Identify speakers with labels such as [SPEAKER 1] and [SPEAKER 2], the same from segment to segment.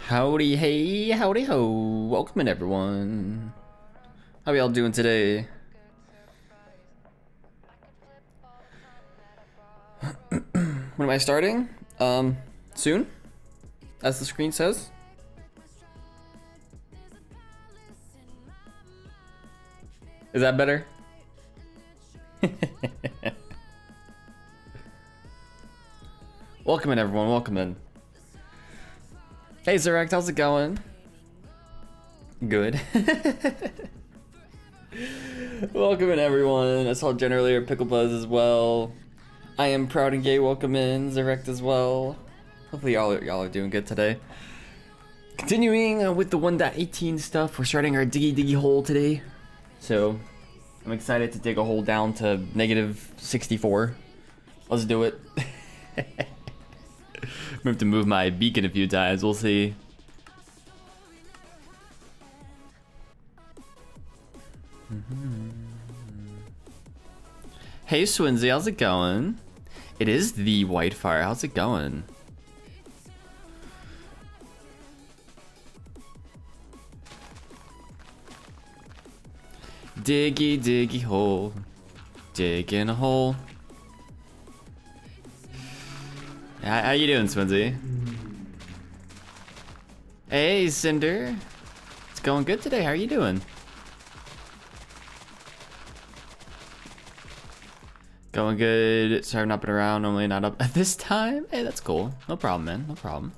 [SPEAKER 1] Howdy hey, howdy ho. Welcome in everyone. How y'all doing today? When am I starting? Soon? As the screen says. Is that better? Welcome in everyone, welcome in. Hey Zerect, how's it going? Good. Welcome in everyone. I saw Jen earlier, Pickle Buzz as well. I am proud and gay, welcome in, Zerect as well. Hopefully y'all are doing good today. Continuing with the 1.18 stuff, we're starting our diggy hole today. So, I'm excited to dig a hole down to -64. Let's do it. I'm gonna have to move my beacon a few times, we'll see. Hey Swinsy, how's it going? It is the Whitefire, how's it going? Diggy hole, digging a hole. How you doing, Swinsy? Hey, Cinder. It's going good today. How are you doing? Going good. Sorry, I've not been around. Normally not up at this time. Hey, that's cool. No problem, man. No problem.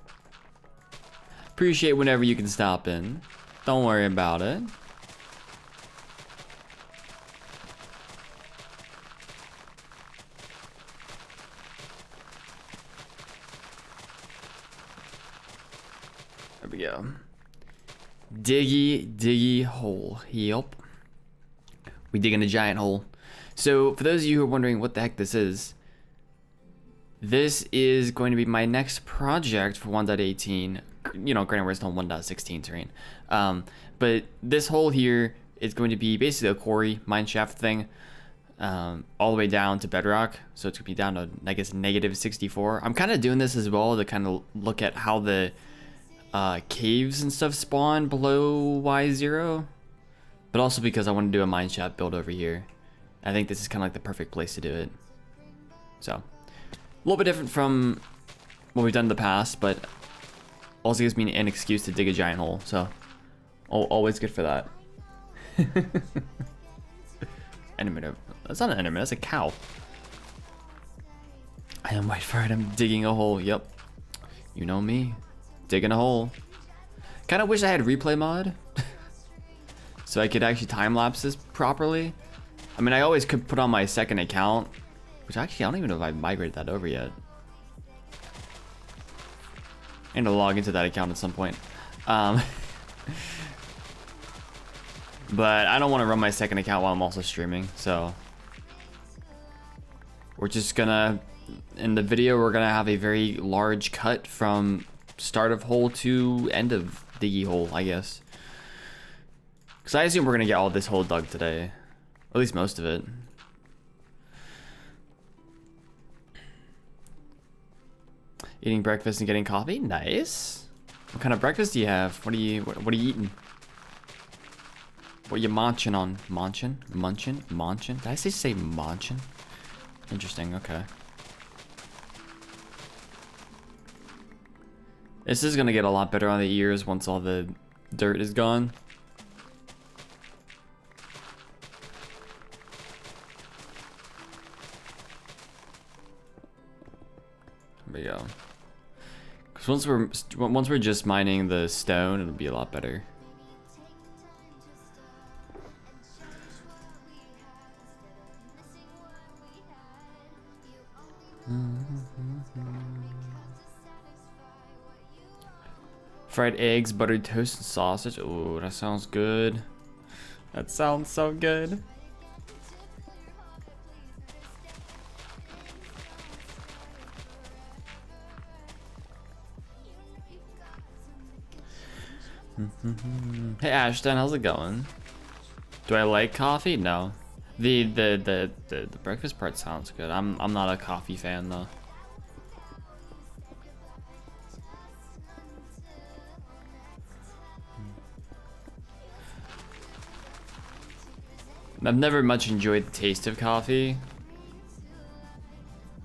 [SPEAKER 1] Appreciate whenever you can stop in. Don't worry about it. There we go. Diggy hole. Yup. We dig in a giant hole. So for those of you who are wondering what the heck this is going to be my next project for 1.18. You know, granted we're still on 1.16 terrain. But this hole here is going to be basically a quarry mineshaft thing. All the way down to bedrock. So it's going to be down to, I guess, -64. I'm kind of doing this as well to kind of look at how the caves and stuff spawn below Y0, but also because I want to do a mineshaft build over here. I think this is kind of like the perfect place to do it. So a little bit different from what we've done in the past, but also gives me an excuse to dig a giant hole, so always good for that. Enderman, that's not an enderman, that's a cow. I am Whitefire and I'm digging a hole. Yep, you know me. Digging a hole. Kind of wish I had replay mod so I could actually time lapse this properly. I mean, I always could put on my second account, which actually I don't even know if I migrated that over yet. I need to log into that account at some point. But I don't want to run my second account while I'm also streaming, so we're just gonna in the video, we're gonna have a very large cut from start of hole to end of diggy hole, I guess. Because I assume we're gonna get all this hole dug today, or at least most of it. Eating breakfast and getting coffee, nice. What kind of breakfast do you have? What are you eating? What are you munching on? Munching? Did I say munching? Interesting, okay. This is gonna get a lot better on the ears once all the dirt is gone. There we go. Because once we're just mining the stone, it'll be a lot better. Fried eggs, buttered toast, and sausage. Oh, that sounds good. That sounds so good. Hey Ashton, how's it going? Do I like coffee? No. The breakfast part sounds good. I'm not a coffee fan though. I've never much enjoyed the taste of coffee.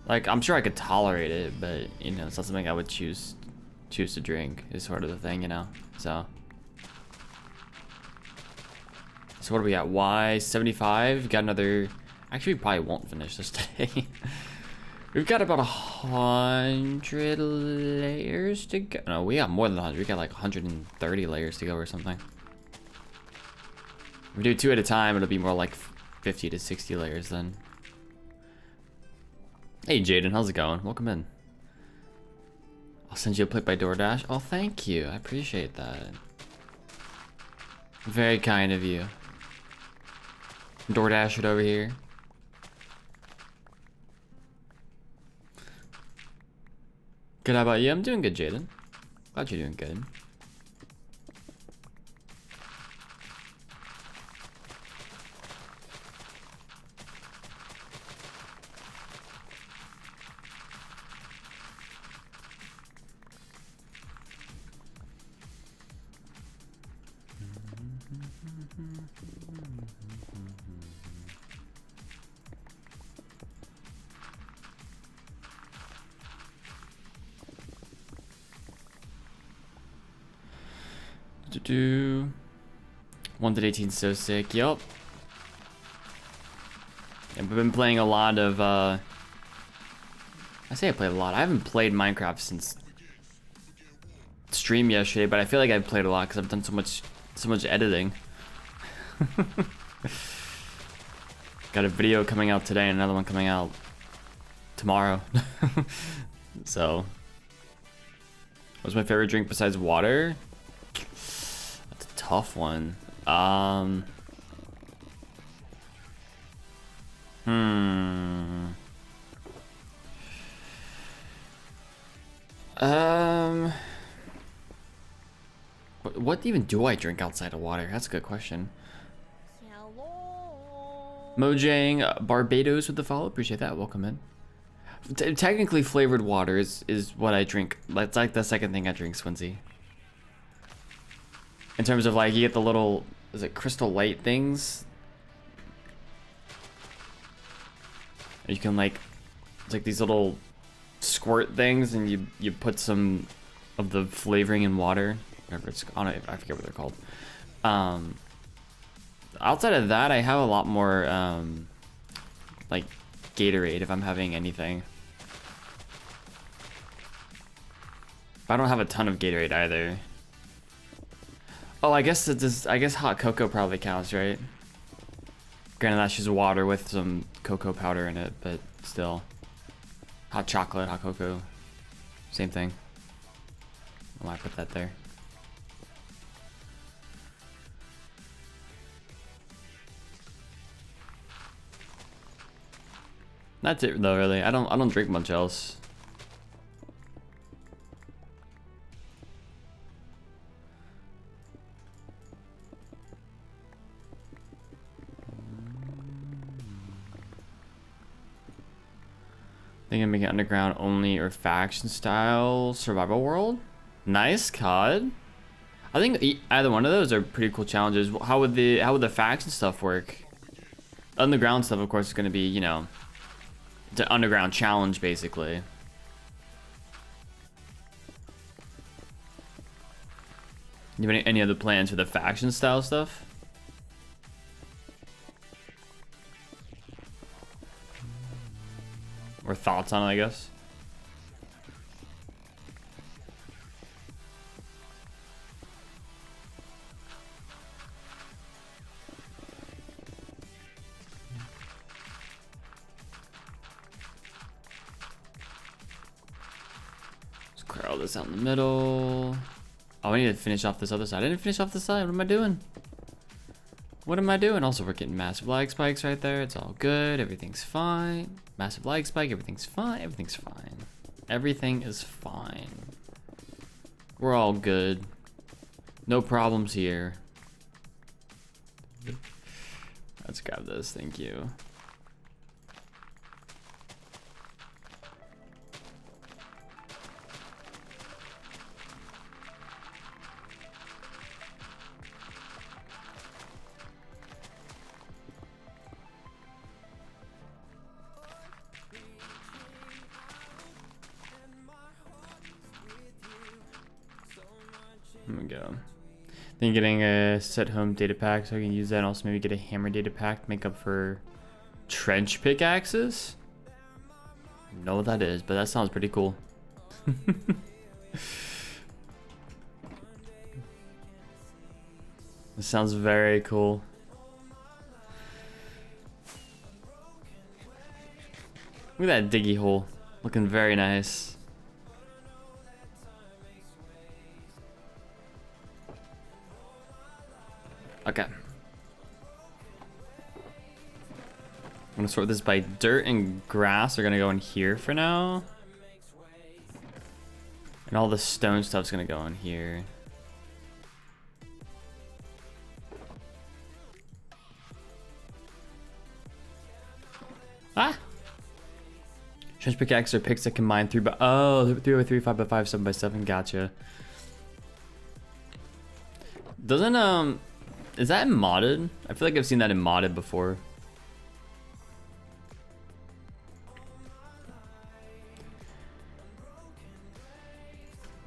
[SPEAKER 1] Like, I'm sure I could tolerate it, but you know, it's not something I would choose to drink, is sort of the thing, you know. So what do we got? Y75. Got another. Actually, we probably won't finish this today. We've got about 100 layers to go. No, we got more than 100. We got like 130 layers to go or something. If we do 2 at a time, it'll be more like 50 to 60 layers then. Hey Jaden, how's it going? Welcome in. I'll send you a plate by DoorDash. Oh, thank you. I appreciate that. Very kind of you. DoorDash it over here. Good, how about you? I'm doing good, Jaden. Glad you're doing good. Do 1 to 18 so sick. Yup. And we've been playing a lot of I say I played a lot. I haven't played Minecraft since stream yesterday, but I feel like I've played a lot because I've done so much editing. Got a video coming out today and another one coming out tomorrow. So what's my favorite drink besides water? Tough one. What even do I drink outside of water? That's a good question. Mojang Barbados with the follow. Appreciate that. Welcome in. Technically, flavored water is what I drink. That's like the second thing I drink, Swinsy. In terms of like, you get the little, is it crystal light things? You can like, it's like these little squirt things, and you put some of the flavoring in water. Whatever it's, I forget what they're called. Outside of that, I have a lot more like Gatorade if I'm having anything. I don't have a ton of Gatorade either. Oh, I guess it does. I guess hot cocoa probably counts, right? Granted, that's just water with some cocoa powder in it, but still. Hot chocolate, hot cocoa, same thing. Why I put that there? That's it though, really. I don't drink much else. I think I'm making underground only or faction style survival world. Nice, COD. I think either one of those are pretty cool challenges. How would the faction stuff work? Underground stuff, of course, is going to be, you know, it's an underground challenge, basically. You have any other plans for the faction style stuff? Or thoughts on it, I guess? Let's clear all this out in the middle. Oh, I need to finish off this other side. I didn't finish off this side. What am I doing? What am I doing? Also, we're getting massive lag spikes right there. It's all good. Everything's fine. Massive lag spike. Everything's fine. Everything's fine. Everything is fine. We're all good. No problems here. Let's grab this. Thank you. There we go. Then getting a set home data pack so I can use that, and also maybe get a hammer data pack to make up for trench pickaxes. I don't know what that is, but that sounds pretty cool. This sounds very cool. Look at that diggy hole. Looking very nice. Okay. I'm gonna sort this by dirt and grass. Are gonna go in here for now. And all the stone stuff's gonna go in here. Ah! Trench pickaxe are picks that combine 3 by 3 5 by 5, 7 by 7. Gotcha. Doesn't is that modded? I feel like I've seen that in modded before.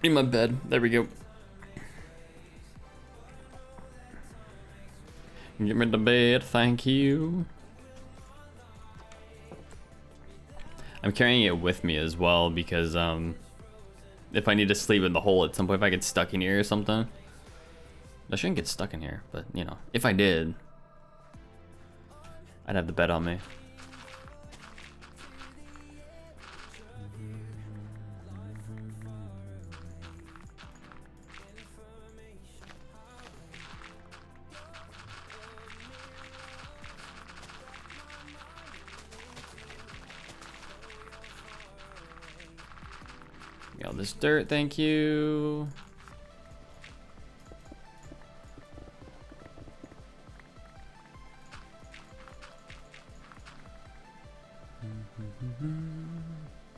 [SPEAKER 1] In my bed. There we go. Get me to bed, thank you. I'm carrying it with me as well because if I need to sleep in the hole at some point, if I get stuck in here or something. I shouldn't get stuck in here, but you know, if I did, I'd have the bed on me. Get all this dirt, thank you.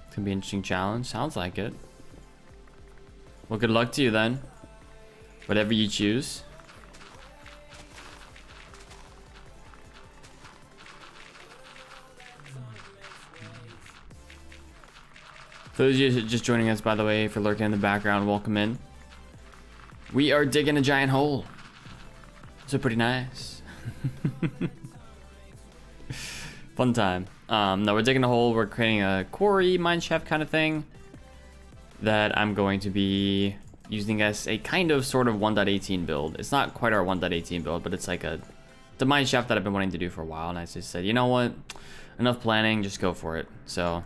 [SPEAKER 1] It's gonna be an interesting challenge. Sounds like it. Well, good luck to you then. Whatever you choose. For those of you just joining us, by the way, for lurking in the background, welcome in. We are digging a giant hole. So pretty nice. Fun time. No, we're digging a hole. We're creating a quarry mineshaft kind of thing that I'm going to be using as a kind of sort of 1.18 build. It's not quite our 1.18 build, but it's like the mineshaft that I've been wanting to do for a while, and I just said, you know what? Enough planning, just go for it. So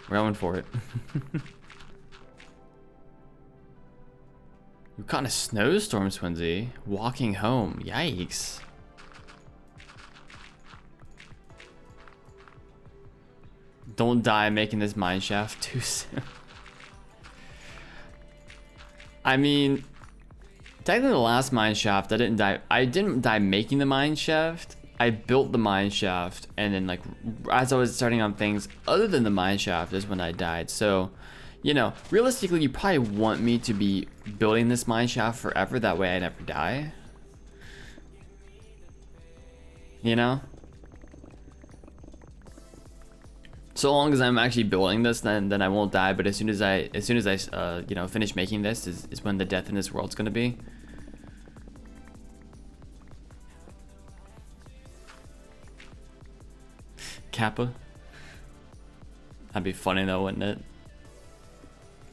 [SPEAKER 1] we're going for it. We caught in a snowstorm, Swinsy. Walking home. Yikes. Don't die making this mineshaft too soon. I mean, technically the last mineshaft, I didn't die. I didn't die making the mineshaft. I built the mineshaft, and then like as I was starting on things other than the mineshaft is when I died. So, you know, realistically, you probably want me to be building this mineshaft forever. That way, I never die. You know. So long as I'm actually building this, then I won't die. But as soon as I you know, finish making this is when the death in this world's gonna be. Kappa. That'd be funny though, wouldn't it?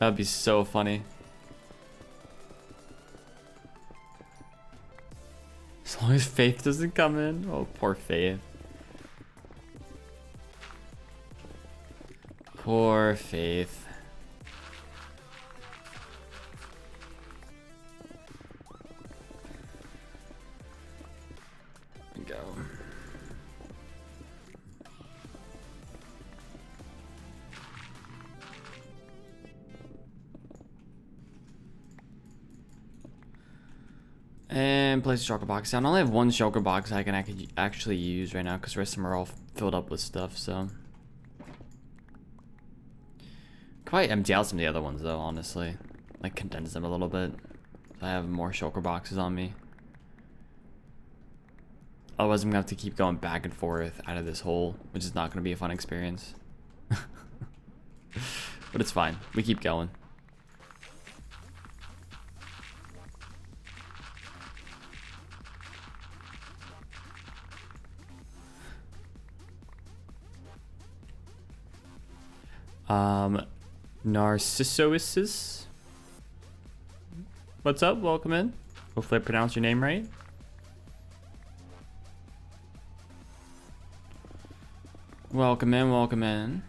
[SPEAKER 1] That'd be so funny. As long as Faith doesn't come in. Oh, poor Faith. Poor Faith. Go. And place a shulker box down. I only have one shulker box I can actually use right now because the rest of them are all filled up with stuff, so. Probably empty out some of the other ones though, honestly. Like condense them a little bit. So I have more shulker boxes on me. Otherwise I'm gonna have to keep going back and forth out of this hole, which is not gonna be a fun experience. But it's fine. We keep going. Narcissosis. What's up? Welcome in. Hopefully I pronounced your name right. Welcome in, welcome in.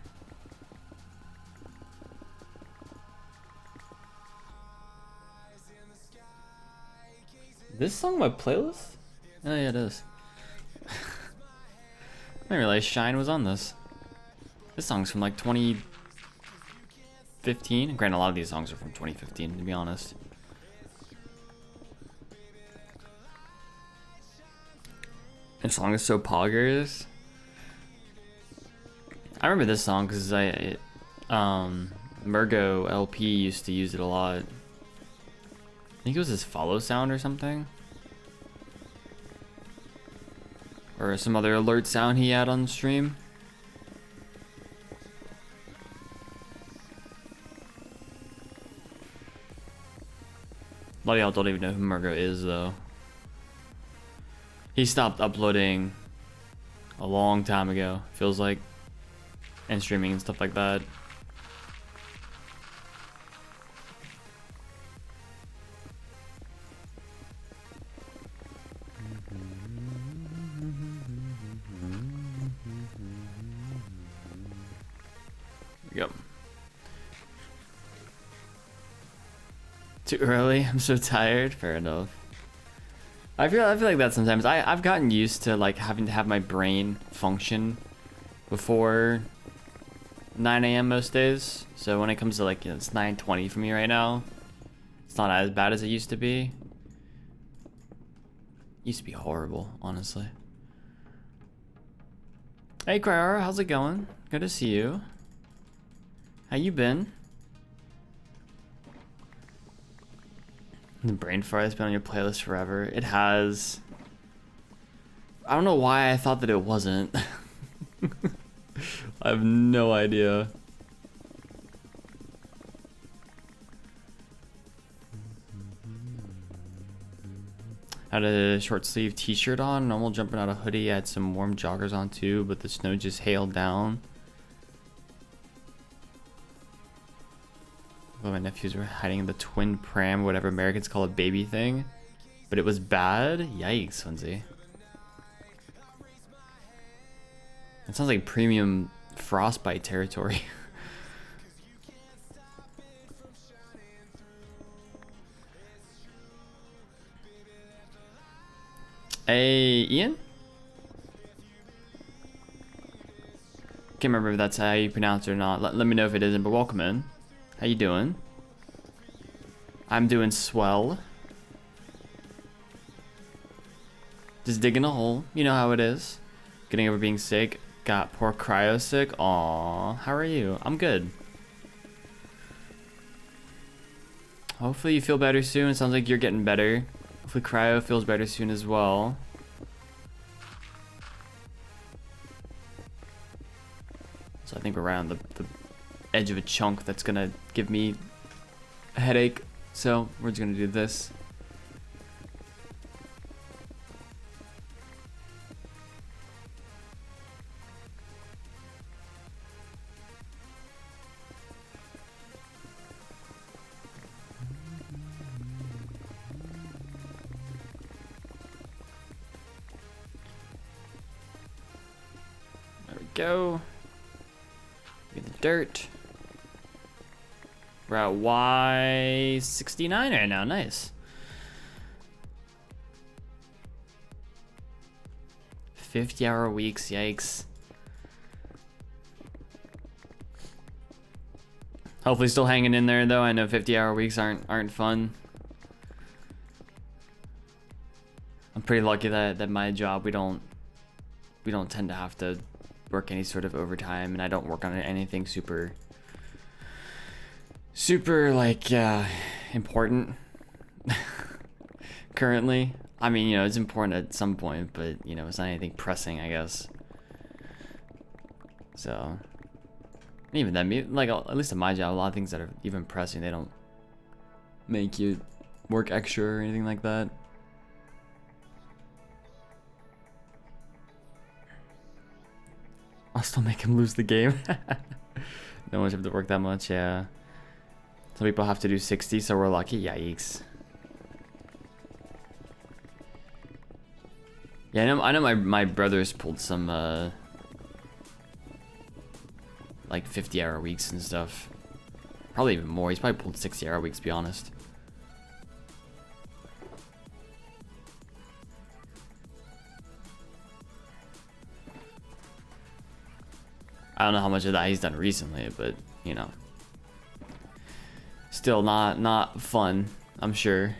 [SPEAKER 1] This song on my playlist? Oh yeah, it is. I didn't realize Shine was on this. This song's from like 2015. Granted, a lot of these songs are from 2015, to be honest. This song is so poggers. I remember this song because Murgo LP used to use it a lot. I think it was his follow sound or something. Or some other alert sound he had on stream. A lot of y'all don't even know who Murgo is though. He stopped uploading a long time ago, feels like. And streaming and stuff like that. Yep. Too early. I'm so tired. Fair enough. I feel like that sometimes. I've gotten used to like having to have my brain function before 9 a.m. most days. So when it comes to like, you know, it's 9:20 for me right now. It's not as bad as it used to be. Used to be horrible, honestly. Hey Crier, how's it going? Good to see you. How you been? The brain fart has been on your playlist forever. It has. I don't know why I thought that it wasn't. I have no idea. Had a short sleeve t-shirt on, normal jumping out a hoodie, had some warm joggers on too, but the snow just hailed down. Well, my nephews were hiding in the twin pram, whatever Americans call a baby thing. But it was bad? Yikes, Lindsay. It sounds like premium frostbite territory. Hey, Ian? Can't remember if that's how you pronounce it or not. Let me know if it isn't, but welcome in. How you doing? I'm doing swell. Just digging a hole. You know how it is. Getting over being sick. Got poor Cryo sick. Aw, how are you? I'm good. Hopefully you feel better soon. It sounds like you're getting better. Hopefully Cryo feels better soon as well. So I think we're right on the edge of a chunk that's gonna give me a headache. So we're just gonna do this. There we go. Get the dirt. We're at Y69 right now. Nice. 50-hour weeks. Yikes. Hopefully still hanging in there though. I know 50-hour weeks aren't fun. I'm pretty lucky that my job we don't tend to have to work any sort of overtime, and I don't work on anything super like important currently. I mean, you know, it's important at some point, but you know, it's not anything pressing, I guess. So even then, like at least in my job, a lot of things that are even pressing, they don't make you work extra or anything like that. I'll still make him lose the game. No one's have to work that much, yeah. Some people have to do 60, so we're lucky. Yikes. Yeah, I know my brothers pulled some like 50-hour weeks and stuff. Probably even more. He's probably pulled 60-hour weeks, to be honest. I don't know how much of that he's done recently, but you know, still not fun, I'm sure.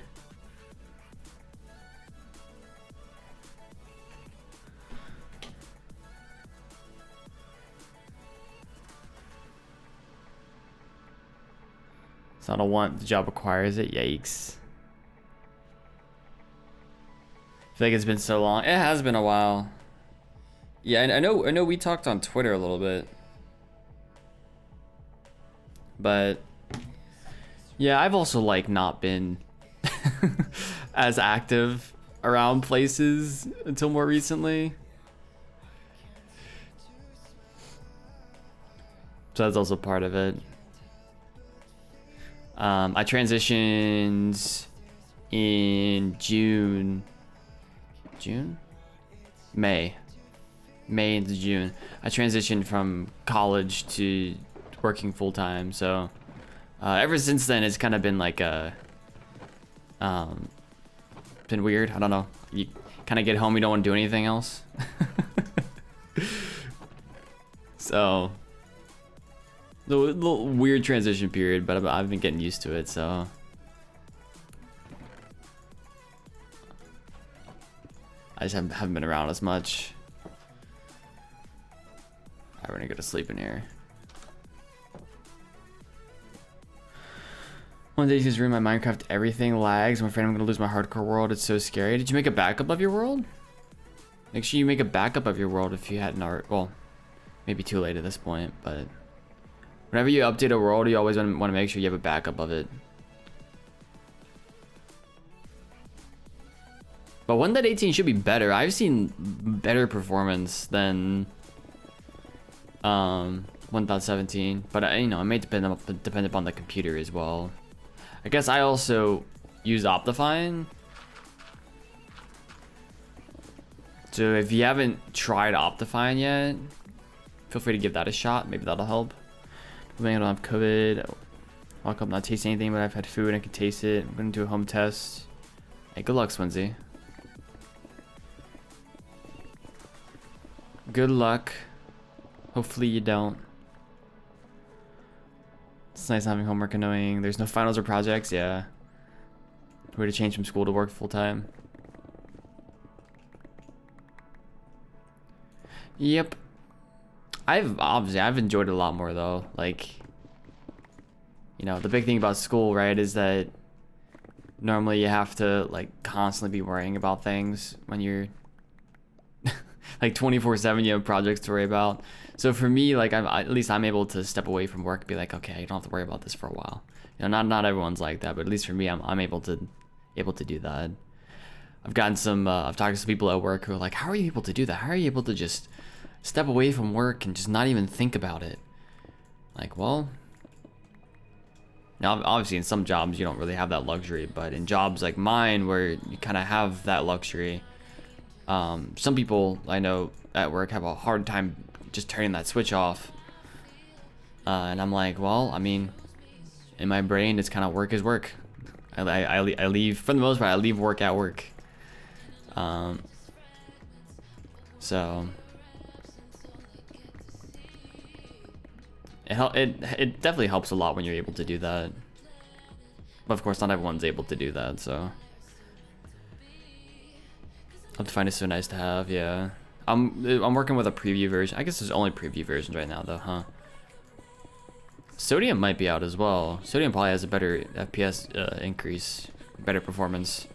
[SPEAKER 1] It's not a want, the job requires it. Yikes. I feel like it's been so long. It has been a while. Yeah, I know we talked on Twitter a little bit. But yeah, I've also like not been as active around places until more recently. So that's also part of it. I transitioned in May into June. I transitioned from college to working full-time, so ever since then it's kind of been like been weird. I don't know, you kind of get home, you don't want to do anything else. So the little weird transition period, but I've been getting used to it, so I just haven't been around as much. Alright, we're gonna go to sleep in here. One day just ruined my Minecraft, everything lags. I'm afraid I'm gonna lose my hardcore world. It's so scary. Did you make a backup of your world? Make sure you make a backup of your world if you hadn't already. Well, maybe too late at this point, but whenever you update a world, you always want to make sure you have a backup of it. But 1.18 should be better. I've seen better performance than 1.17, but you know, it may depend upon the computer as well. I guess I also use Optifine. So if you haven't tried Optifine yet, feel free to give that a shot. Maybe that'll help. I don't have COVID. Walk up, not taste anything, but I've had food and I can taste it. I'm gonna do a home test. Hey, good luck, Swansea. Good luck. Hopefully you don't. It's nice having homework annoying. There's no finals or projects, yeah. Way to change from school to work full time. Yep. I've enjoyed it a lot more though. Like, you know, the big thing about school, right, is that normally you have to like constantly be worrying about things when you're like 24/7. You have projects to worry about. So for me, like at least I'm able to step away from work and be like, okay, you don't have to worry about this for a while. You know, not everyone's like that, but at least for me, I'm able to do that. I've gotten some I've talked to some people at work who are like, how are you able to do that? How are you able to just step away from work and just not even think about it? Like, well, now obviously in some jobs you don't really have that luxury, but in jobs like mine where you kind of have that luxury, some people I know at work have a hard time just turning that switch off. And I'm like, well, I mean, in my brain, it's kind of work is work. I leave, for the most part, I leave work at work. So it definitely helps a lot when you're able to do that. But of course, not everyone's able to do that, so I'll find it so nice to have, yeah. I'm working with a preview version. I guess there's only preview versions right now, though, huh? Sodium might be out as well. Sodium probably has a better FPS increase, better performance.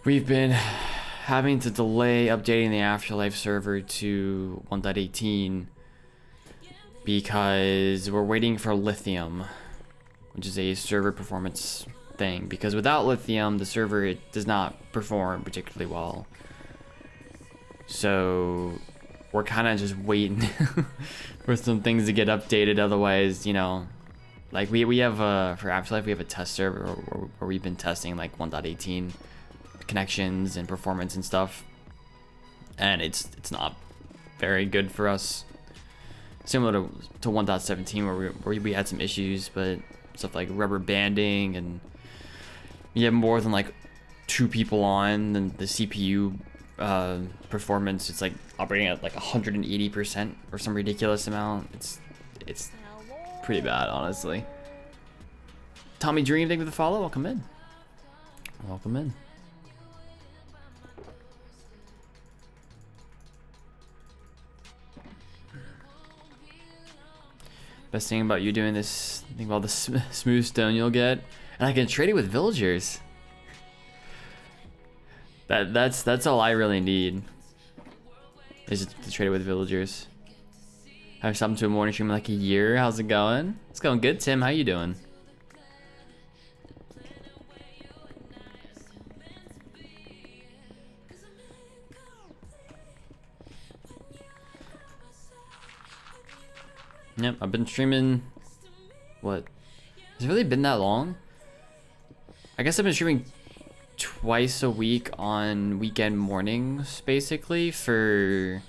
[SPEAKER 1] We've been having to delay updating the Afterlife server to 1.18 because we're waiting for lithium, which is a server performance thing. Because without lithium, the server, it does not perform particularly well. So we're kind of just waiting for some things to get updated. Otherwise, you know, like we have for Afterlife, we have a test server where we've been testing like 1.18 connections and performance and stuff, and it's not very good for us. Similar to 1.17 where we had some issues, but stuff like rubber banding, and you have more than like 2 people on, and the CPU performance, it's like operating at like 180% or some ridiculous amount. It's pretty bad, honestly. Tommy Dream, thank you for the follow. Welcome in. Welcome in. Best thing about you doing this, think about the smooth stone you'll get, and I can trade it with villagers. That's all I really need, is to trade it with villagers. Have something to a morning stream in like a year. How's it going? It's going good, Tim. How you doing? Yep, I've been streaming. What? Has it really been that long? I guess I've been streaming twice a week on weekend mornings, basically, for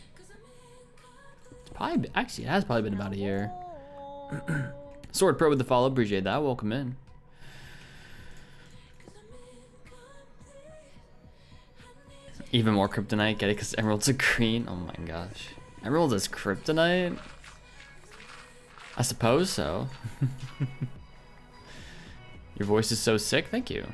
[SPEAKER 1] it's probably, actually, it has probably been about a year. Sword Pro with the follow, appreciate that. Welcome in. Even more kryptonite, get it? Because emeralds are green. Oh my gosh, emeralds is kryptonite. I suppose so. Your voice is so sick. Thank you.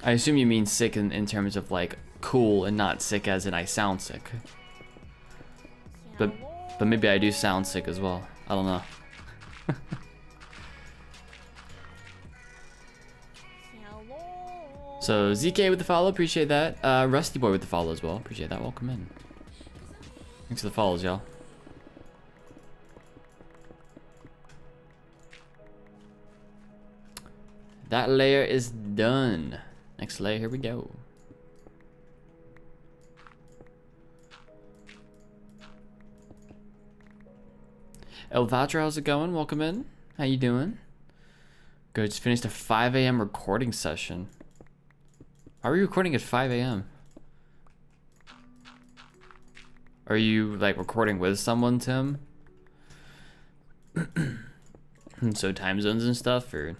[SPEAKER 1] I assume you mean sick in terms of like cool, and not sick as in I sound sick. But maybe I do sound sick as well. I don't know. So ZK with the follow, appreciate that. Rusty Boy with the follow as well, appreciate that. Welcome in. Thanks for the follows, y'all. That layer is done. Next layer, here we go. Elvatra, how's it going? Welcome in. How you doing? Good, just finished a 5 a.m. recording session. Are we recording at 5 a.m.? Are you like recording with someone, Tim? So time zones and stuff, or...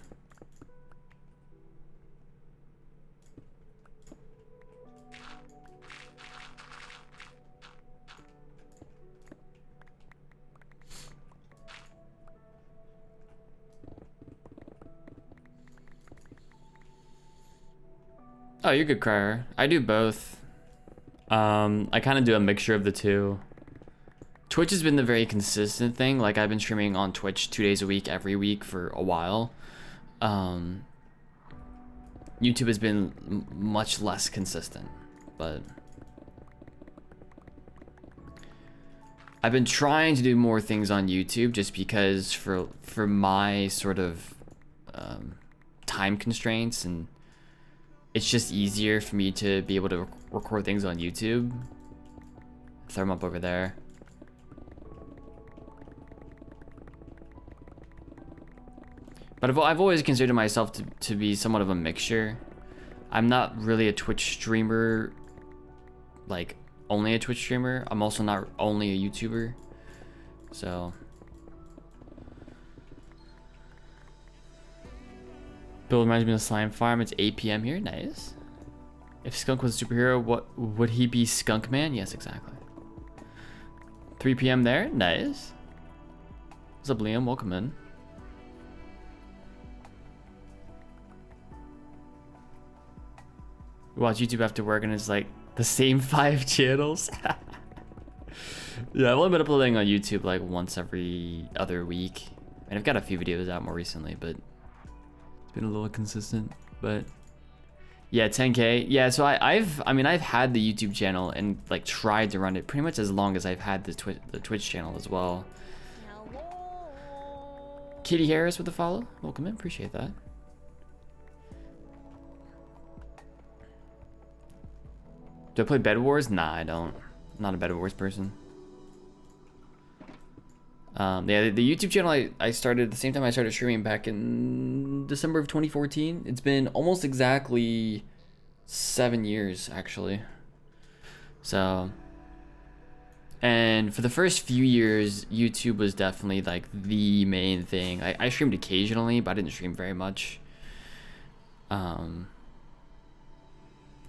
[SPEAKER 1] Oh, you're good, Crier. I do both. I kind of do a mixture of the two. Twitch has been the very consistent thing. Like, I've been streaming on Twitch 2 days a week, every week for a while. YouTube has been much less consistent, but I've been trying to do more things on YouTube just because for my sort of time constraints, and it's just easier for me to be able to record things on YouTube. Throw them up over there. But I've always considered myself to be somewhat of a mixture. I'm not really a Twitch streamer, like only a Twitch streamer. I'm also not only a YouTuber. So. Bill reminds me of the slime farm. It's 8 p.m. here. Nice. If Skunk was a superhero, what would he be? Skunk Man? Yes, exactly. 3 p.m. there. Nice. What's up, Liam? Welcome in. Watch YouTube after work and it's like the same 5 channels. Yeah, I've only been uploading on YouTube like once every other week. And I've got a few videos out more recently, but it's been a little consistent. But yeah, 10K. Yeah, so I've had the YouTube channel and like tried to run it pretty much as long as I've had the Twitch channel as well. Kitty Harris with the follow. Welcome in, appreciate that. Do I play Bed Wars? Nah, I don't. I'm not a Bed Wars person. Yeah, the YouTube channel I started at the same time I started streaming back in December of 2014. It's been almost exactly 7 years, actually. So, and for the first few years, YouTube was definitely like the main thing. I streamed occasionally, but I didn't stream very much.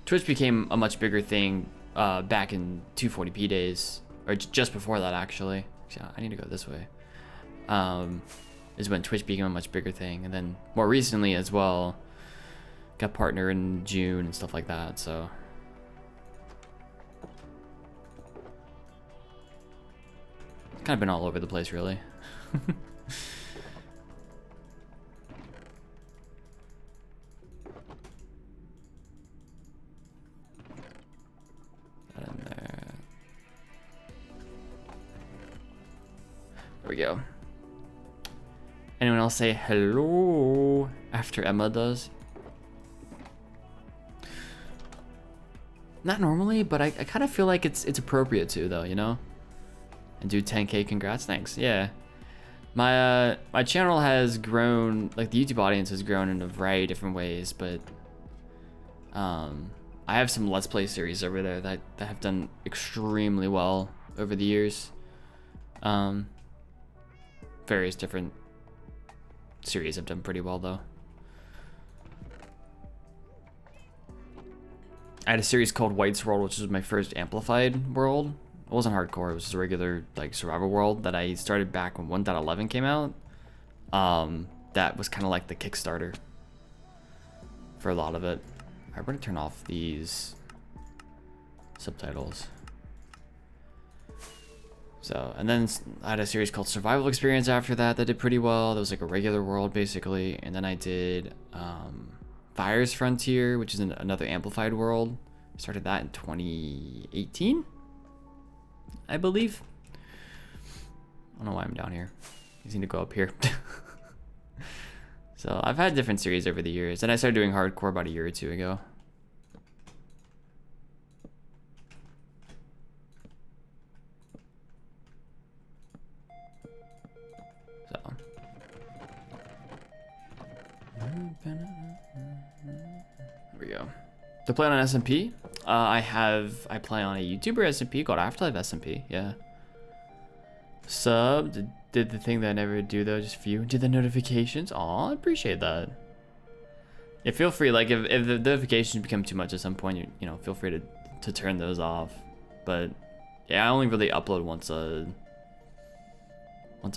[SPEAKER 1] Twitch became a much bigger thing back in 240p days, or just before that actually. I need to go this way. Is when Twitch became a much bigger thing, and then more recently as well, got partner in June and stuff like that. So kind of been all over the place, really. There we go. Anyone else say hello after Emma does? Not normally, but I kind of feel like it's appropriate to, though, you know? And do 10K, congrats, thanks. Yeah. My my channel has grown, like the YouTube audience has grown in a variety of different ways, but I have some Let's Play series over there that have done extremely well over the years. Various different series have done pretty well, though. I had a series called White's World, which was my first amplified world. It wasn't hardcore, it was just a regular like survival world that I started back when 1.11 came out. That was kind of like the Kickstarter for a lot of it. I'm gonna turn off these subtitles. So, and then I had a series called Survival Experience after that did pretty well. That was like a regular world, basically. And then I did Fire's Frontier, which is another amplified world. I started that in 2018, I believe. I don't know why I'm down here. I just need to go up here. So, I've had different series over the years. And I started doing hardcore about a year or two ago. So. There we go. To play on an SMP, I play on a YouTuber SMP called Afterlife SMP. Yeah. Sub to did the thing that I never do though, just view. Did the notifications? Aw, I appreciate that. Yeah, feel free, like if the notifications become too much at some point, you know, feel free to turn those off. But yeah, I only really upload once a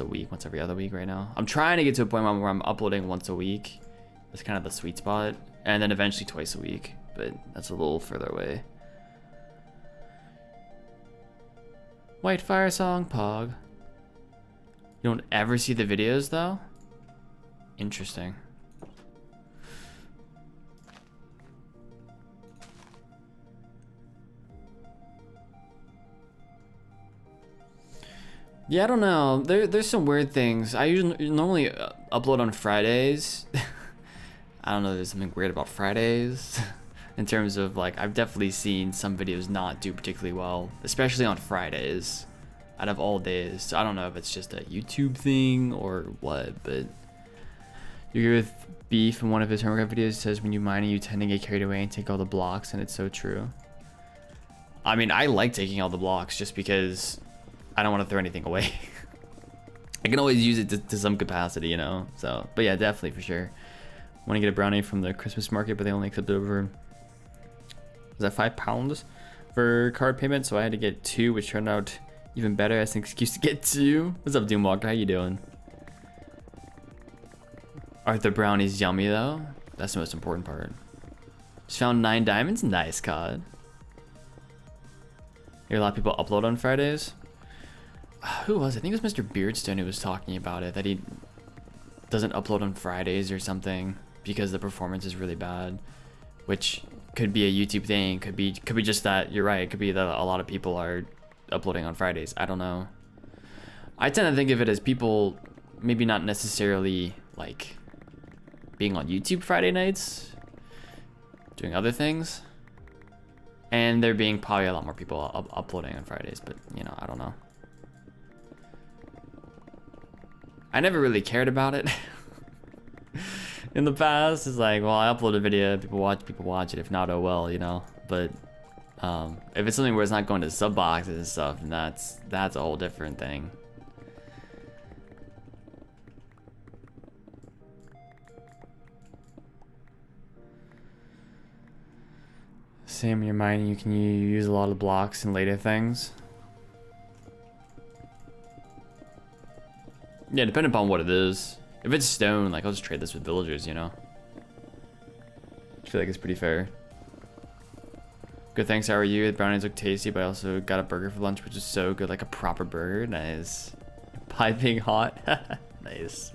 [SPEAKER 1] week, once every other week right now. I'm trying to get to a point where I'm uploading once a week. That's kind of the sweet spot. And then eventually twice a week, but that's a little further away. White Fire Song, Pog. You don't ever see the videos though? Interesting. Yeah, I don't know. There's some weird things. I usually normally upload on Fridays. I don't know, there's something weird about Fridays. In terms of like, I've definitely seen some videos not do particularly well, especially on Fridays, out of all days. So I don't know if it's just a YouTube thing or what, but you agree with Beef in one of his homework videos says when you mining, you tend to get carried away and take all the blocks, and it's so true. I mean, I like taking all the blocks just because I don't want to throw anything away. I can always use it to some capacity, you know? So, but yeah, definitely for sure. Want to get a brownie from the Christmas market, but they only accept it over, was that £5 for card payment? So I had to get 2, which turned out even better as an excuse to get 2. What's up, Doomwalker? How you doing? Are the brownies yummy though? That's the most important part. Just found 9 diamonds. Nice, COD. Hear a lot of people upload on Fridays. Who was it? I think it was Mr. Beardstone who was talking about it, that he doesn't upload on Fridays or something because the performance is really bad, which could be a YouTube thing, could be just that. You're right, it could be that a lot of people are uploading on Fridays. I don't know. I tend to think of it as people maybe not necessarily like being on YouTube Friday nights, doing other things, and there being probably a lot more people uploading on Fridays, but you know, I don't know. I never really cared about it. In the past, it's like, well, I upload a video, people watch it. If not, oh well, you know. But if it's something where it's not going to sub boxes and stuff, and that's a whole different thing. Same in your mining, you can use a lot of blocks and later things. Yeah, depending upon what it is. If it's stone, like I'll just trade this with villagers, you know. I feel like it's pretty fair. Good, thanks. How are you? The brownies look tasty, but I also got a burger for lunch, which is so good, like a proper burger. Nice. Piping hot. Nice.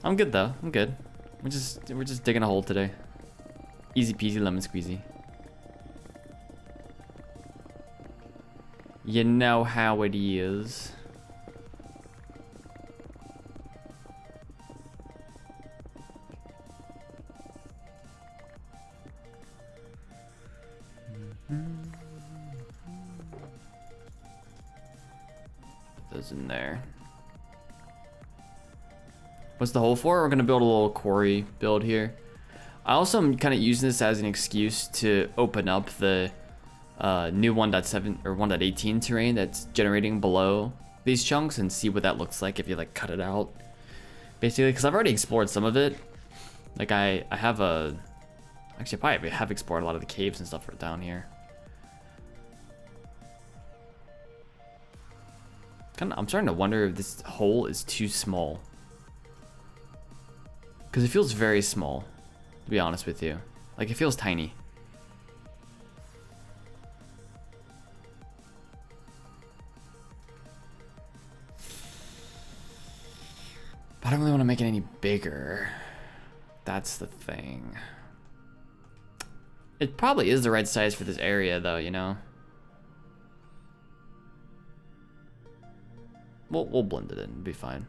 [SPEAKER 1] I'm good though. I'm good. We're just digging a hole today. Easy peasy lemon squeezy. You know how it is. Those in there. What's the hole for? We're gonna build a little quarry build here. I also am kind of using this as an excuse to open up the new 1.7 or 1.18 terrain that's generating below these chunks and see what that looks like if you like cut it out. Basically, because I've already explored some of it. Like I have actually I probably have explored a lot of the caves and stuff down here. I'm starting to wonder if this hole is too small. Because it feels very small, to be honest with you. Like, it feels tiny. But I don't really want to make it any bigger. That's the thing. It probably is the right size for this area, though, you know? We'll blend it in, it'll be fine.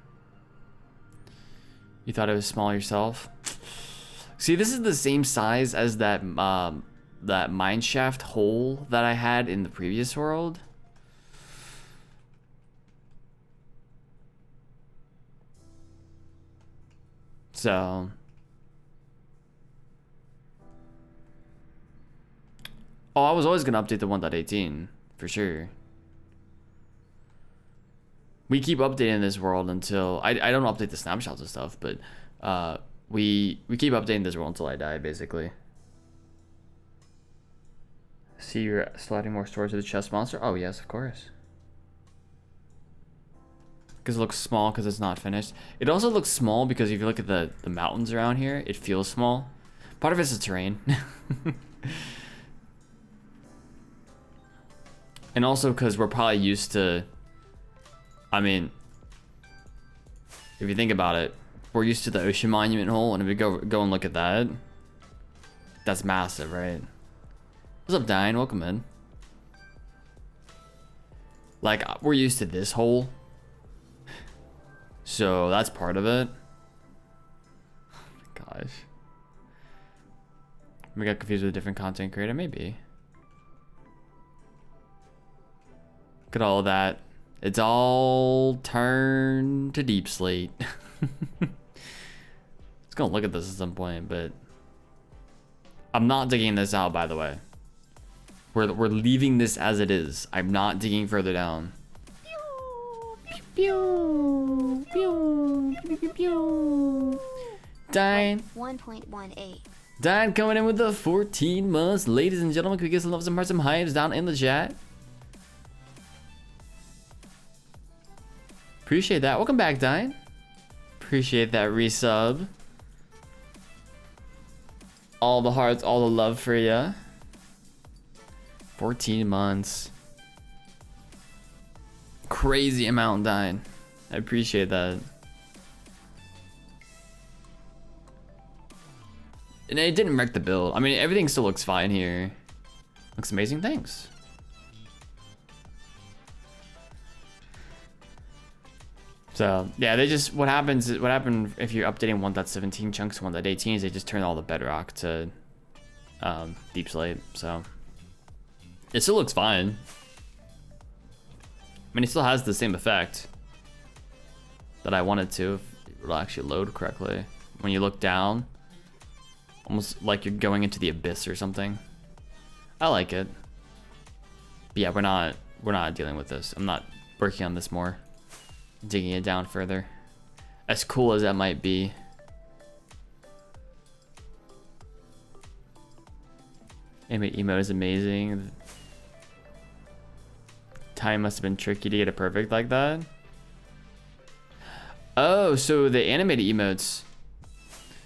[SPEAKER 1] You thought it was small yourself? See, this is the same size as that that mineshaft hole that I had in the previous world. So oh, I was always gonna update the 1.18 for sure. we keep updating this world until I don't update the snapshots and stuff, but we keep updating this world until I die, basically. See, you're sliding more storage to the chest monster. Oh yes, of course. Because it looks small because it's not finished. It also looks small because if you look at the mountains around here, it feels small. Part of it's the terrain. And also because we're probably used to, I mean, if you think about it, we're used to the ocean monument hole, and if we go and look at that, that's massive, right? What's up, Diane? Welcome in. Like, we're used to this hole, so that's part of it. Oh my gosh. We got confused with a different content creator, maybe. Look at all of that. It's all turned to deep slate. It's gonna look at this at some point, but I'm not digging this out, by the way. We're leaving this as it is. I'm not digging further down. Pew, pew, pew, pew, pew, pew. Dine.
[SPEAKER 2] 1.18.
[SPEAKER 1] Dine coming in with the 14 months. Ladies and gentlemen, can we get some love, some hearts, some hives down in the chat? Appreciate that. Welcome back, Dine. Appreciate that resub. All the hearts, all the love for ya. 14 months. Crazy amount, Dine. I appreciate that. And it didn't wreck the build. I mean, everything still looks fine here. Looks amazing, thanks. So yeah, they just, what happened if you're updating 1.17 chunks to 1.18 is they just turn all the bedrock to deep slate. So it still looks fine. I mean, it still has the same effect that I wanted to, if it will actually load correctly. When you look down, almost like you're going into the abyss or something. I like it. But yeah, we're not dealing with this. I'm not working on this more. Digging it down further. As cool as that might be. Emote is amazing. Time must have been tricky to get it perfect like that. Oh, so the animated emotes.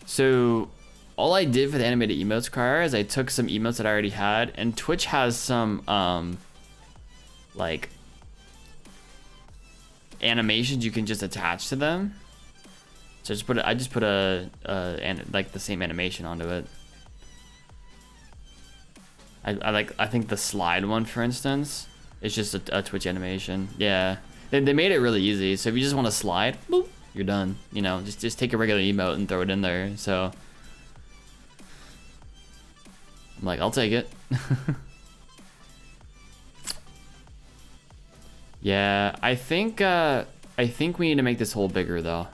[SPEAKER 1] So all I did for the animated emotes, Crier, is I took some emotes that I already had, and Twitch has some like animations you can just attach to them. So I just put a like the same animation onto it. I think the slide one, for instance, is just a Twitch animation. Yeah, they made it really easy. So if you just want to slide, boop, you're done. You know, just take a regular emote and throw it in there. So I'm like, I'll take it. Yeah, I think we need to make this hole bigger though.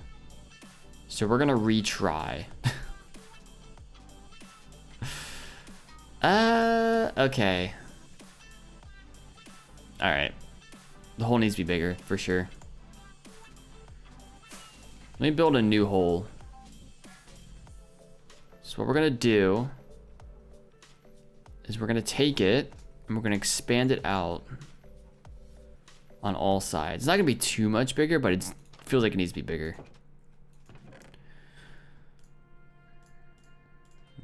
[SPEAKER 1] So we're gonna retry. Okay. All right. The hole needs to be bigger for sure. Let me build a new hole. So what we're gonna do is we're gonna take it and we're gonna expand it out on all sides. It's not gonna be too much bigger, but it feels like it needs to be bigger.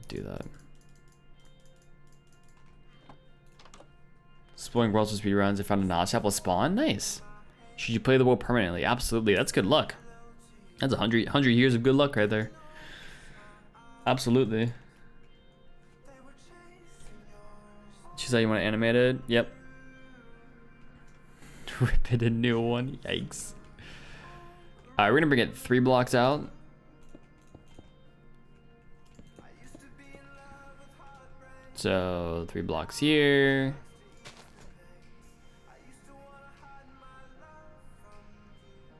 [SPEAKER 1] Do that. Exploring worlds with speedruns. I found a notch apple spawn. Nice. Should you play the world permanently? Absolutely. That's good luck. That's 100 years of good luck right there. Absolutely. She's how you want to animate it? Yep. Rip it a new one. Yikes. Alright, we're gonna bring it 3 blocks out. So 3 blocks here.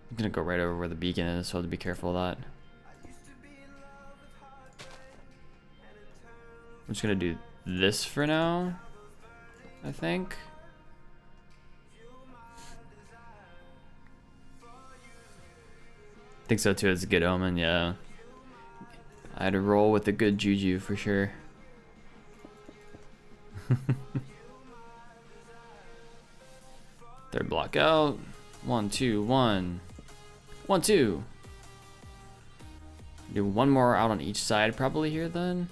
[SPEAKER 1] I'm gonna go right over where the beacon is, so I have to be careful of that. I'm just gonna do this for now, I think. think so too. It's a good omen, yeah. I had to roll with the good juju for sure. Third block out. 1, 2, 1. 1, 2. Do one more out on each side probably here then.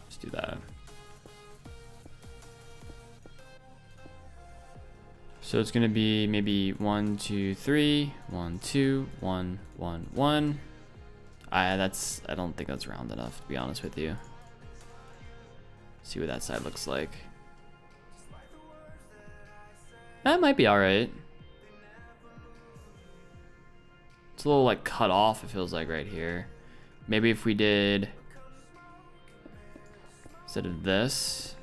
[SPEAKER 1] Let's do that. So it's gonna be maybe 1, 2, 3, 1, 2, 1, 1, 1. I don't think that's round enough, to be honest with you. See what that side looks like. That might be alright. It's a little like cut off, it feels like right here. Maybe if we did, instead of this,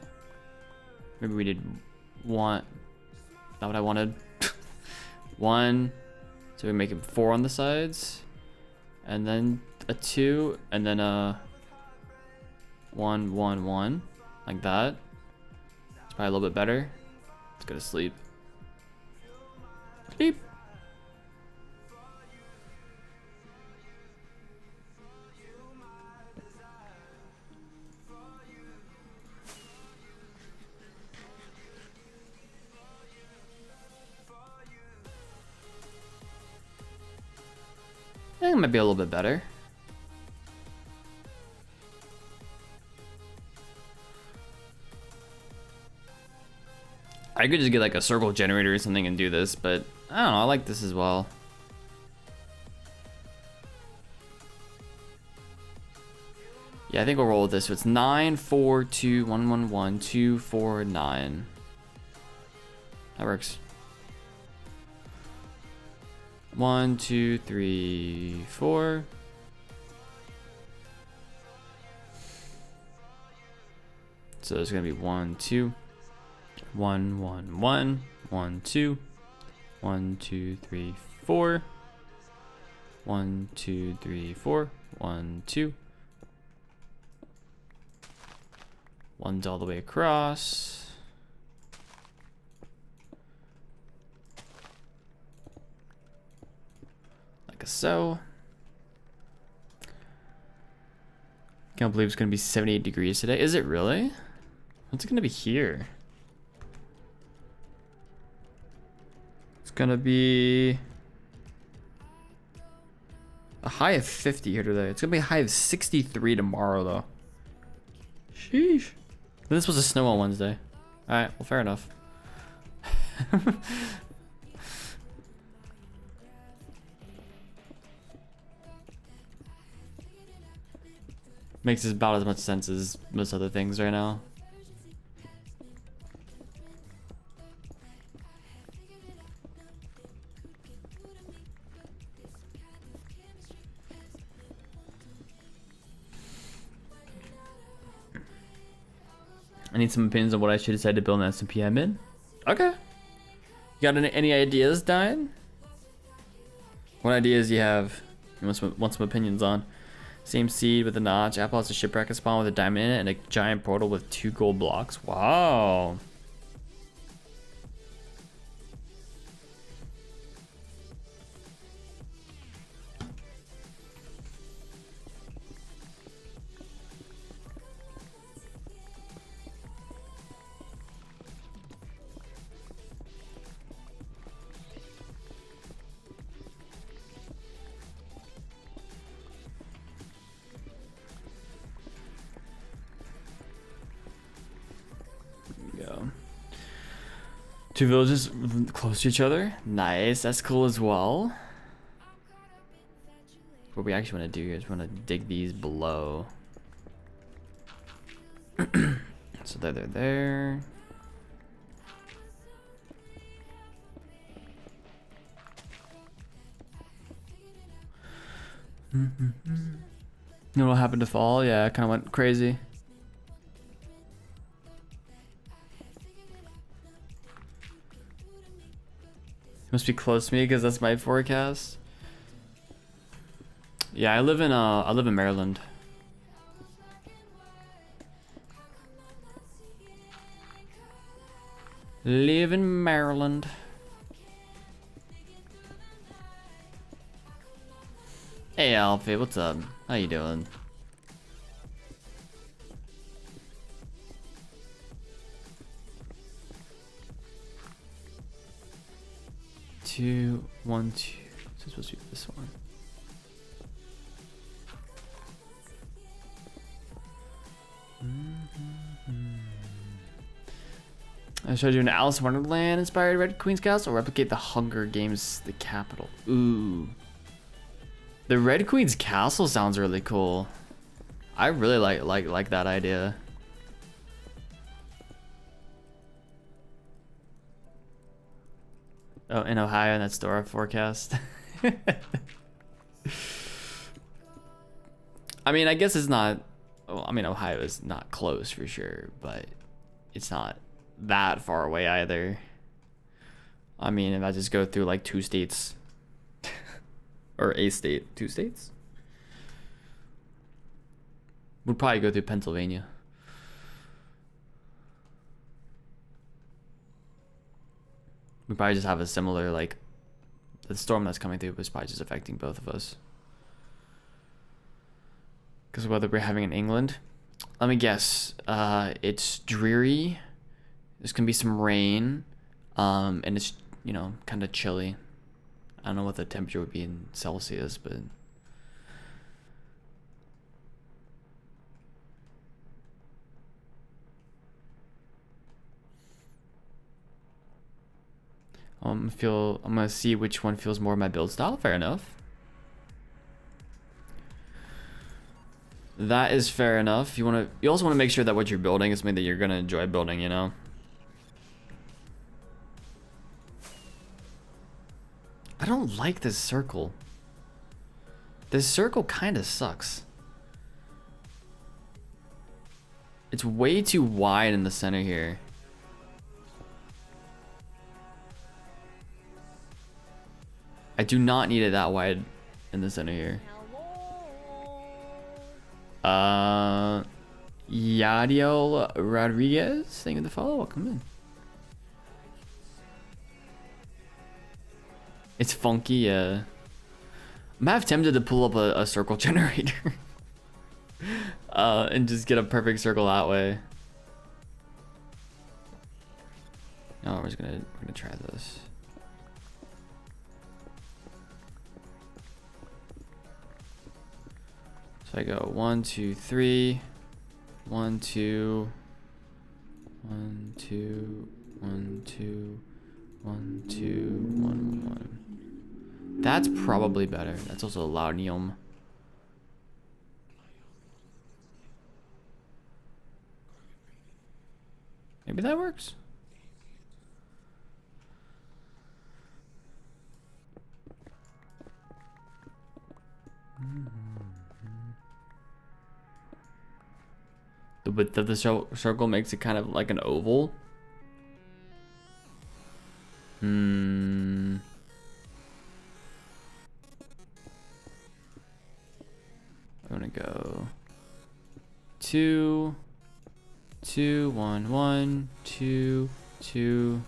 [SPEAKER 1] maybe we did one, not what I wanted. 1, so we make it 4 on the sides, and then a 2, and then a 1, 1, 1. Like that. It's probably a little bit better. Let's go to sleep. Sleep. I think it might be a little bit better. I could just get like a circle generator or something and do this, but I don't know, I like this as well. Yeah, I think we'll roll with this. So it's 9, 4, 2, 1, 1, 1, 2, 4, 9. That works. 1, 2, 3, 4. So there's gonna be 1, 2. 1, 1, 1, 1, 2, 1, 2, 3, 4, 1, 2, 3, 4, 1, 2. One's all the way across. Like so. Can't believe it's gonna be 78 degrees today. Is it really? What's it gonna be here? It's gonna be a high of 50 here today. It's gonna be a high of 63 tomorrow though. Sheesh. This was a snow on Wednesday. Alright, well fair enough. Makes about as much sense as most other things right now. I need some opinions on what I should decide to build an S&P admin. Okay. You got any ideas, Diane? What ideas do you have? You want some opinions on? Same seed with a notch. Apple has a shipwreck spawn with a diamond in it and a giant portal with 2 gold blocks. Wow. Two villages close to each other. Nice, that's cool as well. What we actually want to do here is we want to dig these below. So they're there. You know what happened to fall? Yeah, it kind of went crazy. Must be close to me because that's my forecast. Yeah, I live in Maryland. Live in Maryland. Hey Alfie, what's up? How you doing? Two, one, two. This is supposed to be this one. I showed you an Alice in Wonderland inspired Red Queen's Castle. Replicate the Hunger Games, the capital. Ooh. The Red Queen's Castle sounds really cool. I really like that idea. Oh, in Ohio, and that's Dora forecast. I mean, I guess it's not. Well, I mean, Ohio is not close for sure, but it's not that far away either. I mean, if I just go through like 2 states, or a state, 2 states, we'd probably go through Pennsylvania. We probably just have a similar, like, the storm that's coming through was probably just affecting both of us. Because whether we're having in England, let me guess. It's dreary. There's gonna be some rain, and it's, you know, kind of chilly. I don't know what the temperature would be in Celsius, but I'm gonna see which one feels more my build style. Fair enough. That is fair enough. You also want to make sure that what you're building is something that you're gonna enjoy building, you know? I don't like this circle. This circle kind of sucks. It's way too wide in the center here. I do not need it that wide in the center here. Yadiel Rodriguez, thank you for the follow. Welcome in. It's funky, I'm half tempted to pull up a circle generator. And just get a perfect circle that way. No, we're gonna try this. So I go 1, 2, 3, 1, 2, 1, 2, 1, 2, 1, 2, 1, 1. That's probably better. That's also Launium. Maybe that works. The width of the circle makes it kind of like an oval. I'm gonna go 2, 2, 1, 1, 2, 2,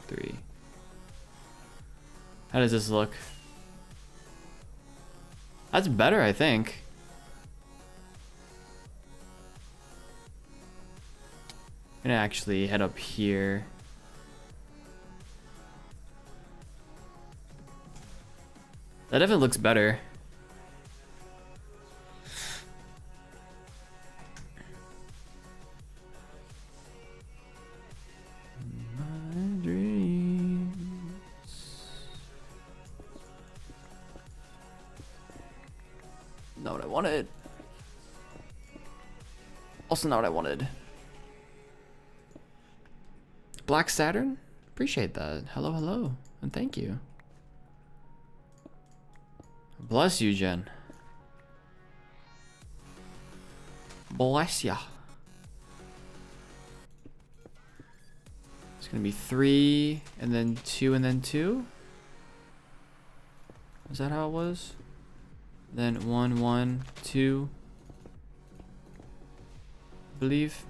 [SPEAKER 1] 3. How does this look? That's better, I think. I'm gonna actually head up here. That definitely looks better. My dreams. Not what I wanted. Also not what I wanted. Black Saturn? Appreciate that. Hello, hello. And thank you. Bless you, Jen. Bless ya. It's gonna be 3, and then 2, and then 2. Is that how it was? Then 1, 1, 2. I believe.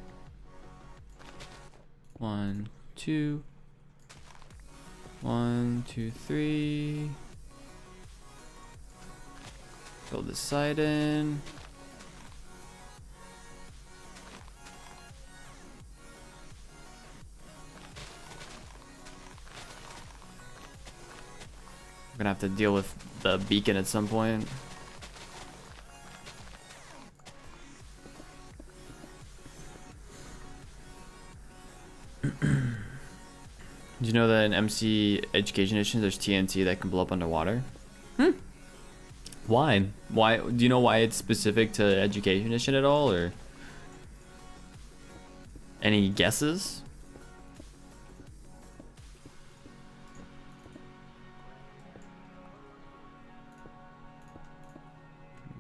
[SPEAKER 1] 1, 2, 1, 2, 3. Fill this side in. We're gonna have to deal with the beacon at some point. Did you know that in MC Education Edition there's TNT that can blow up underwater? Why? Why? Do you know why it's specific to Education Edition at all, or any guesses?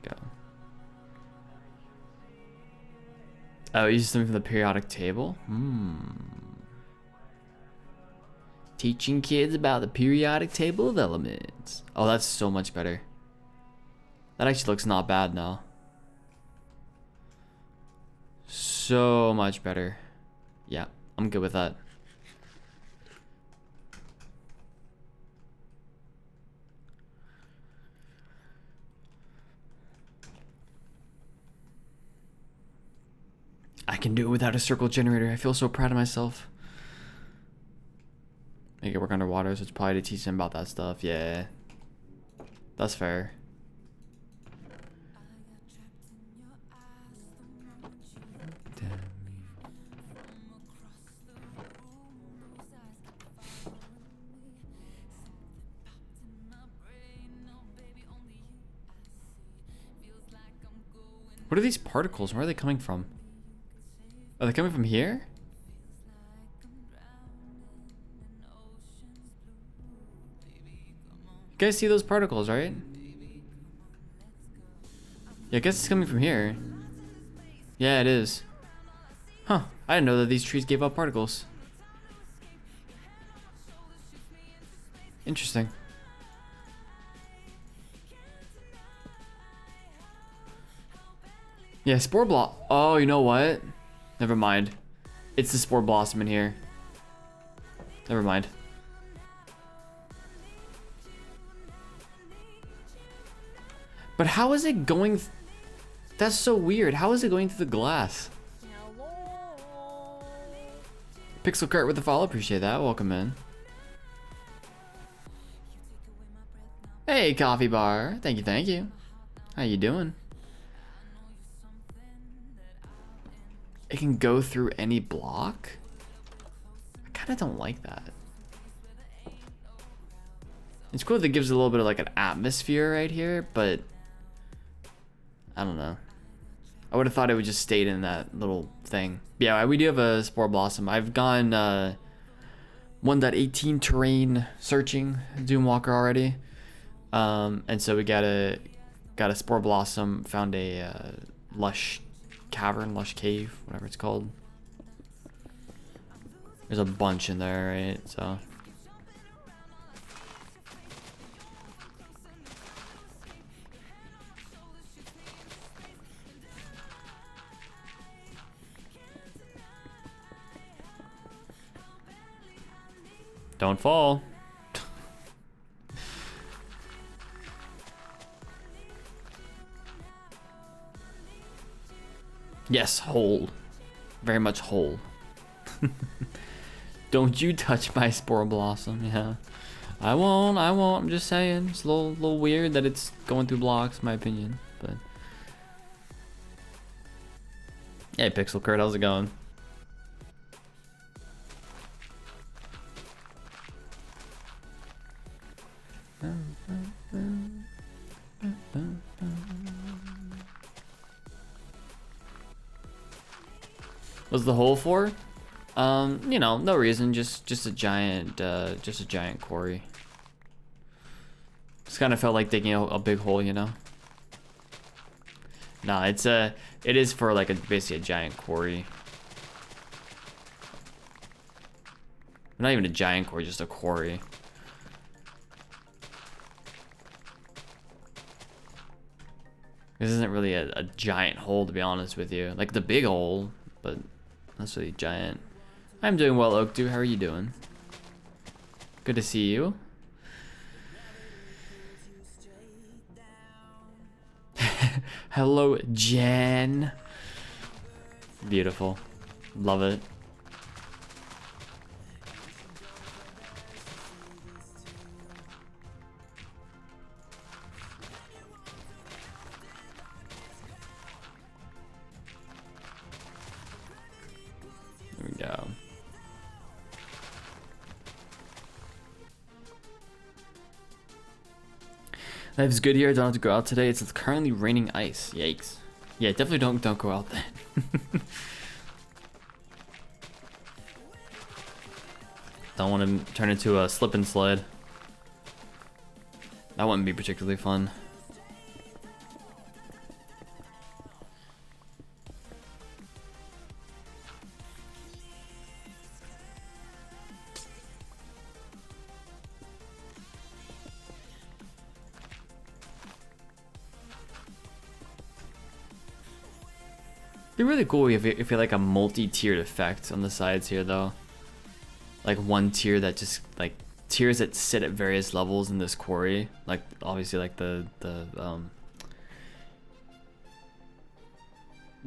[SPEAKER 1] Go. Oh, you used something from the periodic table? Teaching kids about the periodic table of elements. Oh, that's so much better. That actually looks not bad now. So much better. Yeah, I'm good with that. I can do it without a circle generator. I feel so proud of myself. Make it work underwater, so it's probably to teach them about that stuff. Yeah, that's fair. What are these particles? Where are they coming from? Are they coming from here? You guys see those particles, right? Yeah, I guess it's coming from here. Yeah, it is. Huh. I didn't know that these trees gave up particles. Interesting. Yeah, spore blossom. Oh, you know what? Never mind. It's the spore blossom in here. Never mind. But how is it going? That's so weird. How is it going through the glass? Pixel Cart with the follow. Appreciate that. Welcome in. Hey, coffee bar. Thank you. Thank you. How you doing? It can go through any block? I kind of don't like that. It's cool that it gives a little bit of like an atmosphere right here, but I don't know. I would have thought it would just stayed in that little thing. Yeah, we do have a spore blossom. I've gone 1.18 terrain searching Doomwalker already. And so we got a spore blossom, found a lush cavern, lush cave, whatever it's called. There's a bunch in there, right? So don't fall. Yes, whole. Very much whole. Don't you touch my spore blossom, yeah. I won't. I'm just saying. It's a little weird that it's going through blocks, in my opinion. But hey, Pixel Kurt, how's it going? What's the hole for? You know, no reason, just a giant quarry. Just kind of felt like digging a big hole, you know. Nah, it is for like basically a giant quarry. Not even a giant quarry, just a quarry. This isn't really a giant hole, to be honest with you. Like the big hole, but that's really giant. I'm doing well, Oakdu. How are you doing? Good to see you. Hello, Jen. Beautiful. Love it. There we go. Life's good here. Don't have to go out today. It's currently raining ice. Yikes. Yeah, definitely don't go out then. Don't want to turn into a slip and slide. That wouldn't be particularly fun. It'd be really cool if you like a multi-tiered effect on the sides here though. Like one tier that just like tiers that sit at various levels in this quarry. Like obviously like the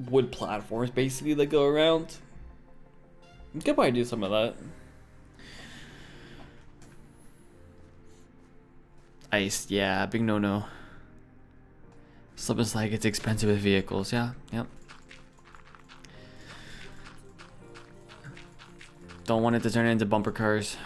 [SPEAKER 1] wood platforms basically that go around. You could probably do some of that. Ice, yeah, big no-no. Slip and slide gets expensive with vehicles, yeah, yep. Don't want it to turn into bumper cars.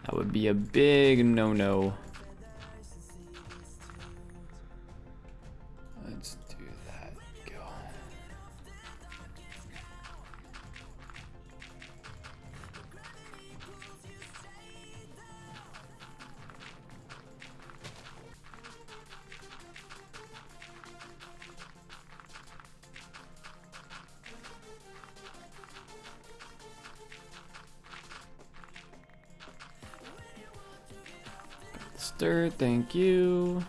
[SPEAKER 1] That would be a big no-no. Let's do that. Go. Stir, thank you.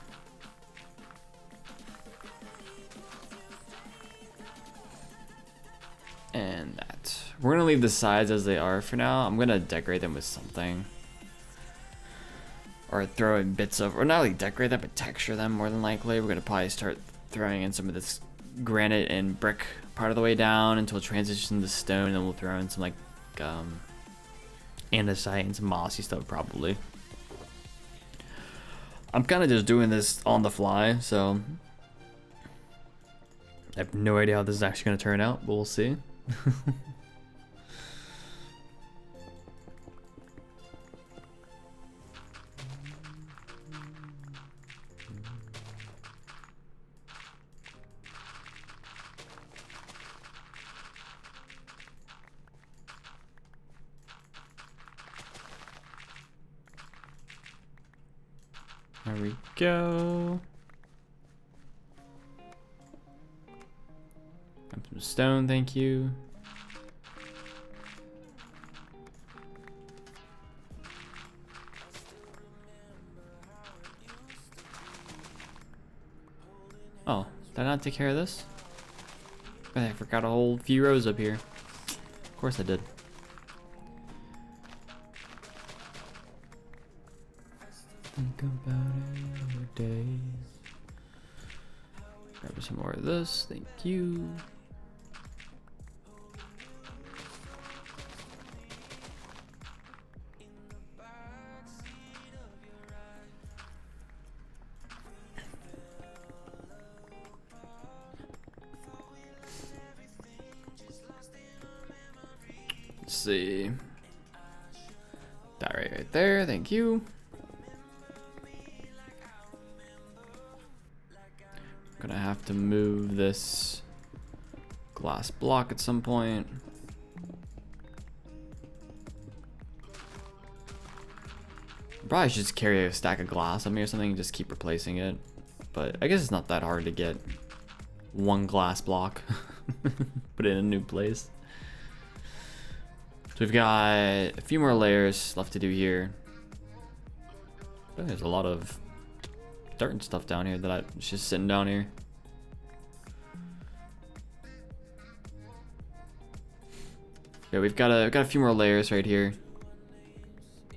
[SPEAKER 1] And that. We're gonna leave the sides as they are for now. I'm gonna decorate them with something. Or throw in bits of, or not like decorate them, but texture them more than likely. We're gonna probably start throwing in some of this granite and brick part of the way down until it transitions to stone, and then we'll throw in some like andesite and some mossy stuff probably. I'm kind of just doing this on the fly, so I have no idea how this is actually going to turn out, but we'll see. There we go. Got some stone, thank you. Oh, did I not take care of this? I forgot a whole few rows up here. Of course I did. Think about it every day. Grab some more of this, thank you. Let's see. That right there, thank you. Gonna have to move this glass block at some point. Probably should just carry a stack of glass on me or something and just keep replacing it. But I guess it's not that hard to get one glass block. Put it in a new place. So we've got a few more layers left to do here. I think there's a lot of dirt and stuff down here that I was just sitting down here. Yeah, we've got a few more layers right here.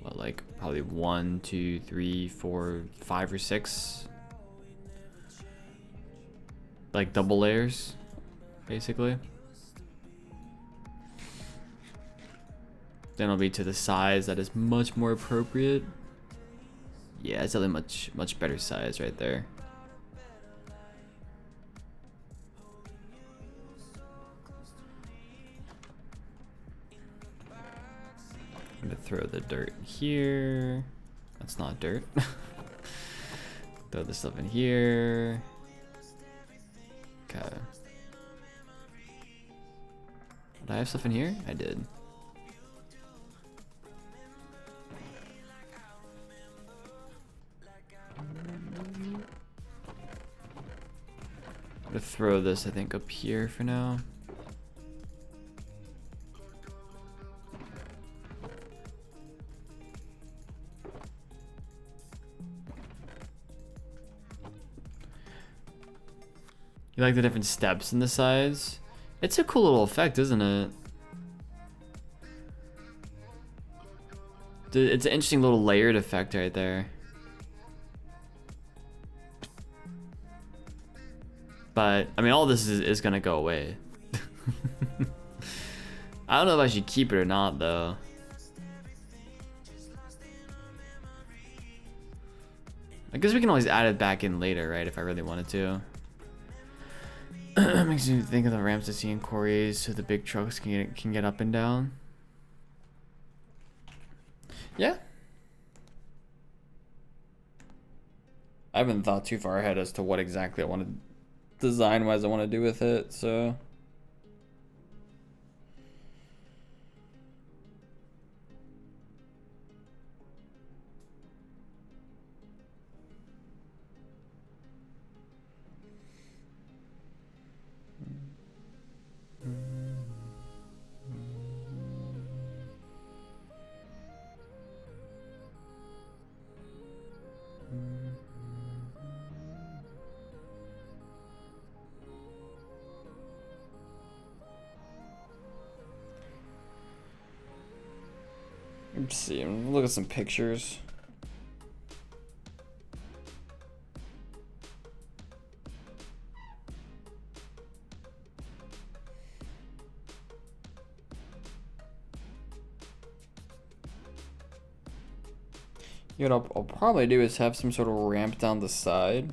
[SPEAKER 1] What, like probably 1, 2, 3, 4, 5 or 6. Like double layers, basically. Then it'll be to the size that is much more appropriate. Yeah, it's a much better size right there. I'm gonna throw the dirt here. That's not dirt. Throw the stuff in here. Okay. Did I have stuff in here? I did. I'm gonna throw this, I think, up here for now. You like the different steps in the sides? It's a cool little effect, isn't it? It's an interesting little layered effect right there. But, I mean, all this is gonna go away. I don't know if I should keep it or not, though. I guess we can always add it back in later, right? If I really wanted to. Makes me think of the ramps I see in quarries so the big trucks can get up and down. Yeah. I haven't thought too far ahead as to what exactly I want to design-wise I want to do with it, so. Let's see, look at some pictures. You know what I'll probably do is have some sort of ramp down the side.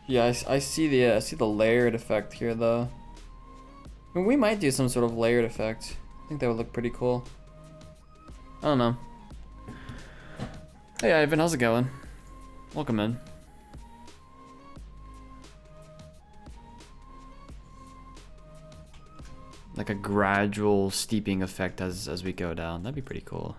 [SPEAKER 1] Yeah, I see the layered effect here though. I mean, we might do some sort of layered effect. I think that would look pretty cool. I don't know. Hey Ivan, how's it going? Welcome in. Like a gradual steeping effect as we go down. That'd be pretty cool.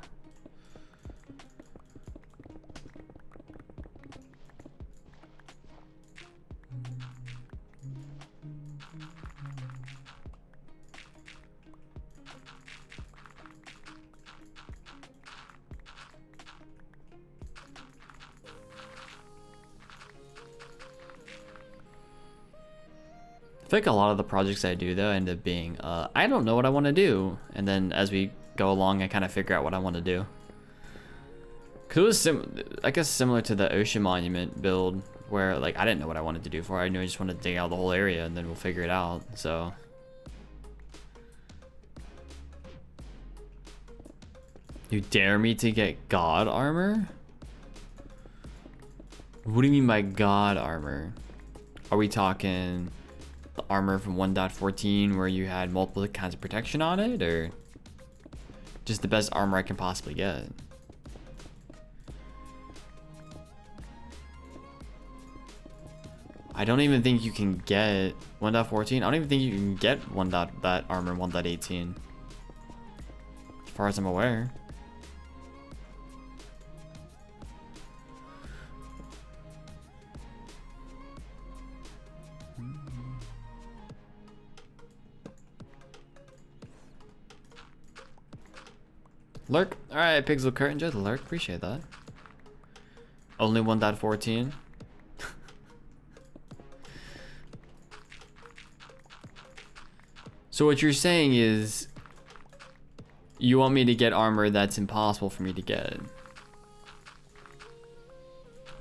[SPEAKER 1] I think a lot of the projects I do though end up being I don't know what I want to do, and then as we go along I kind of figure out what I want to do. Cause it was I guess similar to the ocean monument build where like I didn't know what I wanted to do for it. I knew I just wanted to dig out the whole area and then we'll figure it out. So you dare me to get god armor? What do you mean by god armor? Are we talking the armor from 1.14 where you had multiple kinds of protection on it, or just the best armor I can possibly get? I don't even think you can get 1.14. I don't even think you can get that armor in 1.18 as far as I'm aware. Lurk. Alright, Pixel Kurt, enjoy the lurk. Appreciate that. Only 1.14. So what you're saying is you want me to get armor that's impossible for me to get.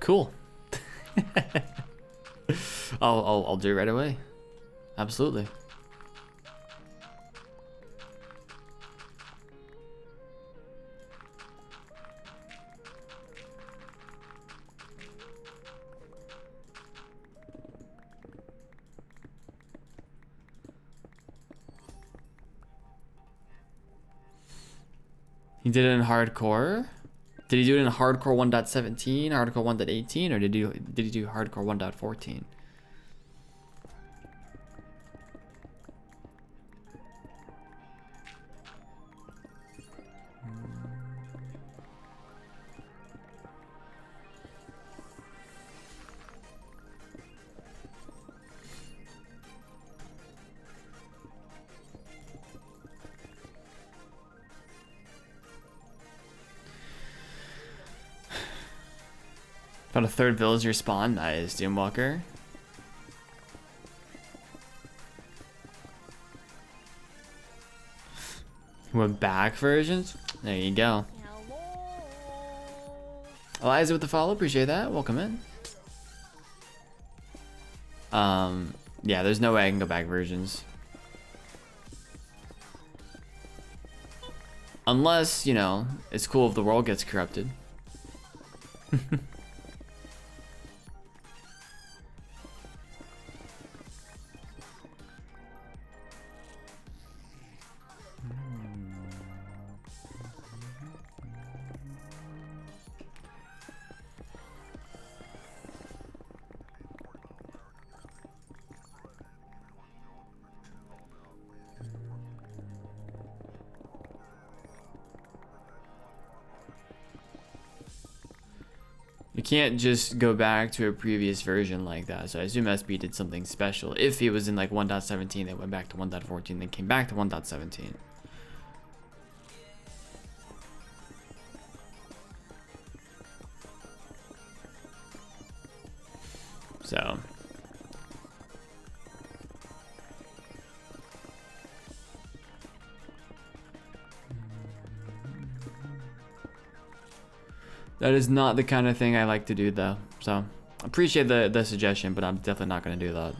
[SPEAKER 1] Cool. I'll do it right away. Absolutely. He did it in hardcore. Did he do it in hardcore 1.17, hardcore 1.18, or did he do hardcore 1.14? Found a third villager spawn. Nice, Doomwalker. Went back versions. There you go. Eliza with the follow. Appreciate that. Welcome in. Yeah, there's no way I can go back versions. Unless, you know, it's cool if the world gets corrupted. You can't just go back to a previous version like that. So I assume SB did something special. If it was in like 1.17, they went back to 1.14, then came back to 1.17. So that is not the kind of thing I like to do though. So appreciate the suggestion, but I'm definitely not going to do that.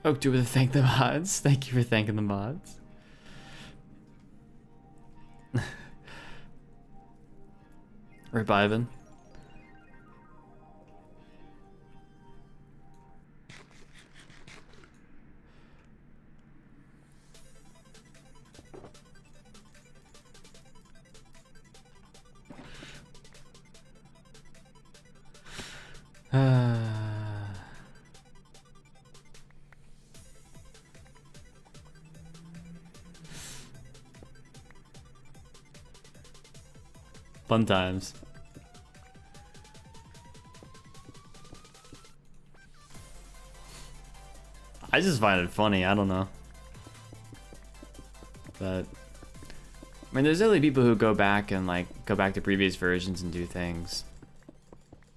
[SPEAKER 1] Oak do with thank the mods. Thank you for thanking the mods. Rip Ivan. Fun times. I just find it funny. I don't know. But I mean, there's definitely people who go back and like go back to previous versions and do things.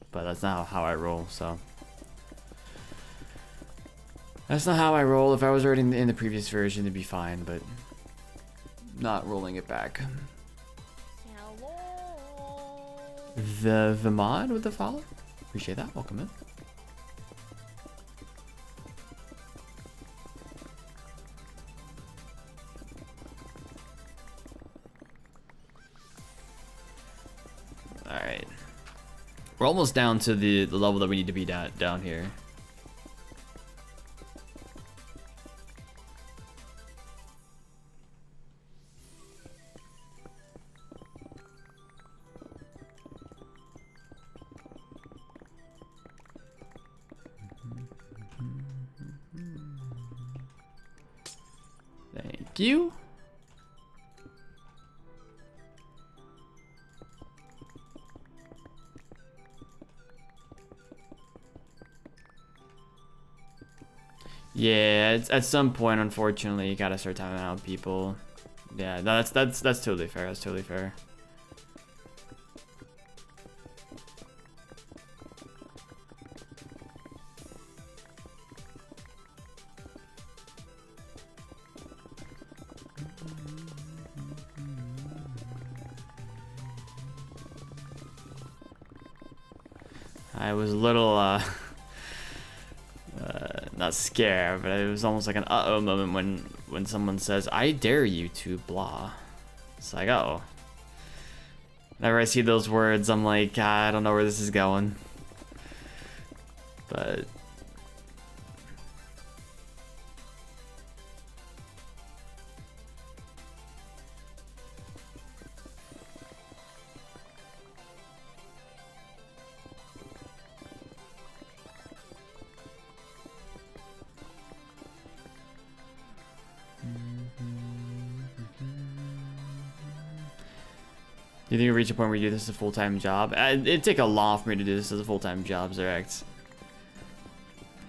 [SPEAKER 1] But that's not how I roll, so. That's not how I roll. If I was already in the previous version, it'd be fine, but not rolling it back. The mod with the follow? Appreciate that. Welcome in. right. We're almost down to the level that we need to be down here. Thank you. Yeah, it's, at some point, unfortunately, you gotta start timing out people. Yeah, no, that's totally fair. That's totally fair. I was a little not scared, but it was almost like an uh-oh moment when someone says, "I dare you to blah." It's like, uh-oh. Whenever I see those words, I'm like, I don't know where this is going. But you think you reach a point where you do this as a full-time job? It'd take a lot for me to do this as a full-time job, Zerect.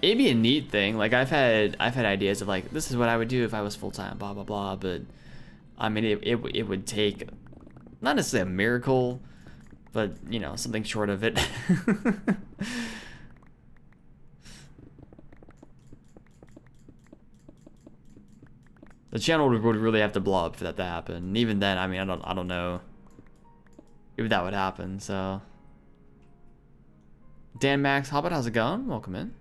[SPEAKER 1] It'd be a neat thing. Like I've had ideas of like, this is what I would do if I was full-time, blah blah blah. But I mean, it would take not necessarily a miracle, but you know, something short of it. The channel would really have to blow up for that to happen. And even then, I mean, I don't know if that would happen. So, Dan Max Hobbit, how's it going? Welcome in.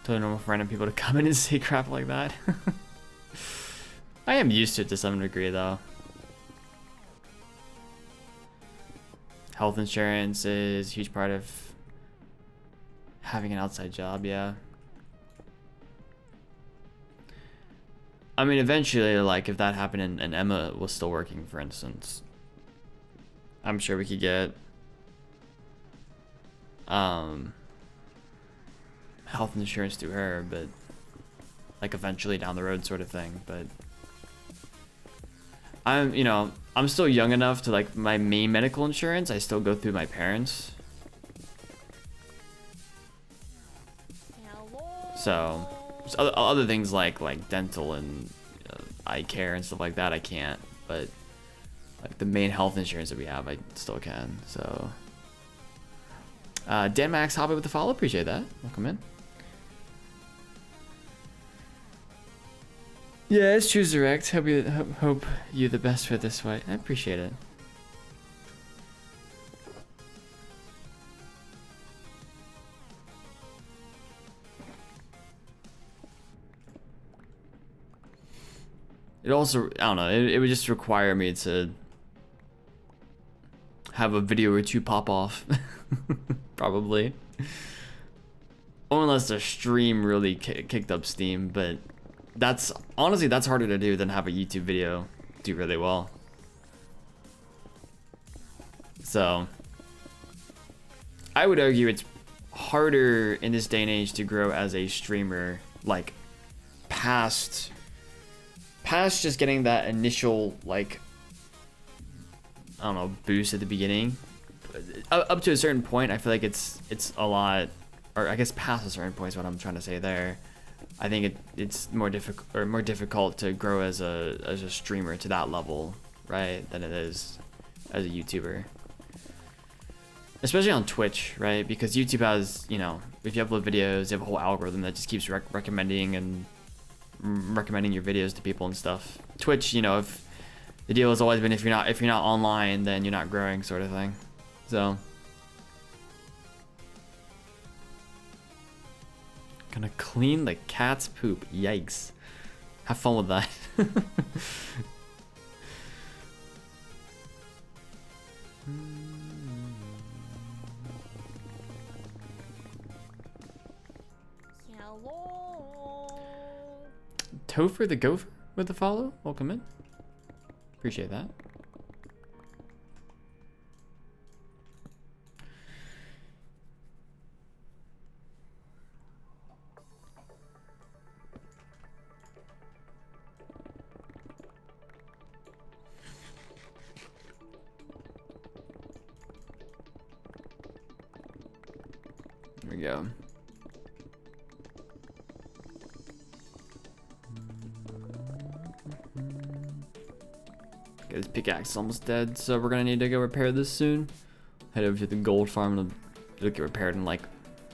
[SPEAKER 1] Totally normal for random people to come in and say crap like that. I am used to it to some degree, though. Health insurance is a huge part of having an outside job, yeah. I mean, eventually, like, if that happened and Emma was still working, for instance, I'm sure we could get health insurance through her, but like eventually down the road sort of thing. But I'm still young enough to, like, my main medical insurance I still go through my parents. So other things like dental and eye care and stuff like that I can't, but like the main health insurance that we have I still can. So Dan Max Hobby with the follow, appreciate that. Welcome in. Yeah, it's true, Direct. Hope you the best for this fight. I appreciate it. It also, I don't know, it would just require me to have a video or two pop off. Probably. Unless the stream really kicked up steam, but that's honestly, that's harder to do than have a YouTube video do really well. So I would argue it's harder in this day and age to grow as a streamer, like past just getting that initial, like, I don't know, boost at the beginning. Up to a certain point, I feel like it's a lot, or I guess past a certain point is what I'm trying to say there. I think it's more difficult to grow as a streamer to that level, right, than it is as a YouTuber. Especially on Twitch, right? Because YouTube has, you know, if you upload videos, you have a whole algorithm that just keeps recommending your videos to people and stuff. Twitch, you know, if the deal has always been if you're not online, then you're not growing, sort of thing. So Gonna clean the cat's poop. Yikes. Have fun with that. Topher the Gopher with the follow. Welcome in. Appreciate that. There we go. Okay, this pickaxe is almost dead, so we're gonna need to go repair this soon. Head over to the gold farm and it'll get repaired in like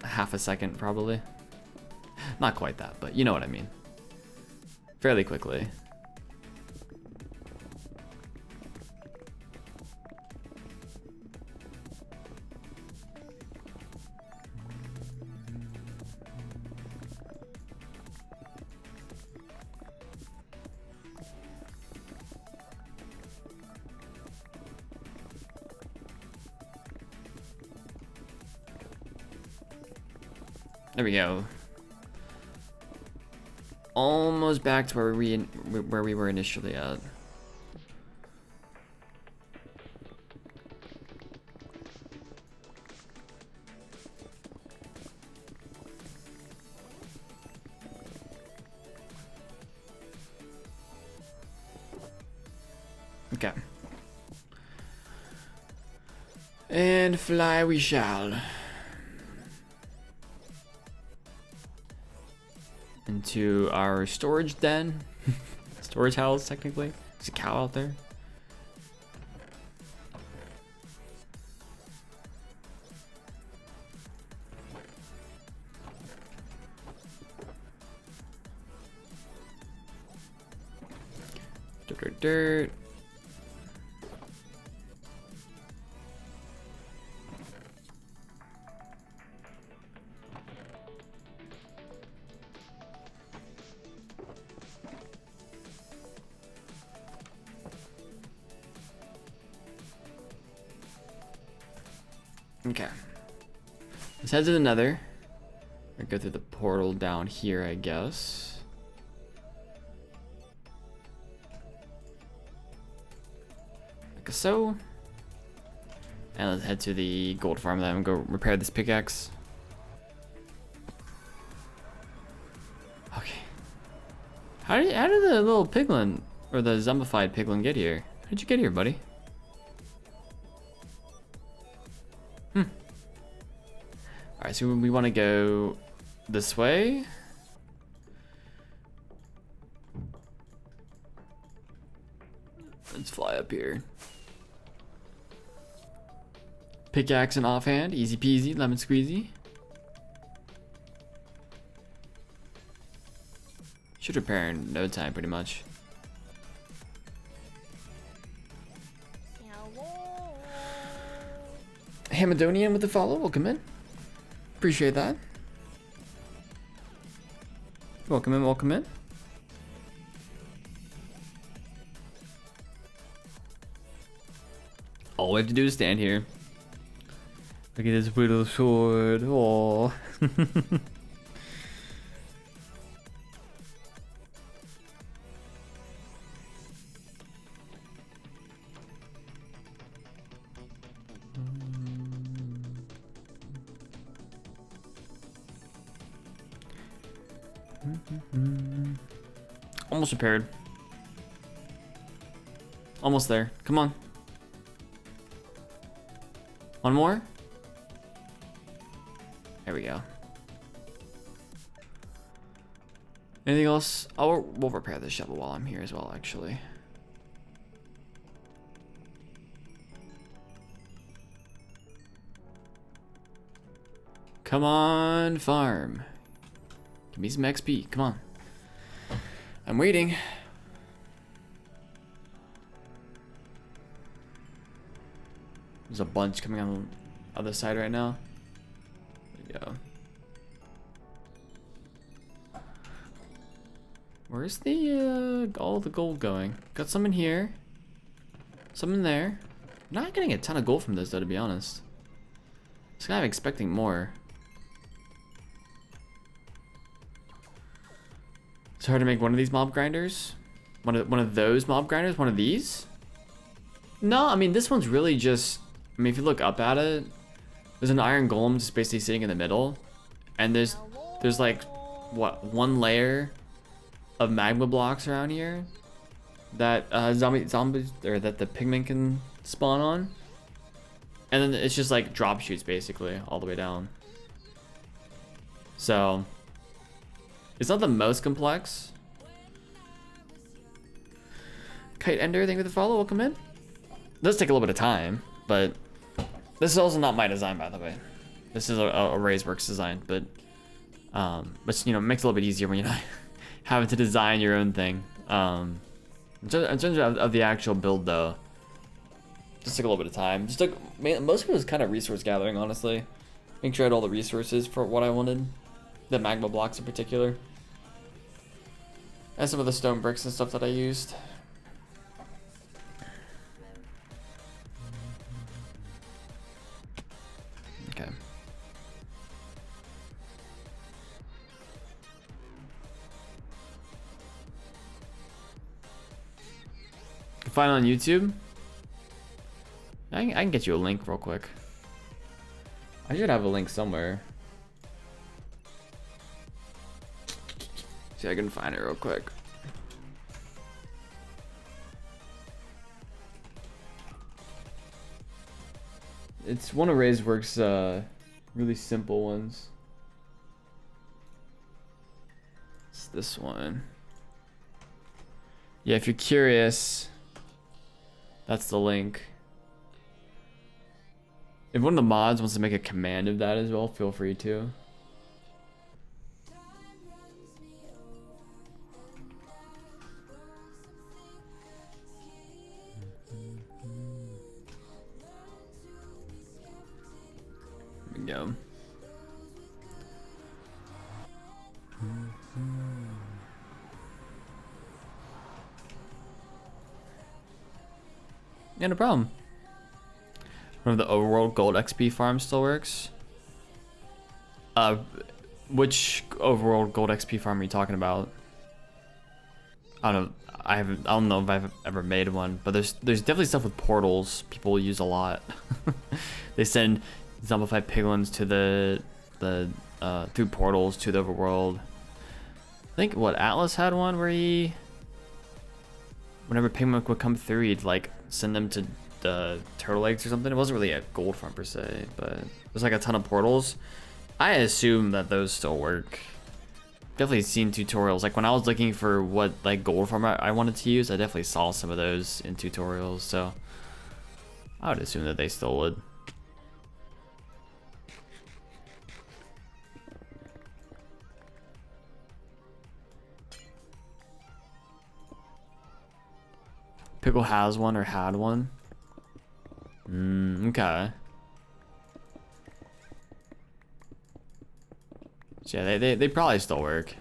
[SPEAKER 1] half a second, probably. Not quite that, but you know what I mean. Fairly quickly. There we go. Almost back to where we were initially at. Okay. And fly we shall. Into our storage den. Storage house, technically. There's a cow out there. Dirt. Okay. Let's head to the nether. Or go through the portal down here, I guess. Like so. And let's head to the gold farm then and go repair this pickaxe. Okay. How did the little piglin, or the zombified piglin get here? How did you get here, buddy? Alright, so we want to go this way. Let's fly up here. Pickaxe and offhand, easy peasy, lemon squeezy. Should repair in no time, pretty much. Hamadonian with the follow, welcome in. Appreciate that. Welcome in, welcome in. All we have to do is stand here. Look at this little sword. Aww. Almost repaired. Almost there. Come on. One more. There we go. Anything else? Oh, we'll repair this shovel while I'm here as well, actually. Come on, farm. Give me some XP. Come on. I'm waiting. There's a bunch coming on the other side right now. There we go. Where's the all the gold going? Got some in here. Some in there. Not getting a ton of gold from this though, to be honest. Just kind of expecting more. It's hard to make one of these mob grinders. One of those mob grinders. One of these. No, I mean this one's really just. I mean, if you look up at it, there's an iron golem just basically sitting in the middle, and there's like what, one layer of magma blocks around here that zombies or that the pigmen can spawn on, and then it's just like drop shoots basically all the way down. So it's not the most complex. Kite Ender, thank you for the follow. Welcome in. It does take a little bit of time, but this is also not my design, by the way. This is a RaiseWorks design, but you know, it makes it a little bit easier when you're not having to design your own thing. In terms of the actual build, though, just took a little bit of time. Just took most of it was kind of resource gathering, honestly. Make sure I had all the resources for what I wanted, the magma blocks in particular, and some of the stone bricks and stuff that I used. Okay. You can find it on YouTube. I can get you a link real quick. I should have a link somewhere. See if I can find it real quick. It's one of RaiseWorks' really simple ones. It's this one. Yeah, if you're curious, that's the link. If one of the mods wants to make a command of that as well, feel free to. Here we go. Yeah, no problem. One of the overworld gold XP farm still works. Which overworld gold XP farm are you talking about? I don't know. I don't know if I've ever made one, but there's definitely stuff with portals people use a lot. They send zombified piglins to the through portals to the overworld. I think what Atlas had one where he, whenever pigmen would come through, he'd like send them to the turtle eggs or something. It wasn't really a gold farm per se, but there's like a ton of portals. I assume that those still work. Definitely seen tutorials. Like when I was looking for what like gold farm I wanted to use, I definitely saw some of those in tutorials. So I would assume that they still would. Pickle has one or had one. Okay. So yeah, they probably still work.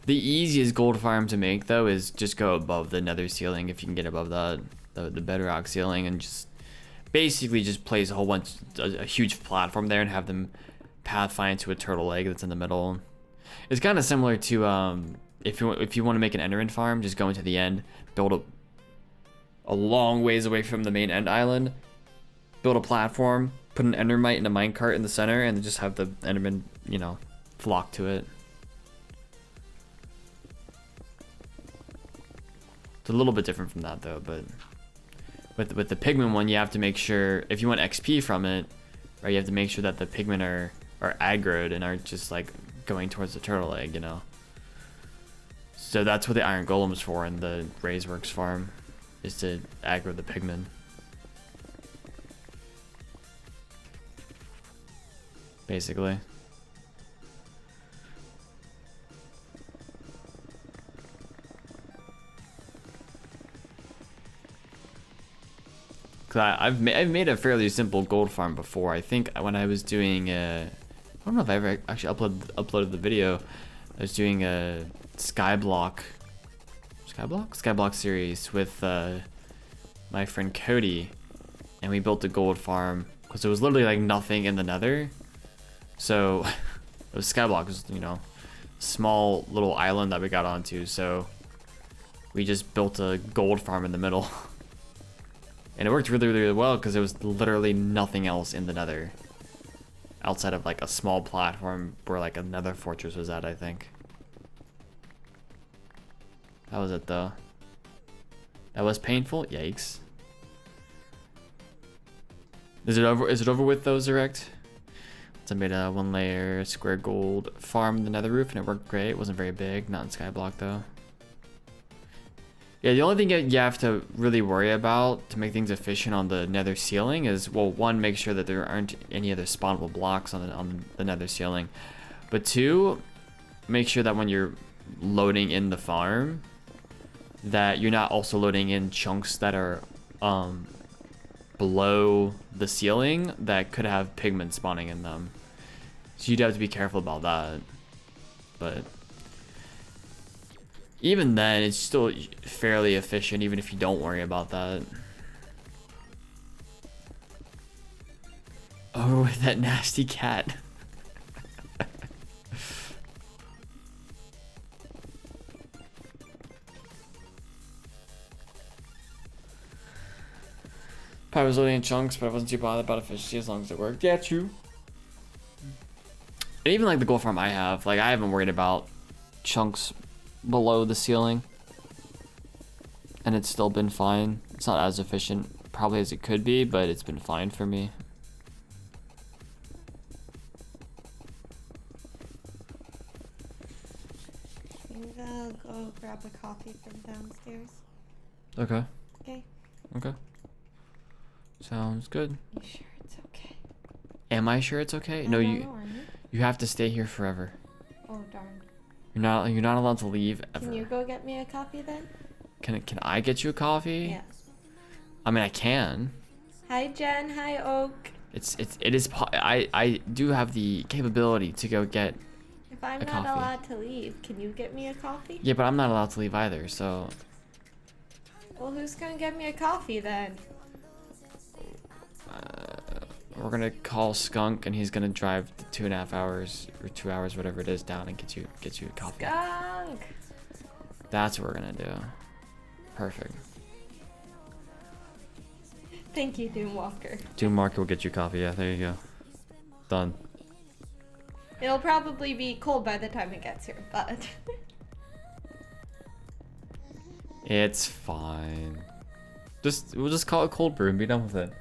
[SPEAKER 1] The easiest gold farm to make though is just go above the nether ceiling if you can get above that, the bedrock ceiling, and just basically just place a whole bunch, a huge platform there and have them pathfind to a turtle egg that's in the middle. It's kind of similar to if you want to make an enderman farm, just go into the end, build a long ways away from the main end island, build a platform, put an endermite in a minecart in the center, and then just have the enderman, you know, flock to it. It's a little bit different from that though, but with the pigmen one, you have to make sure, if you want XP from it, right, you have to make sure that the pigmen are aggroed and aren't just like going towards the turtle egg, you know. So that's what the iron golem's for in the RaiseWorks farm, is to aggro the pigmen. Basically. Cause I've made a fairly simple gold farm before. I think when I was doing what don't know if I ever actually uploaded the video. I was doing a Skyblock series with my friend Cody, and we built a gold farm because there was literally like nothing in the Nether. So it was Skyblock, was, you know, small little island that we got onto. So we just built a gold farm in the middle, and it worked really, really well because there was literally nothing else in the Nether outside of like a small platform where like a Nether fortress was at, I think. That was it though. That was painful. Yikes. Is it over? Is it over with though, Zerect? So I made a 1-layer square gold farm in the Nether roof, and it worked great. It wasn't very big. Not in Skyblock though. Yeah, the only thing you have to really worry about to make things efficient on the Nether ceiling is, well, one, make sure that there aren't any other spawnable blocks on the Nether ceiling, but two, make sure that when you're loading in the farm, that you're not also loading in chunks that are below the ceiling that could have pigment spawning in them. So you'd have to be careful about that. But even then, it's still fairly efficient, even if you don't worry about that. Oh, with that nasty cat. Probably was loading in chunks, but I wasn't too bothered about efficiency as long as it worked. Yeah, true. And even like the gold farm I have, like I haven't worried about chunks below the ceiling, and it's still been fine. It's not as efficient probably as it could be, but it's been fine for me.
[SPEAKER 2] I'm gonna go grab a coffee from downstairs.
[SPEAKER 1] Okay.
[SPEAKER 2] Okay.
[SPEAKER 1] Okay. Sounds good.
[SPEAKER 2] You sure it's okay?
[SPEAKER 1] Am I sure it's okay? No, you have to stay here forever.
[SPEAKER 2] Oh darn.
[SPEAKER 1] You're not allowed to leave ever.
[SPEAKER 2] Can you go get me a coffee then?
[SPEAKER 1] Can I get you a coffee?
[SPEAKER 2] Yes.
[SPEAKER 1] I mean, I can.
[SPEAKER 2] Hi Jen. Hi Oak.
[SPEAKER 1] I do have the capability to go get
[SPEAKER 2] If I'm
[SPEAKER 1] a
[SPEAKER 2] not
[SPEAKER 1] coffee.
[SPEAKER 2] allowed to leave, can you get me a coffee?
[SPEAKER 1] Yeah, but I'm not allowed to leave either, so.
[SPEAKER 2] Well, who's gonna get me a coffee then?
[SPEAKER 1] We're gonna call Skunk, and he's gonna drive the 2.5 hours or 2 hours, whatever it is, down and get you a coffee.
[SPEAKER 2] Skunk.
[SPEAKER 1] That's what we're gonna do. Perfect.
[SPEAKER 2] Thank you, Doomwalker.
[SPEAKER 1] Doomwalker will get you coffee. Yeah, there you go. Done.
[SPEAKER 2] It'll probably be cold by the time it gets here, but
[SPEAKER 1] It's fine. We'll just call it cold brew and be done with it.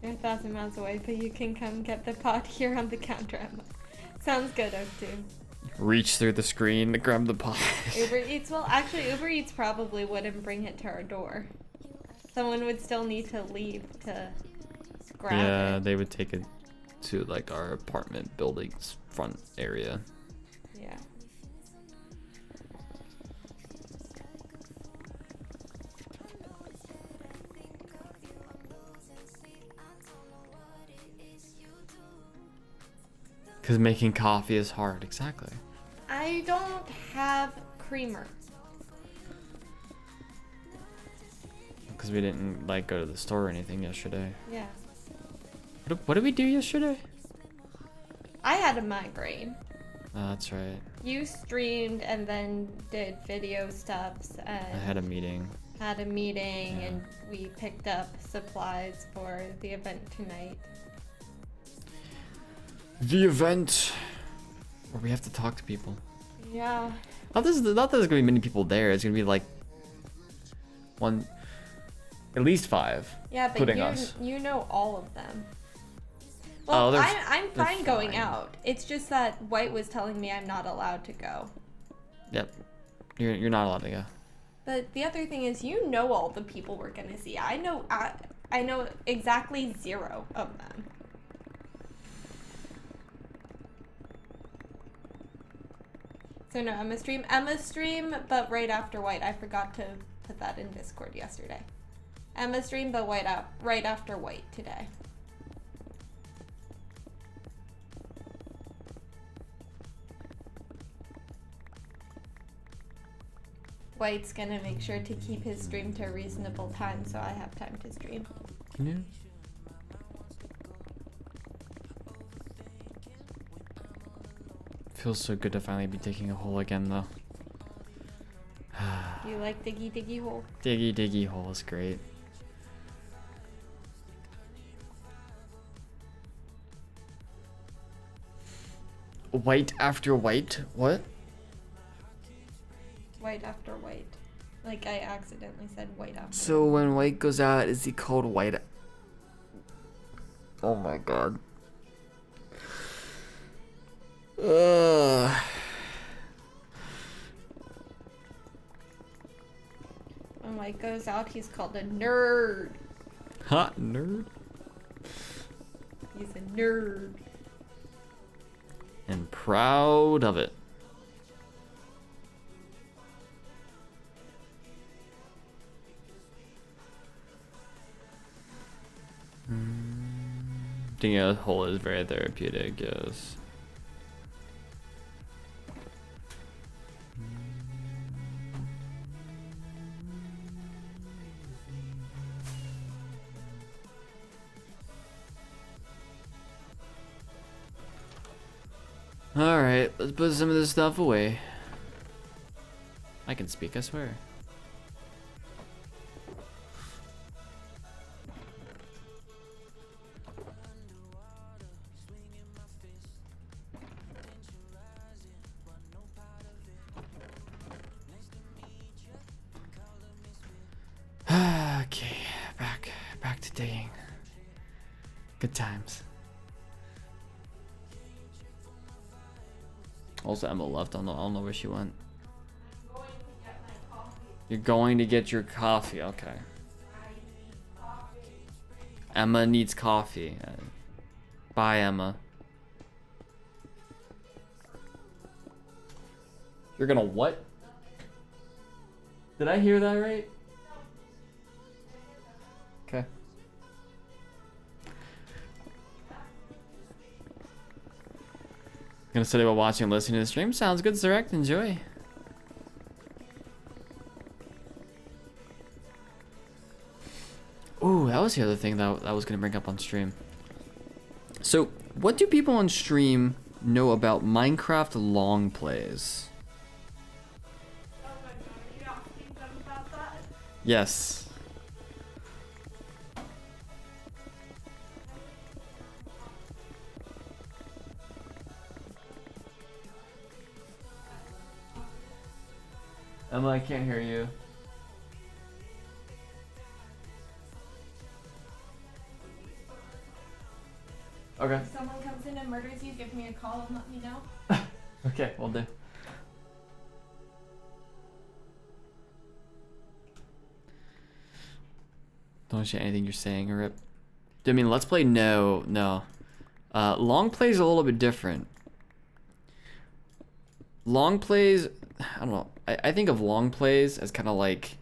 [SPEAKER 2] you're 1,000 miles away, but you can come get the pot here on the counter. Sounds good, Oak too.
[SPEAKER 1] Reach through the screen to grab the pot.
[SPEAKER 2] Uber Eats, well, actually, Uber Eats probably wouldn't bring it to our door. Someone would still need to leave to grab it.
[SPEAKER 1] Yeah, they would take it to like our apartment building's front area.
[SPEAKER 2] Yeah.
[SPEAKER 1] Because making coffee is hard, exactly.
[SPEAKER 2] I don't have creamer.
[SPEAKER 1] Because we didn't like go to the store or anything yesterday.
[SPEAKER 2] Yeah.
[SPEAKER 1] What did we do yesterday?
[SPEAKER 2] I had a migraine.
[SPEAKER 1] Oh, that's right.
[SPEAKER 2] You streamed and then did video stuffs and
[SPEAKER 1] I had a meeting.
[SPEAKER 2] yeah. And we picked up supplies for the event tonight.
[SPEAKER 1] The event where we have to talk to people.
[SPEAKER 2] Yeah.
[SPEAKER 1] Not that there's gonna be many people there. It's gonna be like at least 5.
[SPEAKER 2] Yeah, but
[SPEAKER 1] including us.
[SPEAKER 2] you know all of them. Well,
[SPEAKER 1] Oh,
[SPEAKER 2] I'm fine going
[SPEAKER 1] fine.
[SPEAKER 2] out. It's just that White was telling me I'm not allowed to go.
[SPEAKER 1] Yep. You're not allowed to go.
[SPEAKER 2] But the other thing is, you know all the people we're gonna see. I know exactly 0 of them. So no, Emma stream, but right after White. I forgot to put that in Discord yesterday. Emma streamed the white up right after white today. White's gonna make sure to keep his stream to a reasonable time so I have time to stream.
[SPEAKER 1] Yeah. Feels so good to finally be digging a hole again, though.
[SPEAKER 2] You like diggy diggy hole?
[SPEAKER 1] Diggy diggy hole is great. White after white? What?
[SPEAKER 2] White after white. Like I accidentally said white after.
[SPEAKER 1] So when white goes out, is he called white? Oh my god. Ugh.
[SPEAKER 2] When white goes out, he's called a nerd.
[SPEAKER 1] Hot nerd.
[SPEAKER 2] He's a nerd.
[SPEAKER 1] And proud of it. Digging a hole is very therapeutic, yes. Alright, let's put some of this stuff away. I can speak, I swear. Okay, back to digging. Good times. Also, Emma left. I don't know where she went.
[SPEAKER 2] I'm going to get my coffee.
[SPEAKER 1] You're going to get your coffee. Okay.
[SPEAKER 2] I need coffee.
[SPEAKER 1] Emma needs coffee. Bye, Emma. You're gonna what? Did I hear that right? Okay. Gonna study while watching and listening to the stream. Sounds good, Direct. Enjoy. Ooh, that was the other thing that I was gonna bring up on stream. So, what do people on stream know about Minecraft long plays?
[SPEAKER 2] Oh my god, are you asking them about that?
[SPEAKER 1] Yes. Emma, I can't hear you. Okay.
[SPEAKER 2] If someone comes in and murders you, give me a call and let me know.
[SPEAKER 1] Okay, will do. Don't share anything you're saying, Rip. I mean, let's play no. Long plays a little bit different. Long plays, I don't know. I think of long plays as kind of like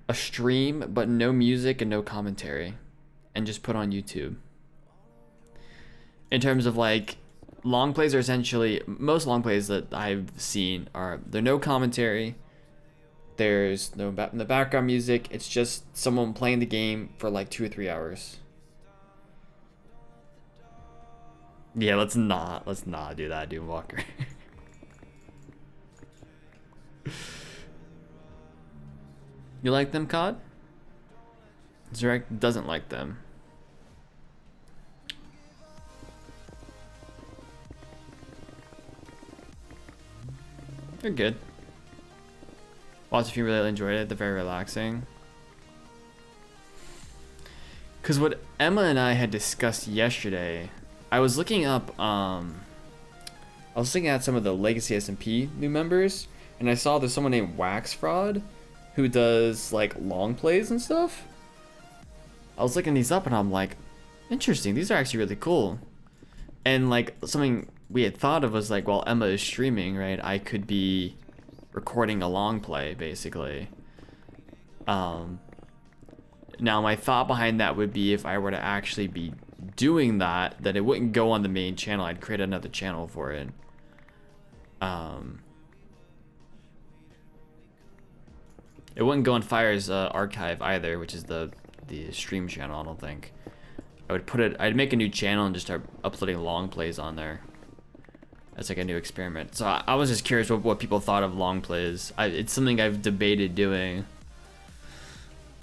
[SPEAKER 1] a stream, but no music and no commentary, and just put on YouTube. In terms of like, long plays are essentially, most long plays that I've seen are, there's no commentary, there's no background music, it's just someone playing the game for like 2 or 3 hours. Yeah, let's not do that, Doom Walker. You like them, COD? Zurek doesn't like them. They're good. Watch if you really enjoyed it. They're very relaxing. Because what Emma and I had discussed yesterday, I was looking up, I was looking at some of the Legacy SMP new members, and I saw there's someone named Wax Fraud who does like long plays and stuff. I was looking these up and I'm like, interesting, these are actually really cool. And like something we had thought of was like, while Emma is streaming, right, I could be recording a long play basically. Now, my thought behind that would be if I were to actually be doing that, then it wouldn't go on the main channel. I'd create another channel for it. It wouldn't go on Fire's archive either, which is the stream channel, I don't think. I'd make a new channel and just start uploading long plays on there. That's like a new experiment. So I was just curious what people thought of long plays. It's something I've debated doing.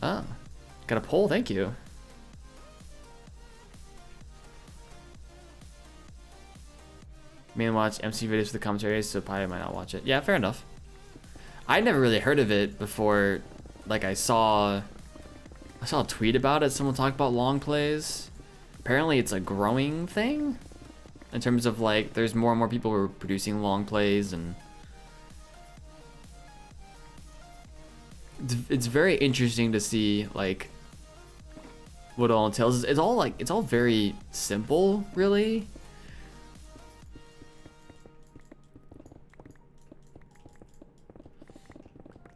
[SPEAKER 1] Oh, got a poll, thank you. Mainly watch MC videos for the commentaries, so probably might not watch it. Yeah, fair enough. I never really heard of it before. Like I saw a tweet about it. Someone talked about long plays. Apparently, it's a growing thing. In terms of like, there's more and more people who are producing long plays, and it's very interesting to see like what it all entails. It's all very simple, really.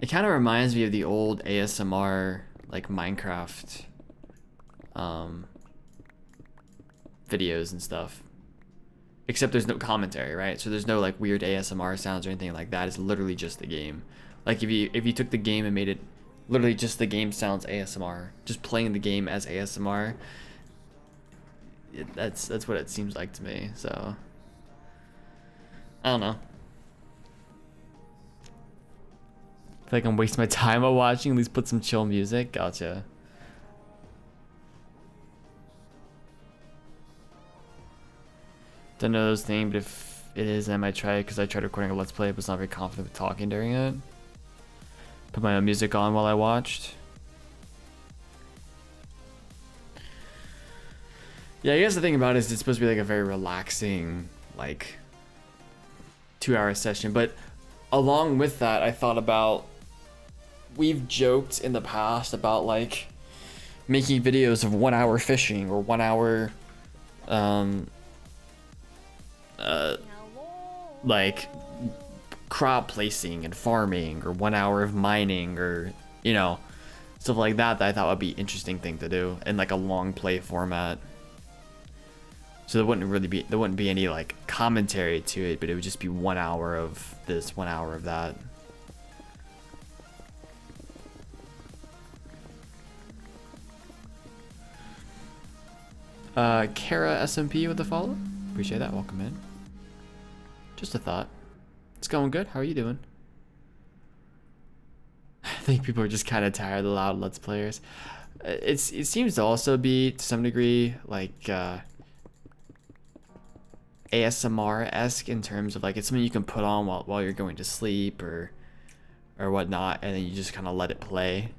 [SPEAKER 1] It kind of reminds me of the old ASMR, like Minecraft videos and stuff. Except there's no commentary, right? So there's no like weird ASMR sounds or anything like that. It's literally just the game. Like if you took the game and made it literally just the game sounds ASMR, just playing the game as ASMR, that's what it seems like to me. So I don't know. I feel like I'm wasting my time while watching. At least put some chill music. Gotcha. Don't know those things, but if it is, I might try it because I tried recording a Let's Play, but was not very confident with talking during it. Put my own music on while I watched. Yeah, I guess the thing about it is it's supposed to be like a very relaxing, like 2-hour session. But along with that, I thought about, we've joked in the past about like making videos of 1 hour fishing or 1 hour like crop placing and farming, or 1 hour of mining, or you know, stuff like that I thought would be an interesting thing to do in like a long play format. So there wouldn't be any like commentary to it, but it would just be 1 hour of this, 1 hour of that. Kara SMP with the follow. Appreciate that. Welcome in. Just a thought. It's going good. How are you doing? I think people are just kind of tired of the loud Let's Players. It seems to also be, to some degree, like ASMR-esque in terms of like it's something you can put on while you're going to sleep or whatnot, and then you just kind of let it play.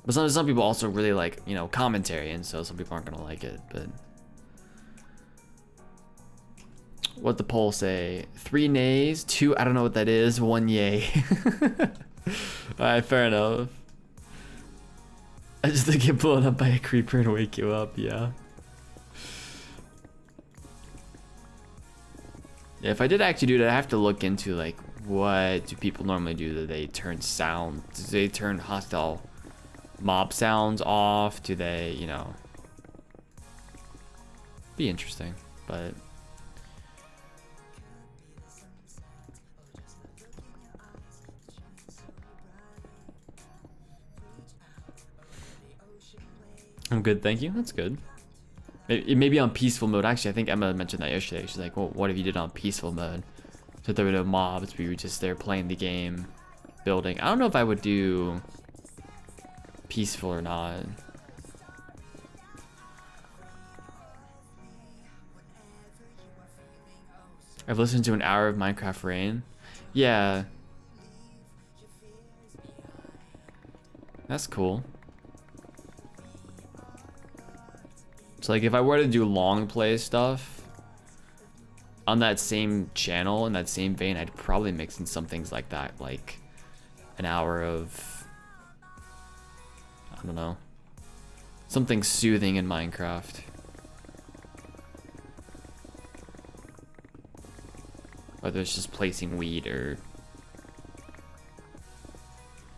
[SPEAKER 1] But some people also really like, you know, commentary, and so some people aren't gonna like it. But what the poll say? 3 nays, 2 I don't know what that is, 1 yay. Alright, fair enough. I just think get blown up by a creeper and wake you up, yeah. Yeah, if I did actually do that, I have to look into like what do people normally do? Do they turn sound? Do they turn hostile mob sounds off? Do they, you know, be interesting, but I'm good, thank you. That's good. It may be on peaceful mode. Actually, I think Emma mentioned that yesterday. She's like, well, what if you did it on peaceful mode? So there were no mobs, but you were just there playing the game, building. I don't know if I would do peaceful or not. I've listened to an hour of Minecraft Rain. Yeah. That's cool. So like if I were to do long play stuff on that same channel, in that same vein, I'd probably mix in some things like that, like an hour of, I don't know, something soothing in Minecraft. Whether it's just placing weed or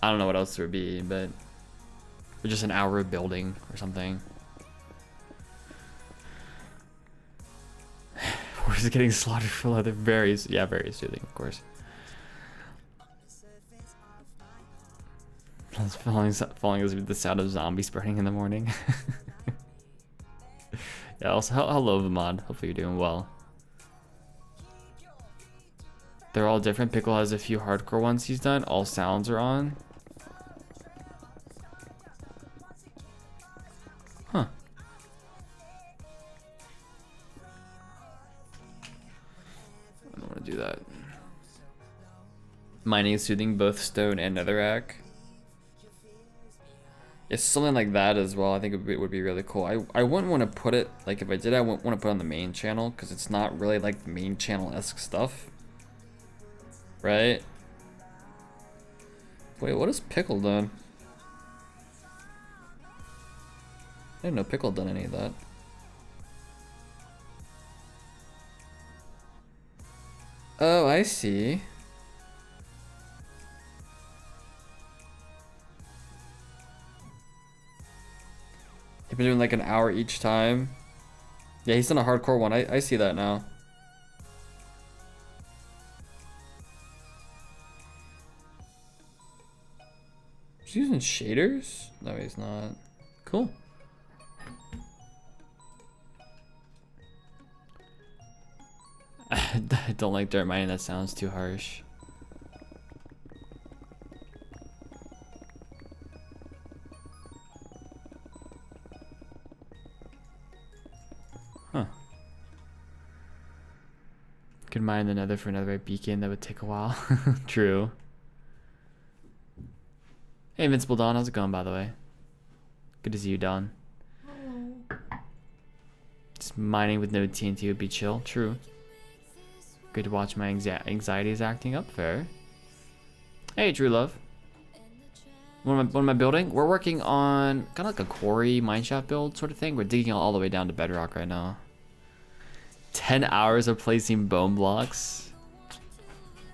[SPEAKER 1] I don't know what else there would be, but or just an hour of building or something. Horses getting slaughtered for leather. Very soothing, of course. Falling asleep with the sound of zombies burning in the morning. Yeah, also, hello, Vamad. Hopefully you're doing well. They're all different. Pickle has a few hardcore ones he's done. All sounds are on. Huh. I don't want to do that. Mining is soothing, both stone and netherrack. Yeah, something like that as well. I think it would be really cool. I wouldn't want to put it, like if I did, I wouldn't want to put it on the main channel because it's not really like main channel-esque stuff. Right? Wait, what has Pickle done? I didn't know Pickle done any of that. Oh, I see. He's been doing like an hour each time. Yeah, he's done a hardcore one. I see that now. He's using shaders? No, he's not. Cool. I don't like dirt mining. That sounds too harsh. Huh. Could mine the nether for another beacon. That would take a while. True. Hey, Invincible Dawn. How's it going, by the way? Good to see you, Dawn.
[SPEAKER 2] Hello.
[SPEAKER 1] Just mining with no TNT would be chill. True. Good to watch my anxiety is acting up. Fair. Hey, True Love. What am I building? We're working on kind of like a quarry mineshaft build sort of thing. We're digging all the way down to bedrock right now. 10 hours of placing bone blocks.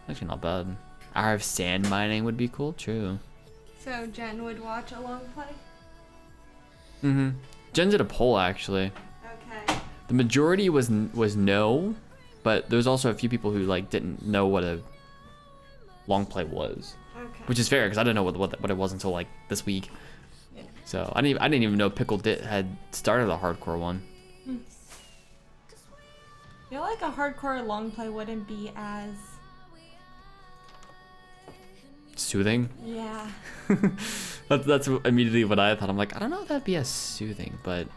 [SPEAKER 1] Actually, not bad. Hour of sand mining would be cool. True.
[SPEAKER 2] So Jen would watch a long play?
[SPEAKER 1] Mm-hmm. Jen did a poll, actually.
[SPEAKER 2] Okay.
[SPEAKER 1] The majority was no, but there's also a few people who like didn't know what a long play was.
[SPEAKER 2] Okay.
[SPEAKER 1] Which is fair, because I didn't know what it was until like this week.
[SPEAKER 2] Yeah.
[SPEAKER 1] So I didn't even know Pickle had started a hardcore one.
[SPEAKER 2] I feel like a hardcore long play wouldn't be as...
[SPEAKER 1] Soothing?
[SPEAKER 2] Yeah.
[SPEAKER 1] That's immediately what I thought. I'm like, I don't know if that'd be as soothing, but...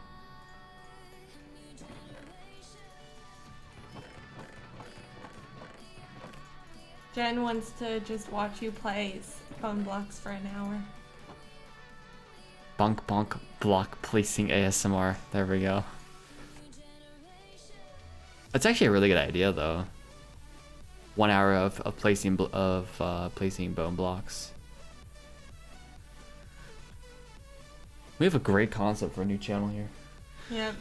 [SPEAKER 2] Jen wants to just watch you play bone blocks for an hour.
[SPEAKER 1] Bonk bonk block placing ASMR. There we go. That's actually a really good idea, though. 1 hour of placing bone blocks. We have a great concept for a new channel here.
[SPEAKER 2] Yep.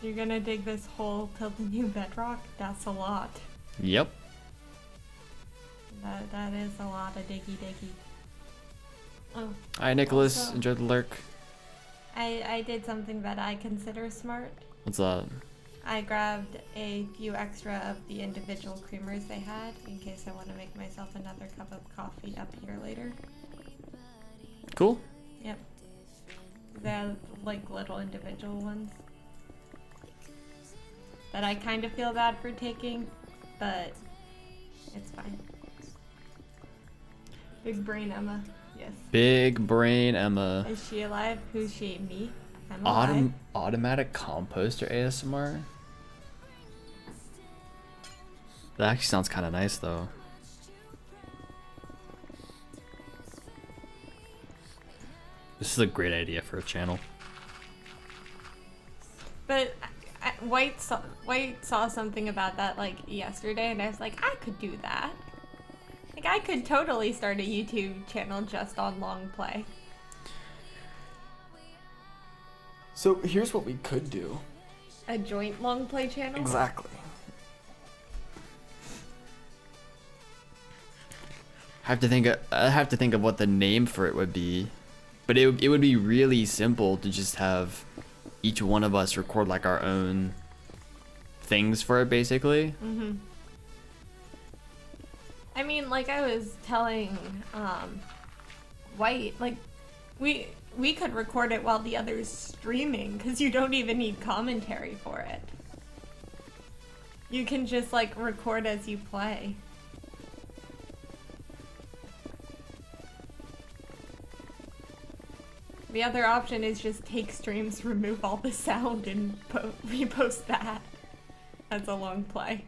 [SPEAKER 2] You're gonna dig this hole till the new bedrock? That's a lot.
[SPEAKER 1] Yep.
[SPEAKER 2] That is a lot of diggy. Oh.
[SPEAKER 1] Hi, Nicholas.
[SPEAKER 2] Also,
[SPEAKER 1] Enjoy the lurk.
[SPEAKER 2] I did something that I consider smart.
[SPEAKER 1] What's that?
[SPEAKER 2] I grabbed a few extra of the individual creamers they had in case I want to make myself another cup of coffee up here later.
[SPEAKER 1] Cool.
[SPEAKER 2] Yep. They're like little individual ones that I kind of feel bad for taking, but it's fine. Big brain Emma. Yes.
[SPEAKER 1] Big brain Emma.
[SPEAKER 2] Is she alive? Who's she? Me? I'm alive.
[SPEAKER 1] Automatic composter ASMR? That actually sounds kind of nice, though. This is a great idea for a channel.
[SPEAKER 2] But White saw something about that like yesterday, and I was like, I could do that. Like, I could totally start a YouTube channel just on long play.
[SPEAKER 1] So here's what we could do.
[SPEAKER 2] A joint long play channel?
[SPEAKER 1] Exactly. I have to think of what the name for it would be, but it would be really simple to just have each one of us record like our own things for it, basically.
[SPEAKER 2] I mean, like I was telling White, like we could record it while the other's streaming, because you don't even need commentary for it. You can just like record as you play. The other option is just take streams, remove all the sound, and repost that as a long play.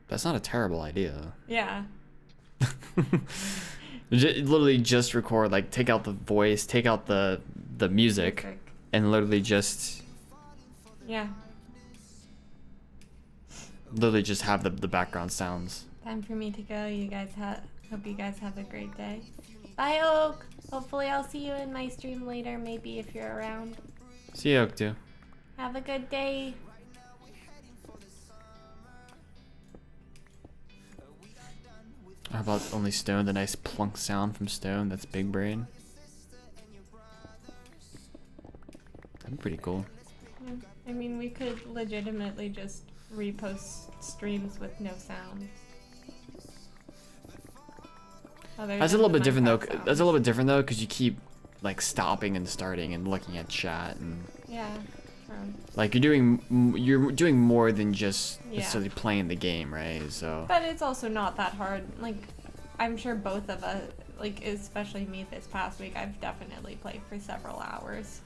[SPEAKER 1] That's not a terrible idea.
[SPEAKER 2] Yeah.
[SPEAKER 1] Literally just record, like take out the voice, take out the music, and literally just
[SPEAKER 2] yeah.
[SPEAKER 1] Literally just have the background sounds.
[SPEAKER 2] Time for me to go. You guys hope you guys have a great day. Bye, Oak. Hopefully I'll see you in my stream later, maybe if you're around.
[SPEAKER 1] See you, Oak, too.
[SPEAKER 2] Have a good day.
[SPEAKER 1] How about only Stone, the nice plunk sound from Stone? That's big brain. That'd be pretty cool.
[SPEAKER 2] Yeah. I mean, we could legitimately just repost streams with no sound.
[SPEAKER 1] That's a little bit different though. That's a little bit different though, because you keep like stopping and starting and looking at chat and.
[SPEAKER 2] Yeah. True.
[SPEAKER 1] Like you're doing more than just necessarily playing the game, right? So.
[SPEAKER 2] But it's also not that hard. Like, I'm sure both of us, like especially me this past week, I've definitely played for several hours.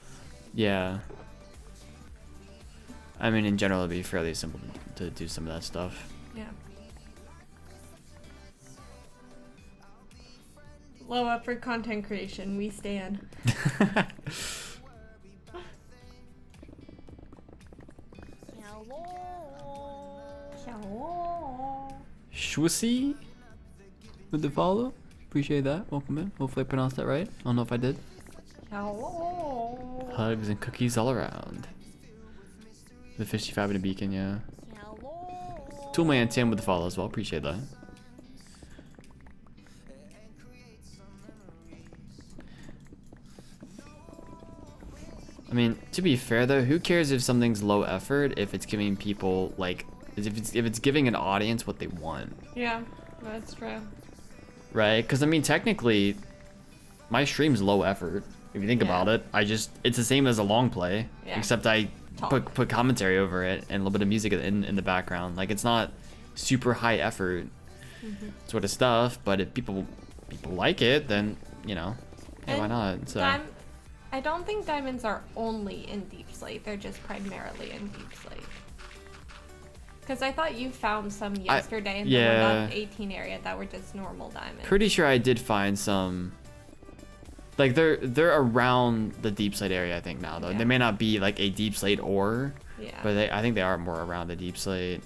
[SPEAKER 1] Yeah. I mean, in general, it'd be fairly simple to do some of that stuff.
[SPEAKER 2] Yeah. Low up for content creation, we stand.
[SPEAKER 1] Shwussy with the follow. Appreciate that. Welcome in. Hopefully I pronounced that right. I don't know if I did. Hugs and cookies all around. The fishy fab and a beacon, yeah. Toolman Tim with the follow as well. Appreciate that. I mean, to be fair though, who cares if something's low effort if it's giving people like if it's giving an audience what they want?
[SPEAKER 2] Yeah, that's true.
[SPEAKER 1] Right? Because I mean, technically, my stream's low effort. If you think about it, it's the same as a long play, except I put commentary over it and a little bit of music in the background. Like it's not super high effort sort of stuff, but if people like it, then you know, hey, why not? So.
[SPEAKER 2] I don't think diamonds are only in Deep Slate. They're just primarily in Deep Slate. Because I thought you found some yesterday in the 1.18 area that were just normal diamonds.
[SPEAKER 1] Pretty sure I did find some. Like they're around the Deep Slate area, I think now though. Yeah. They may not be like a Deep Slate ore, but I think they are more around the Deep Slate.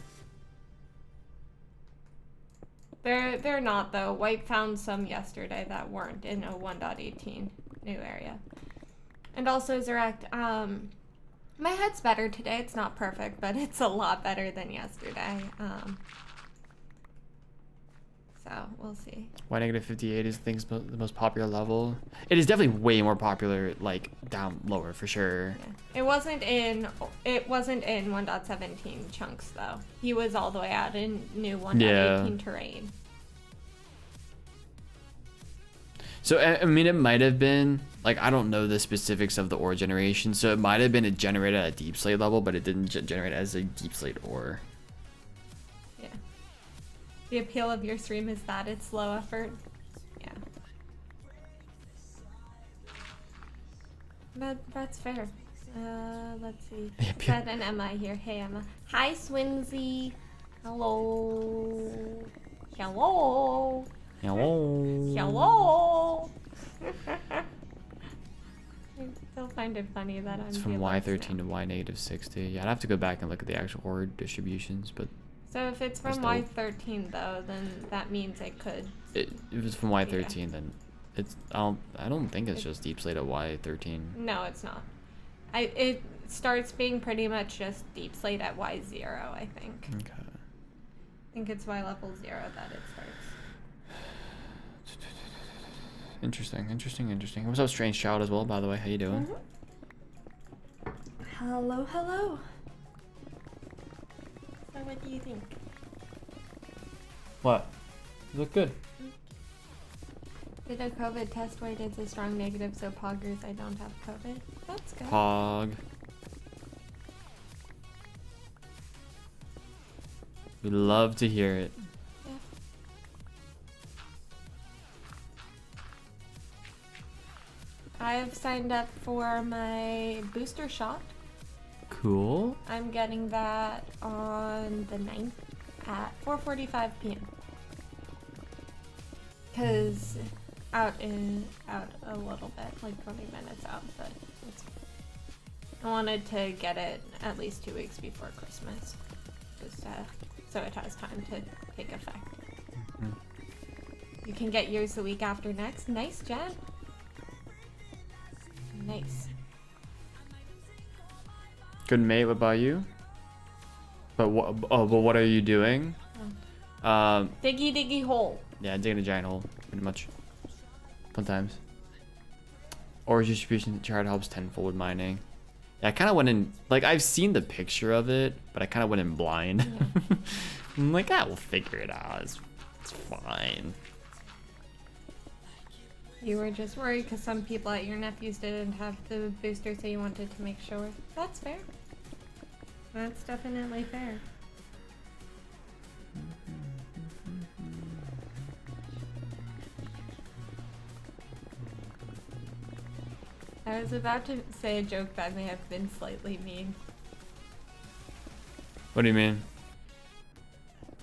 [SPEAKER 2] They're not though. White found some yesterday that weren't in a 1.18 new area. And also, Zerect, my head's better today. It's not perfect, but it's a lot better than yesterday. So, we'll see.
[SPEAKER 1] Why -58 is the most popular level? It is definitely way more popular, like, down lower, for sure.
[SPEAKER 2] Yeah. It wasn't in 1.17 chunks, though. He was all the way out in new 1.18 terrain.
[SPEAKER 1] So, I mean, it might have been, like, I don't know the specifics of the ore generation, so it might have been generated at a Deep Slate level, but it didn't generate as a Deep Slate ore.
[SPEAKER 2] Yeah. The appeal of your stream is that it's low effort. Yeah. That's fair. Let's see. Got an Emma here. Hey, Emma. Hi, Swinsy. Hello. Hello.
[SPEAKER 1] Hello.
[SPEAKER 2] Hello. I still find it funny that
[SPEAKER 1] it's from Y13 to Y-60. Yeah, I'd have to go back and look at the actual ore distributions, but.
[SPEAKER 2] So if it's from Y13 though, then that means it could.
[SPEAKER 1] If it's from Y13, then it's. I don't think it's just Deep Slate at Y13.
[SPEAKER 2] No, it's not. It starts being pretty much just Deep Slate at Y0, I think.
[SPEAKER 1] Okay.
[SPEAKER 2] I think it's by level 0 that it starts.
[SPEAKER 1] Interesting. What's up, Strange Child, as well, by the way? How you doing?
[SPEAKER 2] Hello. So what do you think?
[SPEAKER 1] What? You look good.
[SPEAKER 2] Did a COVID test weight is a strong negative, so poggers, I don't have COVID. That's good.
[SPEAKER 1] Pog. We love to hear it.
[SPEAKER 2] Yeah. I've signed up for my booster shot.
[SPEAKER 1] Cool.
[SPEAKER 2] I'm getting that on the 9th at 4:45 p.m. Cause out a little bit, like 20 minutes out, but I wanted to get it at least 2 weeks before Christmas, just so it has time to take effect.
[SPEAKER 1] Mm-hmm.
[SPEAKER 2] You can get yours the week after next. Nice, Jen. Nice.
[SPEAKER 1] Good, mate. What about you? But what? Oh, but what are you doing?
[SPEAKER 2] Diggy hole.
[SPEAKER 1] Yeah, digging a giant hole, pretty much. Sometimes. Or distribution chart helps tenfold with mining. Yeah, I kind of went in, like, I've seen the picture of it, but I kind of went in blind.
[SPEAKER 2] Yeah.
[SPEAKER 1] I'm like, we'll figure it out. It's fine.
[SPEAKER 2] You were just worried because some people at your nephew's didn't have the booster, so you wanted to make sure. That's fair. That's definitely fair. I was about to say a joke that may have been slightly mean.
[SPEAKER 1] What do you mean?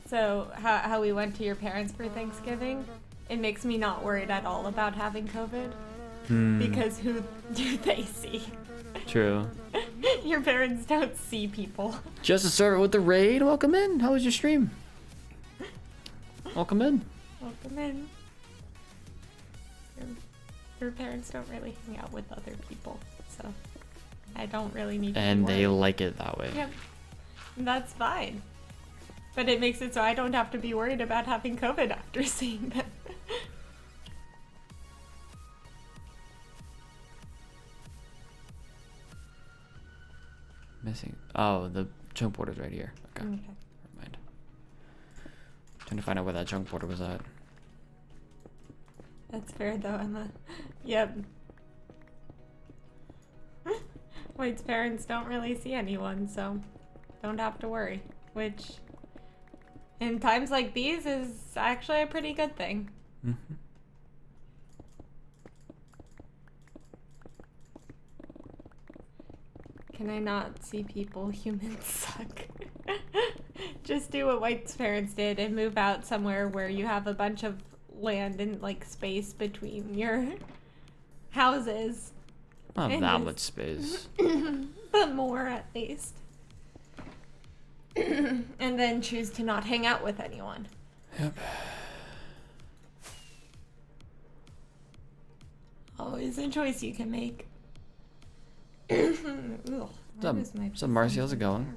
[SPEAKER 2] So, how we went to your parents for Thanksgiving, it makes me not worried at all about having COVID. Because who do they see?
[SPEAKER 1] True.
[SPEAKER 2] Your parents don't see people.
[SPEAKER 1] Just a server with the raid. Welcome in. How was your stream? Welcome in.
[SPEAKER 2] Welcome in. Your parents don't really hang out with other people, so I don't really need to
[SPEAKER 1] And
[SPEAKER 2] be
[SPEAKER 1] they
[SPEAKER 2] worried.
[SPEAKER 1] like it that way.
[SPEAKER 2] Yep. That's fine. But it makes it so I don't have to be worried about having COVID after seeing them.
[SPEAKER 1] Missing. Oh, the chunk border's right here. Okay.
[SPEAKER 2] Okay.
[SPEAKER 1] Never mind. Trying to find out where that chunk border was at.
[SPEAKER 2] That's fair though, Emma. Yep. White's parents don't really see anyone, so don't have to worry. Which, in times like these, is actually a pretty good thing.
[SPEAKER 1] Mm-hmm.
[SPEAKER 2] Can I not see people? Humans suck. Just do what White's parents did and move out somewhere where you have a bunch of land and like space between your houses.
[SPEAKER 1] Not
[SPEAKER 2] And
[SPEAKER 1] that
[SPEAKER 2] just-
[SPEAKER 1] much space.
[SPEAKER 2] But more at least. And then choose to not hang out with anyone.
[SPEAKER 1] Yep.
[SPEAKER 2] Always a choice you can make. Ugh,
[SPEAKER 1] What's up, Marcy? How's it going?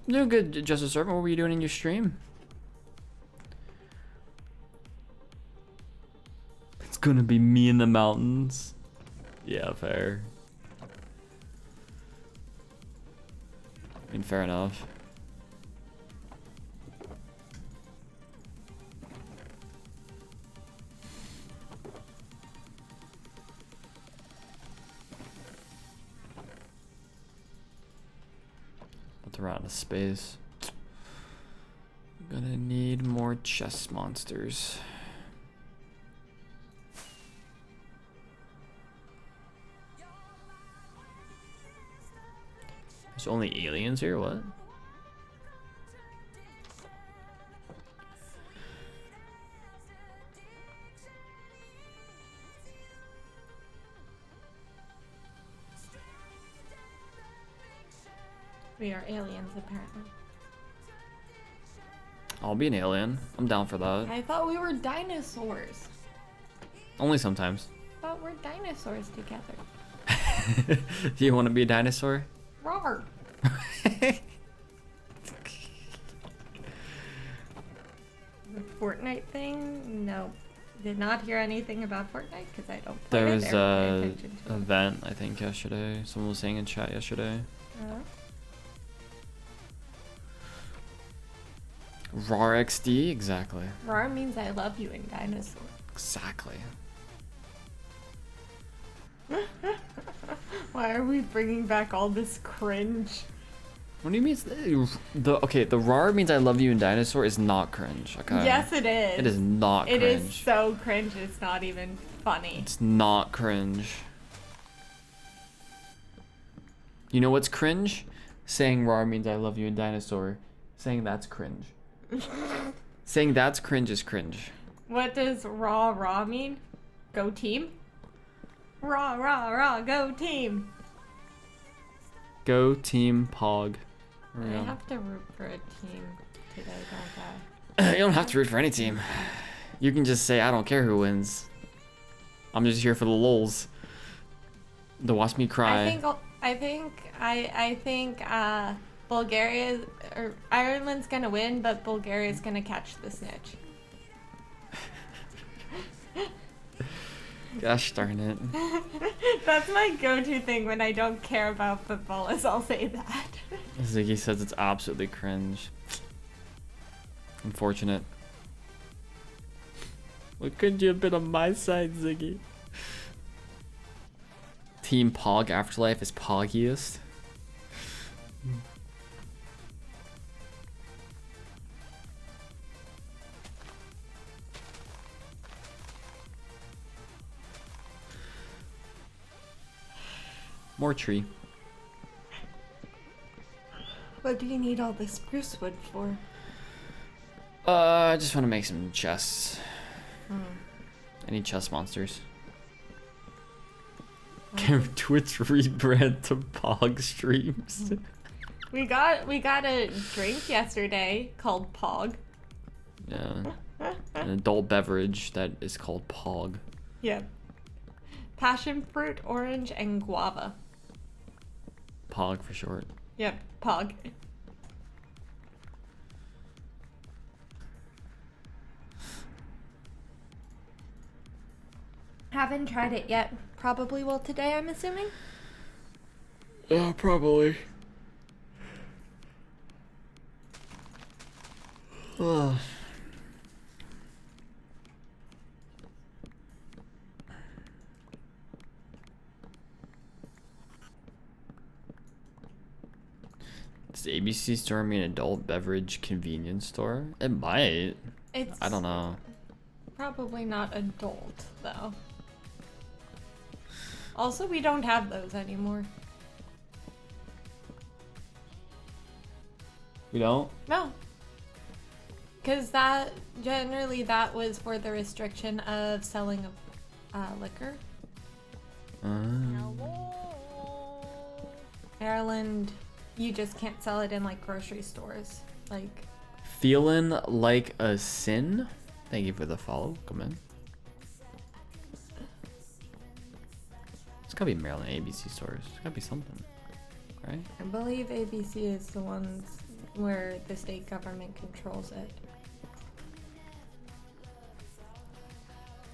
[SPEAKER 1] I'm doing good, Justice Servant. What were you doing in your stream? It's gonna be me in the mountains. Yeah, fair. I mean, fair enough. Let's run out of space. I'm gonna need more chest monsters. There's only aliens here? What?
[SPEAKER 2] We are aliens, apparently.
[SPEAKER 1] I'll be an alien. I'm down for that.
[SPEAKER 2] I thought we were dinosaurs.
[SPEAKER 1] Only sometimes.
[SPEAKER 2] I thought we're dinosaurs together.
[SPEAKER 1] Do you want to be a dinosaur?
[SPEAKER 2] Roar. Fortnite thing? No. Did not hear anything about Fortnite because I don't play
[SPEAKER 1] There
[SPEAKER 2] it.
[SPEAKER 1] was
[SPEAKER 2] Or pay
[SPEAKER 1] a
[SPEAKER 2] attention to it.
[SPEAKER 1] event, I think, yesterday. Someone was saying in chat yesterday. RAR XD, exactly.
[SPEAKER 2] RAR means I love you in dinosaur.
[SPEAKER 1] Exactly.
[SPEAKER 2] Why are we bringing back all this cringe?
[SPEAKER 1] What do you mean? The RAR means I love you in dinosaur is not cringe. Okay.
[SPEAKER 2] Yes, it is.
[SPEAKER 1] It is not cringe.
[SPEAKER 2] It is so cringe. It's not even funny.
[SPEAKER 1] It's not cringe. You know what's cringe? Saying RAR means I love you in dinosaur. Saying that's cringe. Saying that's cringe is cringe.
[SPEAKER 2] What does raw mean? Go team? Raw, go team.
[SPEAKER 1] Go team Pog.
[SPEAKER 2] I have to root for a team today, don't I?
[SPEAKER 1] You don't have to root for any team. You can just say I don't care who wins. I'm just here for the lulz. To watch me cry.
[SPEAKER 2] I think Bulgaria or Ireland's gonna win, but Bulgaria's gonna catch the snitch.
[SPEAKER 1] Gosh darn it.
[SPEAKER 2] That's my go-to thing when I don't care about football, is I'll say that.
[SPEAKER 1] Ziggy says it's absolutely cringe. Unfortunate. Well, couldn't you have been on my side, Ziggy? Team Pog Afterlife is poggiest. More tree.
[SPEAKER 2] What do you need all this spruce wood for?
[SPEAKER 1] I just want to make some chests. I need chest monsters. Can Twitch rebrand to Pog streams?
[SPEAKER 2] We got a drink yesterday called Pog.
[SPEAKER 1] Yeah. An adult beverage that is called Pog.
[SPEAKER 2] Yep. Passion fruit, orange, and guava.
[SPEAKER 1] Pog for short.
[SPEAKER 2] Yep, Pog. Haven't tried it yet. Probably will today, I'm assuming.
[SPEAKER 1] Yeah, probably. Ugh. Does the ABC store mean adult beverage convenience store? It might.
[SPEAKER 2] It's
[SPEAKER 1] I don't know.
[SPEAKER 2] probably not adult, though. Also, we don't have those anymore.
[SPEAKER 1] We don't?
[SPEAKER 2] No. Because generally that was for the restriction of selling of liquor. Ireland, you just can't sell it in like grocery stores. Like,
[SPEAKER 1] Feeling like a sin? Thank you for the follow. Come in. It's gotta be Maryland ABC stores. It's gotta be something, right?
[SPEAKER 2] I believe ABC is the ones where the state government controls it.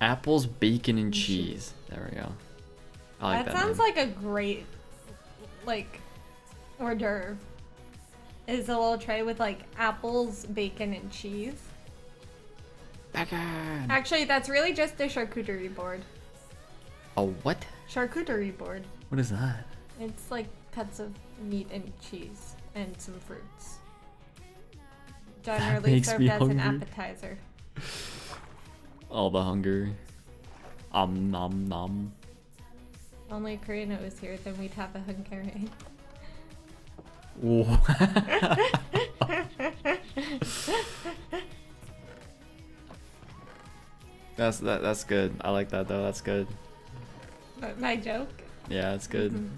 [SPEAKER 1] Apples, bacon, and cheese. There we go. I like that.
[SPEAKER 2] That sounds
[SPEAKER 1] name.
[SPEAKER 2] like a great, like, hors d'oeuvre. Is a little tray with like apples, bacon, and cheese.
[SPEAKER 1] Bacon.
[SPEAKER 2] Actually, that's really just a charcuterie board.
[SPEAKER 1] A what?
[SPEAKER 2] Charcuterie board.
[SPEAKER 1] What is that?
[SPEAKER 2] It's like cuts of meat and cheese and some fruits. Generally
[SPEAKER 1] makes
[SPEAKER 2] served
[SPEAKER 1] me
[SPEAKER 2] as an
[SPEAKER 1] hungry.
[SPEAKER 2] appetizer.
[SPEAKER 1] All the hunger. Nom nom.
[SPEAKER 2] Only Karina was here, then we'd have a Hungarian.
[SPEAKER 1] That's good. I like that though. That's good.
[SPEAKER 2] My joke?
[SPEAKER 1] Yeah, it's good.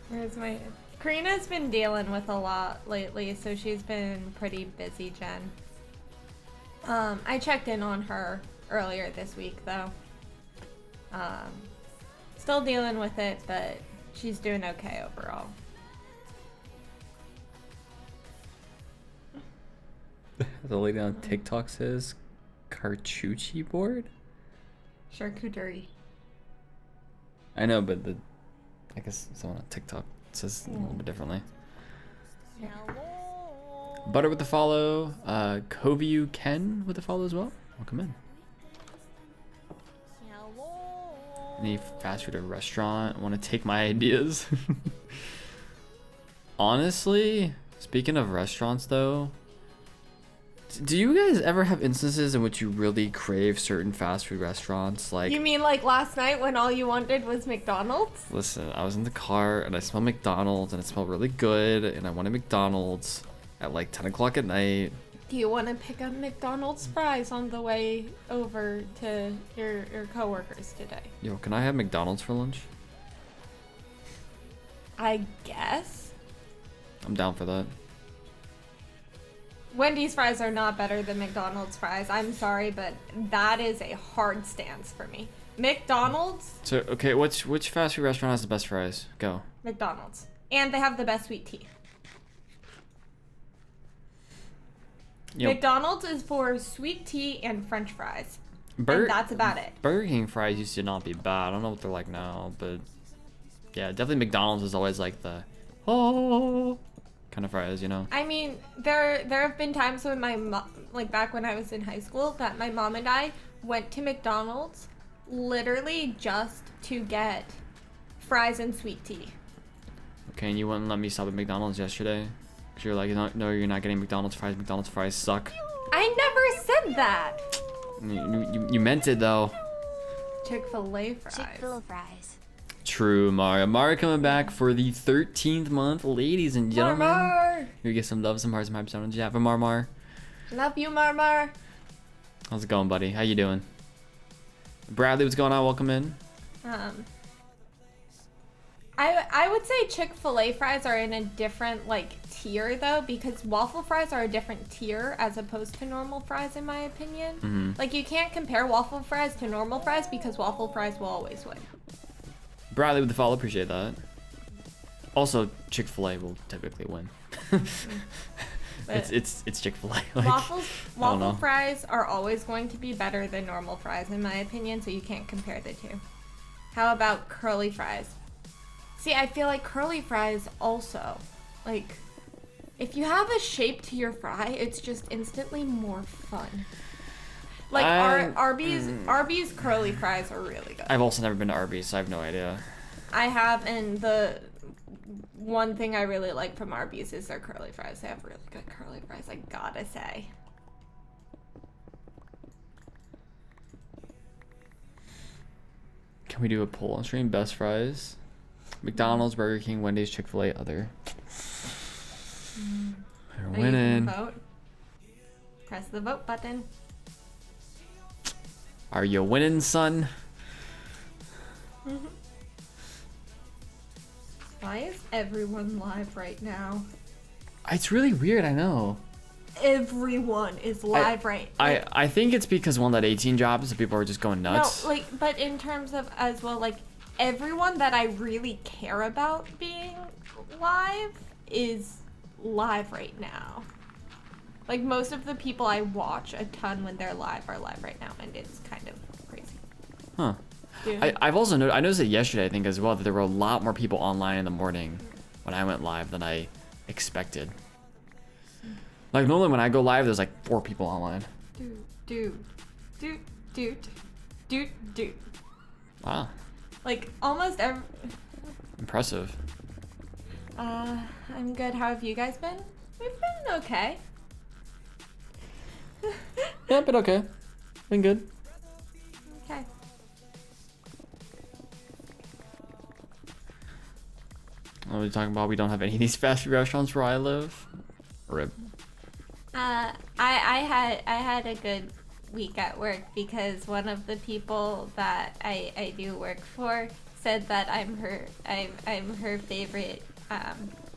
[SPEAKER 2] Where's my... Karina's been dealing with a lot lately, so she's been pretty busy, Jen. I checked in on her earlier this week, though. Still dealing with it, but she's doing okay overall.
[SPEAKER 1] The lady on TikTok says, Charcuterie board?
[SPEAKER 2] Charcuterie.
[SPEAKER 1] I know, but I guess someone on TikTok says it a little bit differently. Butter with the follow. Koviu Ken with the follow as well. Welcome in. Any fast food or restaurant want to take my ideas? Honestly, speaking of restaurants though, do you guys ever have instances in which you really crave certain fast food restaurants? Like,
[SPEAKER 2] You mean like last night when all you wanted was McDonald's?
[SPEAKER 1] listen, I was in the car and I smelled McDonald's and it smelled really good and I wanted McDonald's at like 10 o'clock at night.
[SPEAKER 2] Do you want to pick up McDonald's fries on the way over to your coworkers today?
[SPEAKER 1] Yo, can I have McDonald's for lunch?
[SPEAKER 2] I guess.
[SPEAKER 1] I'm down for that.
[SPEAKER 2] Wendy's fries are not better than McDonald's fries. I'm sorry, but that is a hard stance for me. McDonald's?
[SPEAKER 1] So, okay, which fast food restaurant has the best fries? Go.
[SPEAKER 2] McDonald's. And they have the best sweet tea.
[SPEAKER 1] Yo,
[SPEAKER 2] McDonald's is for sweet tea and french fries. And that's about it.
[SPEAKER 1] Burger King fries used to not be bad. I don't know what they're like now, but yeah, definitely McDonald's is always like the kind of fries, you know?
[SPEAKER 2] I mean, there have been times when like back when I was in high school, that my mom and I went to McDonald's literally just to get fries and sweet tea.
[SPEAKER 1] Okay, and you wouldn't let me stop at McDonald's yesterday? Because you're like, no, you're not getting McDonald's fries. McDonald's fries suck.
[SPEAKER 2] I never said that.
[SPEAKER 1] You meant it, though.
[SPEAKER 2] Chick-fil-A fries.
[SPEAKER 3] Chick-fil-A fries.
[SPEAKER 1] True, Mario. Mario coming back for the 13th month, ladies and gentlemen.
[SPEAKER 2] Marmar.
[SPEAKER 1] Here, get some love, some hearts, some hype on Java Marmar.
[SPEAKER 2] Love you, Marmar.
[SPEAKER 1] How's it going, buddy? How you doing? Bradley, what's going on? Welcome in.
[SPEAKER 2] I would say Chick-fil-A fries are in a different like tier though, because waffle fries are a different tier as opposed to normal fries in my opinion.
[SPEAKER 1] Mm-hmm.
[SPEAKER 2] Like you can't compare waffle fries to normal fries because waffle fries will always win.
[SPEAKER 1] Bradley with the follow, appreciate that. Also, Chick-fil-A will typically win. it's Chick-fil-A. Like,
[SPEAKER 2] Waffle fries are always going to be better than normal fries in my opinion, so you can't compare the two. How about curly fries? See, I feel like curly fries also, like, if you have a shape to your fry, it's just instantly more fun. Like, Arby's curly fries are really good.
[SPEAKER 1] I've also never been to Arby's, so I have no idea.
[SPEAKER 2] I have, and the one thing I really like from Arby's is their curly fries. They have really good curly fries, I gotta say.
[SPEAKER 1] Can we do a poll on stream? Best fries? McDonald's, Burger King, Wendy's, Chick-fil-A, other. They're winning.
[SPEAKER 2] You gonna vote? Press the vote button.
[SPEAKER 1] Are you winning, son?
[SPEAKER 2] Why is everyone live right now?
[SPEAKER 1] It's really weird, I know.
[SPEAKER 2] Everyone is live right now.
[SPEAKER 1] I think it's because 1.18 jobs, so people are just going nuts.
[SPEAKER 2] No, like, but in terms of as well, like, everyone that I really care about being live is live right now. Like, most of the people I watch a ton when they're live are live right now, and it's kind of crazy.
[SPEAKER 1] Huh.
[SPEAKER 2] Dude.
[SPEAKER 1] I've also I noticed it yesterday, I think, as well, that there were a lot more people online in the morning when I went live than I expected. Like, normally when I go live, there's like 4 people online.
[SPEAKER 2] Dude.
[SPEAKER 1] Wow.
[SPEAKER 2] Like, almost every...
[SPEAKER 1] Impressive.
[SPEAKER 2] I'm good. How have you guys been? We've been okay.
[SPEAKER 1] Yeah, but okay. Been good.
[SPEAKER 2] Okay.
[SPEAKER 1] What are we talking about? We don't have any of these fast food restaurants where I live. Rip.
[SPEAKER 2] I had a good week at work because one of the people that I do work for said that I'm her favorite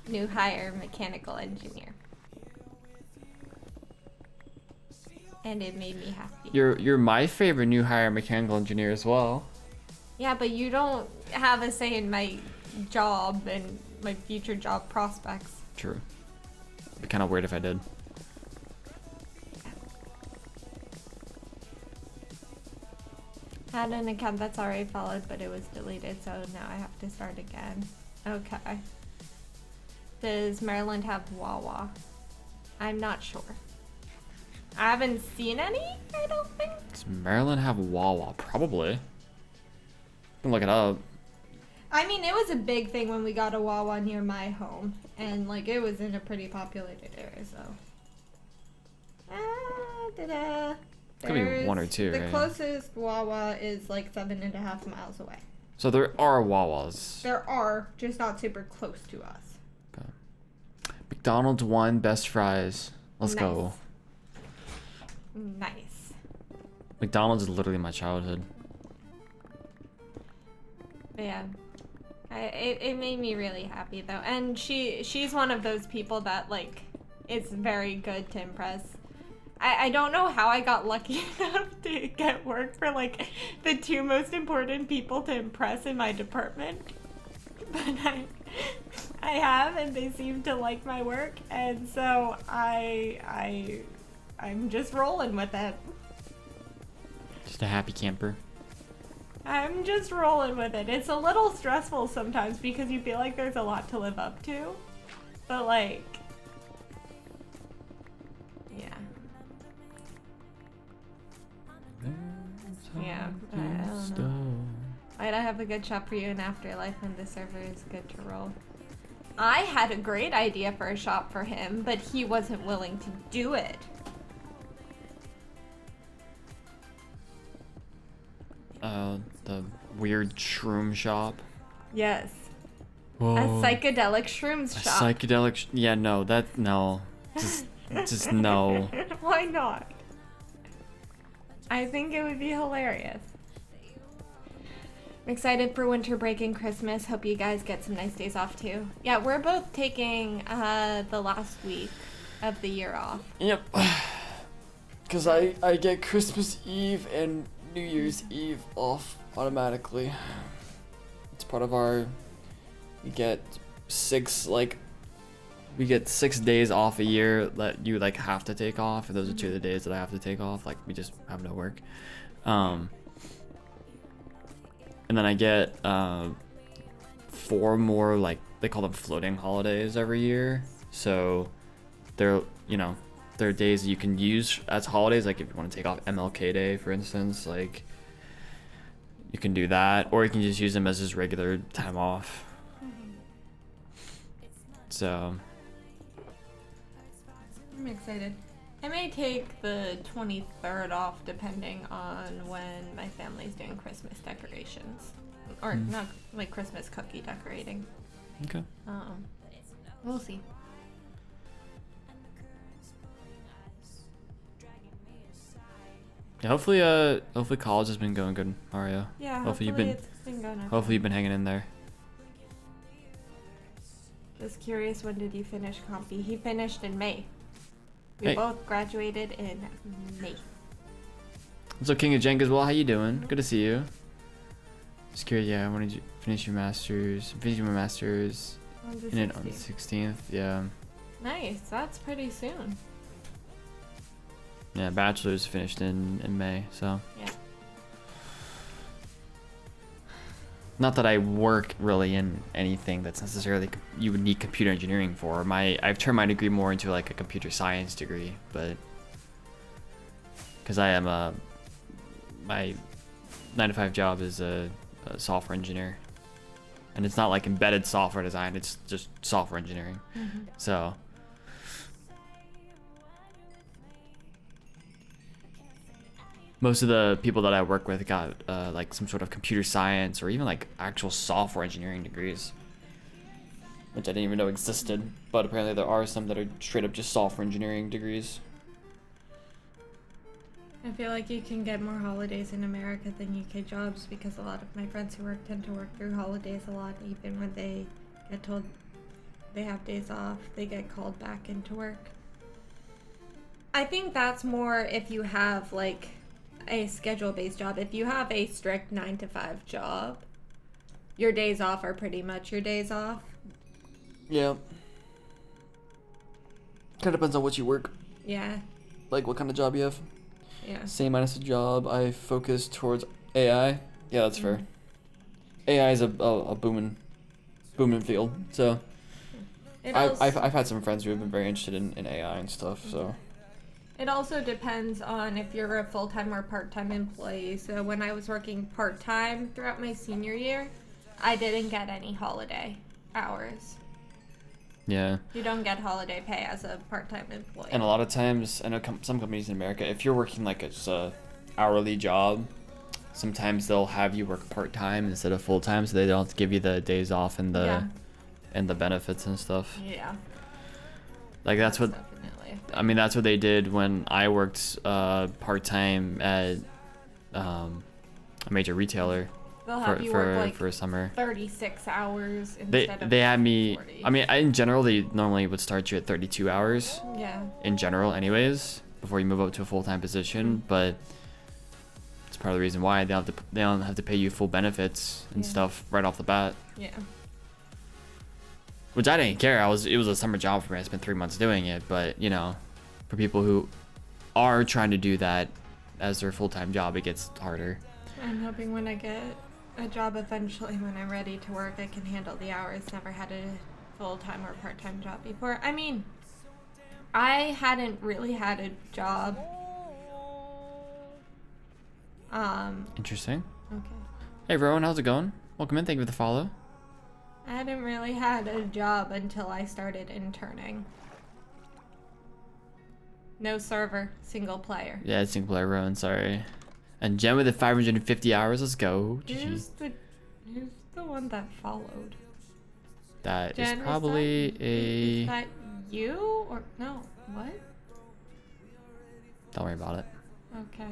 [SPEAKER 2] new hire mechanical engineer, and it made me happy.
[SPEAKER 1] You're my favorite new hire mechanical engineer as well.
[SPEAKER 2] Yeah, but you don't have a say in my job and my future job prospects.
[SPEAKER 1] True. It'd be kind of weird if I did.
[SPEAKER 2] Had an account that's already followed, but it was deleted, so now I have to start again. Okay. Does Maryland have Wawa? I'm not sure. I haven't seen any, I don't think.
[SPEAKER 1] Does Maryland have Wawa? Probably. Can look it up.
[SPEAKER 2] I mean, it was a big thing when we got a Wawa near my home, and like it was in a pretty populated area, so. Ta-da.
[SPEAKER 1] Could be one or two,
[SPEAKER 2] The
[SPEAKER 1] right?
[SPEAKER 2] closest Wawa is like 7.5 miles away.
[SPEAKER 1] So there are Wawas.
[SPEAKER 2] There are, just not super close to us.
[SPEAKER 1] Okay. McDonald's won best fries. Let's
[SPEAKER 2] Nice.
[SPEAKER 1] go.
[SPEAKER 2] Nice.
[SPEAKER 1] McDonald's is literally my childhood.
[SPEAKER 2] But yeah. It made me really happy though. And she's one of those people that like is very good to impress. I don't know how I got lucky enough to get work for like the two most important people to impress in my department. But I have, and they seem to like my work, and so I'm just rolling with it.
[SPEAKER 1] Just a happy camper.
[SPEAKER 2] I'm just rolling with it. It's a little stressful sometimes because you feel like there's a lot to live up to. But like, yeah. Yeah, I don't know. Might I have a good shop for you in Afterlife when the server is good to roll? I had a great idea for a shop for him, but he wasn't willing to do it.
[SPEAKER 1] The weird shroom shop.
[SPEAKER 2] Yes.
[SPEAKER 1] Whoa.
[SPEAKER 2] A psychedelic shrooms
[SPEAKER 1] A
[SPEAKER 2] shop.
[SPEAKER 1] psychedelic. Yeah, no, no. Just no.
[SPEAKER 2] Why not? I think it would be hilarious. I'm excited for winter break and Christmas. Hope you guys get some nice days off too. Yeah, we're both taking the last week of the year off.
[SPEAKER 1] Yep. Because I get Christmas Eve and New Year's Eve off automatically. It's part of our. We get 6 days off a year that you like have to take off, and those are 2 of the days that I have to take off. Like we just have no work. And then I get 4 more, like they call them floating holidays every year. So they're days that you can use as holidays. Like if you want to take off MLK Day, for instance, like you can do that, or you can just use them as just regular time off. So
[SPEAKER 2] I'm excited. I may take the 23rd off depending on when my family's doing Christmas decorations. Or not like Christmas cookie decorating.
[SPEAKER 1] okay.
[SPEAKER 2] We'll see.
[SPEAKER 1] Yeah, hopefully college has been going good, Mario.
[SPEAKER 2] Yeah,
[SPEAKER 1] Hopefully
[SPEAKER 2] it's been going okay.
[SPEAKER 1] Hopefully you've been hanging in there.
[SPEAKER 2] Just curious, when did you finish Compy? He finished in May. We
[SPEAKER 1] Hey.
[SPEAKER 2] both graduated in May.
[SPEAKER 1] So King of Jenk as well, how you doing? Good to see you. Just curious, yeah, when did you finish your masters? Finishing my masters
[SPEAKER 2] On the
[SPEAKER 1] in it on the
[SPEAKER 2] 16th.
[SPEAKER 1] 16th, yeah.
[SPEAKER 2] Nice, that's pretty soon.
[SPEAKER 1] Yeah, bachelor's finished in May, so.
[SPEAKER 2] Yeah.
[SPEAKER 1] Not that I work really in anything that's necessarily you would need computer engineering for. I've turned my degree more into like a computer science degree, but because I am my 9-to-5 job is a software engineer, and it's not like embedded software design. It's just software engineering.
[SPEAKER 2] Mm-hmm.
[SPEAKER 1] So most of the people that I work with got like some sort of computer science or even like actual software engineering degrees, which I didn't even know existed. But apparently there are some that are straight up just software engineering degrees.
[SPEAKER 2] I feel like you can get more holidays in America than UK jobs because a lot of my friends who work tend to work through holidays a lot. Even when they get told they have days off, they get called back into work. I think that's more if you have like a schedule-based job. If you have a strict 9-to-5 job, your days off are pretty much your days off.
[SPEAKER 1] Yeah. Kind of depends on what you work.
[SPEAKER 2] Yeah.
[SPEAKER 1] Like what kind of job you have.
[SPEAKER 2] Yeah.
[SPEAKER 1] Same minus a job. I focus towards AI. Yeah, that's fair. AI is a booming field. So I've had some friends who have been very interested in AI and stuff. So
[SPEAKER 2] It also depends on if you're a full-time or part-time employee. So when I was working part-time throughout my senior year, I didn't get any holiday hours.
[SPEAKER 1] yeah.
[SPEAKER 2] You don't get holiday pay as a part-time employee.
[SPEAKER 1] And a lot of times, I know some companies in America, if you're working like a hourly job, sometimes they'll have you work part-time instead of full-time, so they don't have to give you the days off and the benefits and stuff.
[SPEAKER 2] Yeah.
[SPEAKER 1] Like that's what
[SPEAKER 2] Definitely.
[SPEAKER 1] I mean. That's what they did when I worked part-time at a major retailer
[SPEAKER 2] They'll have you work like
[SPEAKER 1] for a summer.
[SPEAKER 2] 36 hours instead of
[SPEAKER 1] They had me.
[SPEAKER 2] 40.
[SPEAKER 1] I mean, in general, they normally would start you at 32 hours.
[SPEAKER 2] Yeah.
[SPEAKER 1] In general, anyways, before you move up to a full-time position, but it's part of the reason why they don't have to pay you full benefits and stuff right off the bat.
[SPEAKER 2] Yeah.
[SPEAKER 1] Which I didn't care. It was a summer job for me. I spent 3 months doing it, but you know, for people who are trying to do that as their full-time job, it gets harder.
[SPEAKER 2] I'm hoping when I get a job eventually, when I'm ready to work, I can handle the hours. Never had a full-time or part-time job before. I mean, I hadn't really had a job.
[SPEAKER 1] Interesting.
[SPEAKER 2] Okay.
[SPEAKER 1] Hey, Rowan, how's it going? Welcome in. Thank you for the follow.
[SPEAKER 2] I hadn't really had a job until I started interning. No server, single player.
[SPEAKER 1] Yeah, it's single player Rowan. Sorry. And Jen with the 550 hours. Let's go.
[SPEAKER 2] Who's the one that followed?
[SPEAKER 1] That
[SPEAKER 2] Jen,
[SPEAKER 1] is probably
[SPEAKER 2] is that you or no? What?
[SPEAKER 1] Don't worry about it.
[SPEAKER 2] Okay.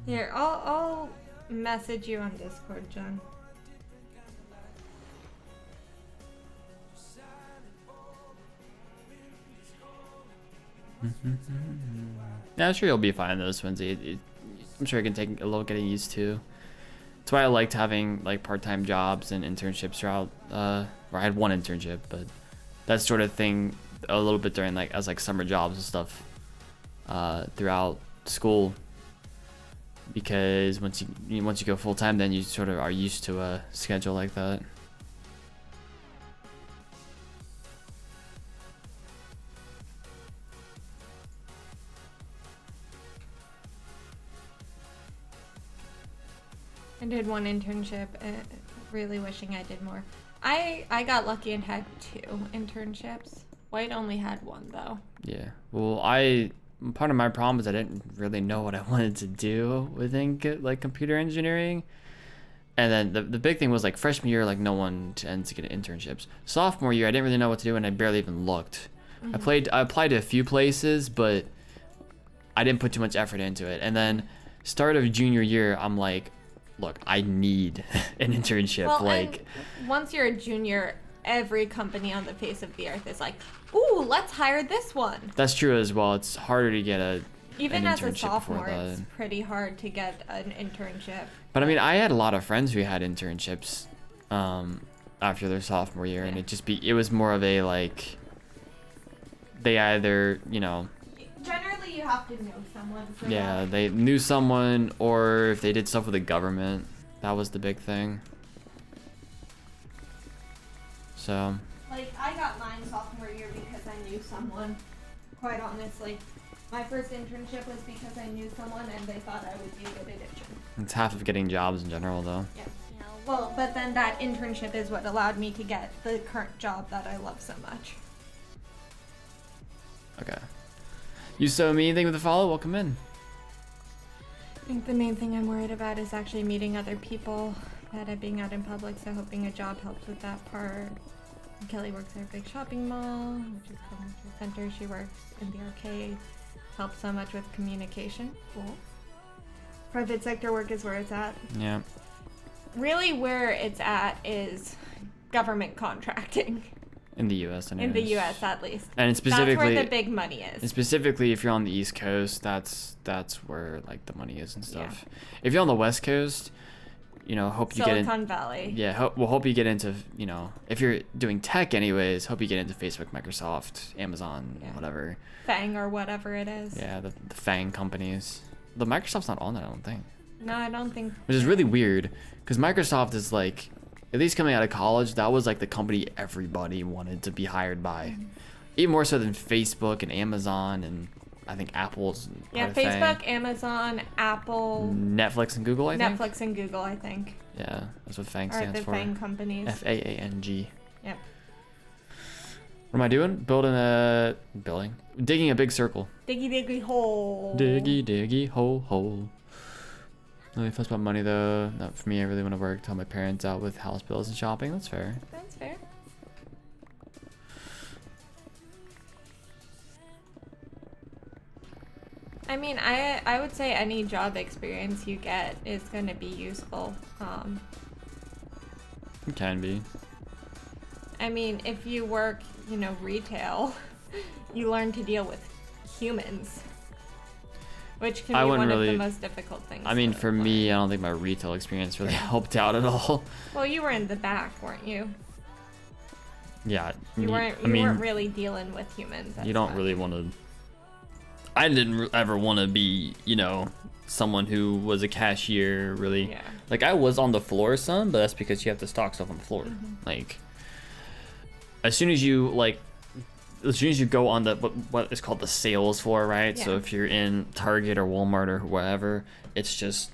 [SPEAKER 2] Here, I'll message you on Discord, John.
[SPEAKER 1] Yeah, I'm sure you'll be fine though, Swinsy. I'm sure it can take a little getting used to. That's why I liked having like part-time jobs and internships throughout. Or I had one internship, but that sort of thing a little bit during like as like summer jobs and stuff throughout school. Because once you go full-time, then you sort of are used to a schedule like that.
[SPEAKER 2] I did one internship, really wishing I did more. I got lucky and had 2 internships. White only had 1 though.
[SPEAKER 1] Yeah. Well, part of my problem is I didn't really know what I wanted to do within like computer engineering. And then the big thing was like freshman year, like no one tends to get internships. Sophomore year, I didn't really know what to do and I barely even looked.
[SPEAKER 2] Mm-hmm.
[SPEAKER 1] I applied to a few places, but I didn't put too much effort into it. And then start of junior year, I'm like, look, I need an internship.
[SPEAKER 2] Well,
[SPEAKER 1] like
[SPEAKER 2] and once you're a junior, every company on the face of the earth is like, ooh, let's hire this one.
[SPEAKER 1] That's true as well. It's harder to get
[SPEAKER 2] even
[SPEAKER 1] an
[SPEAKER 2] as a
[SPEAKER 1] internship
[SPEAKER 2] sophomore,
[SPEAKER 1] before
[SPEAKER 2] it's pretty hard to get an internship.
[SPEAKER 1] But I mean, I had a lot of friends who had internships after their sophomore year, and it was more of a like they either, you know,
[SPEAKER 2] generally you have to know someone. For
[SPEAKER 1] yeah, they knew someone, or if they did stuff with the government, that was the big thing. So
[SPEAKER 2] like I got mine sophomore year because I knew someone. Quite honestly, my first internship was because I knew someone and they thought I would be a good addition.
[SPEAKER 1] it's half of getting jobs in general, though.
[SPEAKER 2] Yeah. Well, but then that internship is what allowed me to get the current job that I love so much.
[SPEAKER 1] Okay. You so me anything with the follow? Welcome in.
[SPEAKER 2] I think the main thing I'm worried about is actually meeting other people that are being out in public, so hoping a job helps with that part. Kelly works at a big shopping mall, which is Coventry Center. She works in the arcade. Helps so much with communication. Cool. Private sector work is where it's at.
[SPEAKER 1] Yeah.
[SPEAKER 2] Really where it's at is government contracting.
[SPEAKER 1] In the U.S.
[SPEAKER 2] In the U.S. at least.
[SPEAKER 1] And specifically,
[SPEAKER 2] that's where the big money is.
[SPEAKER 1] And specifically, if you're on the East Coast, that's where like the money is and stuff. If you're on the West Coast, hope you get in.
[SPEAKER 2] Silicon Valley.
[SPEAKER 1] Yeah, hope you get into, if you're doing tech anyways, hope you get into Facebook, Microsoft, Amazon, whatever.
[SPEAKER 2] FANG or whatever it is.
[SPEAKER 1] Yeah, the FANG companies. The Microsoft's not on that, I don't think.
[SPEAKER 2] No, I don't think.
[SPEAKER 1] Which is really weird, because Microsoft is like, at least coming out of college, that was like the company everybody wanted to be hired by. Even more so than Facebook and Amazon and I think Apple's
[SPEAKER 2] Yeah,
[SPEAKER 1] part of
[SPEAKER 2] Facebook,
[SPEAKER 1] FANG.
[SPEAKER 2] Amazon, Apple,
[SPEAKER 1] Netflix and Google, I think.
[SPEAKER 2] Netflix and Google, I think.
[SPEAKER 1] Yeah, that's what FANG
[SPEAKER 2] Are
[SPEAKER 1] stands
[SPEAKER 2] the
[SPEAKER 1] for.
[SPEAKER 2] FANG companies.
[SPEAKER 1] FAANG.
[SPEAKER 2] Yep.
[SPEAKER 1] What am I doing? Digging a big circle.
[SPEAKER 2] Diggy diggy hole.
[SPEAKER 1] Diggy diggy hole hole. Not really fuss about money though. Not for me. I really want to work. Help my parents out with house bills and shopping. That's fair.
[SPEAKER 2] That's fair. I mean, I would say any job experience you get is going to be useful.
[SPEAKER 1] It can be.
[SPEAKER 2] I mean, if you work, retail, you learn to deal with humans, which can be one of the most difficult things.
[SPEAKER 1] I mean,
[SPEAKER 2] to
[SPEAKER 1] for
[SPEAKER 2] learn.
[SPEAKER 1] me, I don't think my retail experience really helped out at all.
[SPEAKER 2] Well, you were in the back, weren't you?
[SPEAKER 1] Yeah.
[SPEAKER 2] You weren't really dealing with humans.
[SPEAKER 1] You don't really want to. I didn't ever want to be, someone who was a cashier, really.
[SPEAKER 2] Yeah.
[SPEAKER 1] Like, I was on the floor some, but that's because you have to stock stuff on the floor. Like, as soon as you go on the what is called the sales floor, right?
[SPEAKER 2] Yeah.
[SPEAKER 1] So if you're in Target or Walmart or wherever, it's just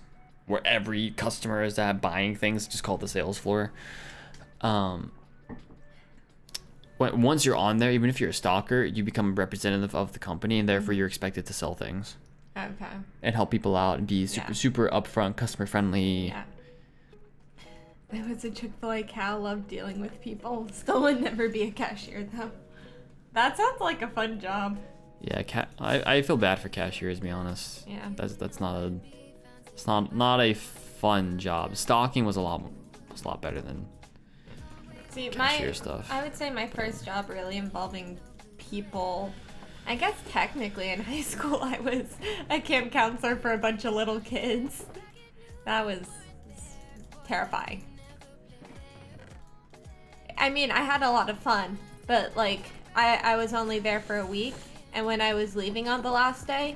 [SPEAKER 1] where every customer is at buying things, just called the sales floor. Once you're on there, even if you're a stalker, you become a representative of the company, and therefore you're expected to sell things
[SPEAKER 2] Okay.
[SPEAKER 1] and help people out and be super upfront, customer friendly.
[SPEAKER 2] Yeah. There was a Chick-fil-A cow. Loved dealing with people. Still would never be a cashier though. That sounds like a fun job.
[SPEAKER 1] Yeah, I feel bad for cashiers, to be honest.
[SPEAKER 2] Yeah.
[SPEAKER 1] That's not a fun job. Stalking was a lot better than
[SPEAKER 2] See,
[SPEAKER 1] cashier stuff.
[SPEAKER 2] I would say my first job really involving people. I guess technically in high school I was a camp counselor for a bunch of little kids. That was terrifying. I mean, I had a lot of fun, but like I was only there for a week, and when I was leaving on the last day,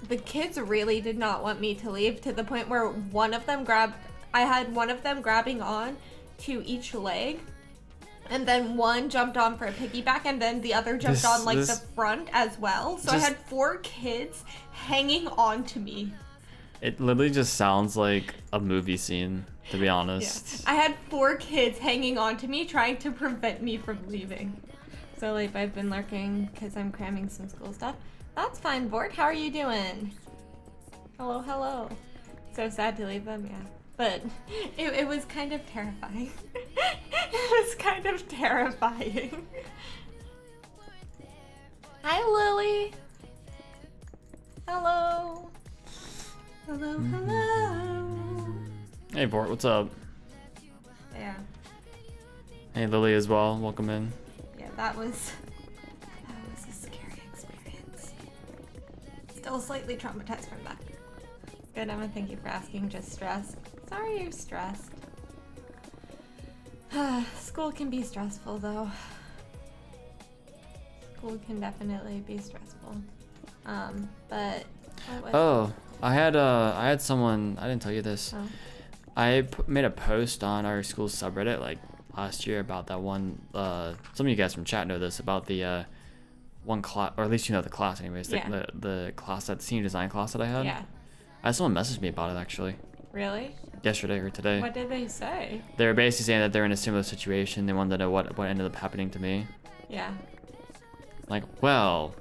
[SPEAKER 2] the kids really did not want me to leave, to the point where I had one of them grabbing on to each leg, and then one jumped on for a piggyback, and then the other jumped on the front as well. So I had 4 kids hanging on to me.
[SPEAKER 1] It literally just sounds like a movie scene, to be honest.
[SPEAKER 2] Yeah. I had 4 kids hanging on to me, trying to prevent me from leaving. So like I've been lurking because I'm cramming some school stuff. That's fine, Bort. How are you doing? Hello. So sad to leave them, yeah. But it was kind of terrifying. It was kind of terrifying. Hi, Lily. Hello. Hello.
[SPEAKER 1] Hey, Bort, what's up?
[SPEAKER 2] Yeah.
[SPEAKER 1] Hey, Lily as well. Welcome in.
[SPEAKER 2] Yeah, that was a scary experience. Still slightly traumatized from that. Good, Emma. Thank you for asking. Just stressed. Sorry you're stressed. School can be stressful, though. School can definitely be stressful. But.
[SPEAKER 1] I had someone. I didn't tell you this.
[SPEAKER 2] Oh.
[SPEAKER 1] I made a post on our school subreddit like last year about that one. Some of you guys from chat know this about the one class, or at least you know the class, anyways. The class, that senior design class that I had.
[SPEAKER 2] Yeah.
[SPEAKER 1] I had someone message me about it actually.
[SPEAKER 2] Really?
[SPEAKER 1] Yesterday or today.
[SPEAKER 2] What did they say?
[SPEAKER 1] They were basically saying that they're in a similar situation. They wanted to know what ended up happening to me.
[SPEAKER 2] Yeah.
[SPEAKER 1] Like, well,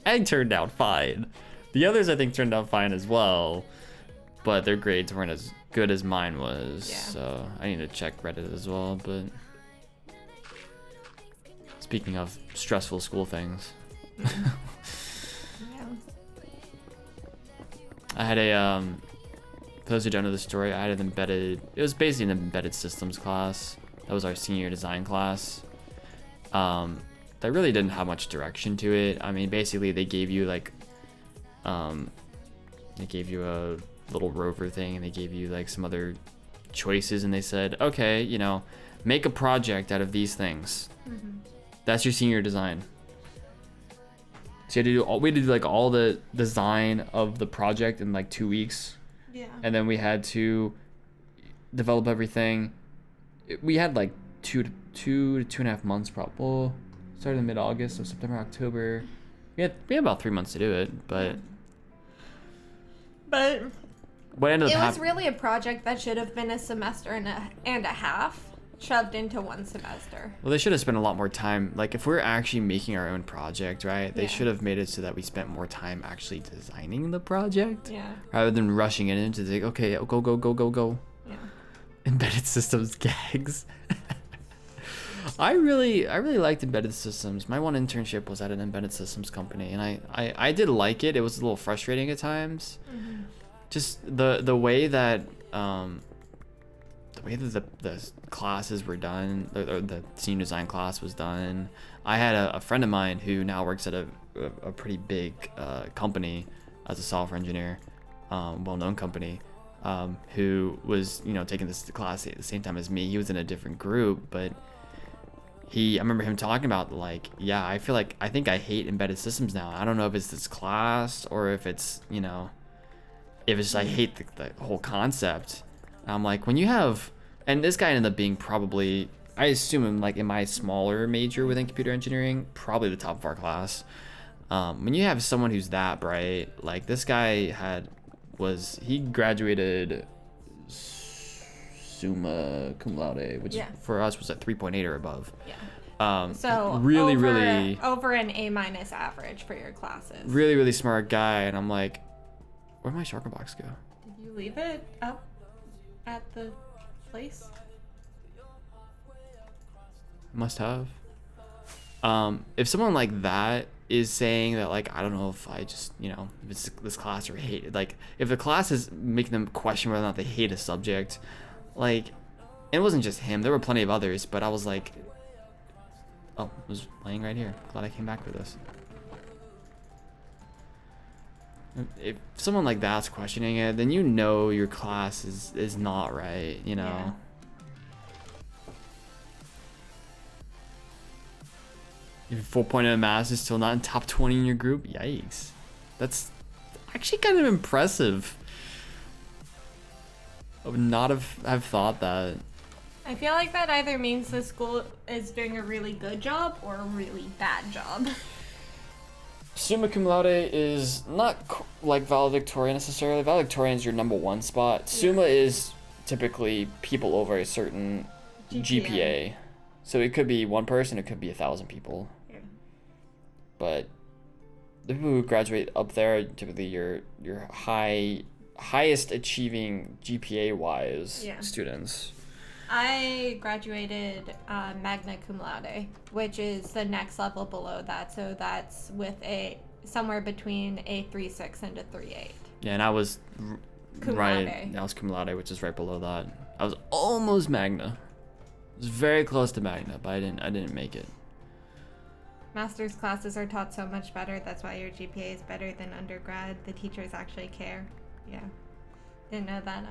[SPEAKER 1] I turned out fine. The others, I think, turned out fine as well, but their grades weren't as good as mine was.
[SPEAKER 2] Yeah.
[SPEAKER 1] So I need to check Reddit as well. But speaking of stressful school things,
[SPEAKER 2] Yeah.
[SPEAKER 1] I had for those who don't know the story, I had it was basically an embedded systems class. That was our senior design class. That really didn't have much direction to it. I mean, basically they gave you like, they gave you a little rover thing, and they gave you like some other choices, and they said, okay, you know, make a project out of these things. That's your senior design. So we had to do like all the design of the project in like 2 weeks.
[SPEAKER 2] Yeah.
[SPEAKER 1] And then we had to develop everything. We had like two to 2.5 months probably. Started in mid-August, so September, October. We had about 3 months to do it, but what ended up
[SPEAKER 2] it was really a project that should have been a semester and a half shoved into one semester.
[SPEAKER 1] Well, they should have spent a lot more time. Like, if we're actually making our own project, right? They should have made it so that we spent more time actually designing the project.
[SPEAKER 2] Yeah.
[SPEAKER 1] Rather than rushing it into like, okay, go.
[SPEAKER 2] Yeah.
[SPEAKER 1] Embedded systems gags. I really liked embedded systems. My one internship was at an embedded systems company, and I did like it. It was a little frustrating at times. Just the way that the classes were done, or the senior design class was done. I had a friend of mine who now works at a pretty big company as a software engineer, well-known company, who was, you know, taking this class at the same time as me. He was in a different group, but I remember him talking about, like, yeah, I think I hate embedded systems now. I don't know if it's this class or if it's, you know, if it's just I hate the whole concept. And I'm like, when you have, and this guy ended up being probably, I assume him, like, in my smaller major within computer engineering, probably the top of our class. When you have someone who's that bright, like this guy he graduated summa cum laude, which for us was at 3.8 or above.
[SPEAKER 2] Yeah. So
[SPEAKER 1] really
[SPEAKER 2] over an A- average for your classes.
[SPEAKER 1] Really smart guy, and I'm like, where'd my shulker box go?
[SPEAKER 2] Did you leave it up at the place?
[SPEAKER 1] Must have. If someone like that is saying that, like, I don't know if I just, you know, if it's this class or hate it, like, if the class is making them question whether or not they hate a subject, like, it wasn't just him, there were plenty of others, but I was like, oh, it was laying right here. Glad I came back for this. If someone like that's questioning it, then you know your class is not right, you know.
[SPEAKER 2] Yeah.
[SPEAKER 1] If 4.0 mass is still not in top 20 in your group, yikes. That's actually kind of impressive. I would not have thought that.
[SPEAKER 2] I feel like that either means the school is doing a really good job or a really bad job.
[SPEAKER 1] Summa cum laude is not like valedictorian necessarily. Valedictorian is your number one spot. Yeah. Summa is typically people over a certain GPA. So it could be one person, it could be 1,000 people. Yeah. But the people who graduate up there, typically your highest achieving GPA wise students.
[SPEAKER 2] I graduated magna cum laude, which is the next level below that. So that's with somewhere between a 3.6 and a 3.8.
[SPEAKER 1] Yeah, and I was
[SPEAKER 2] cum
[SPEAKER 1] right.
[SPEAKER 2] laude.
[SPEAKER 1] I was cum laude, which is right below that. I was almost magna. It was very close to magna, but I didn't make it.
[SPEAKER 2] Master's classes are taught so much better. That's why your GPA is better than undergrad. The teachers actually care. Yeah, didn't know that.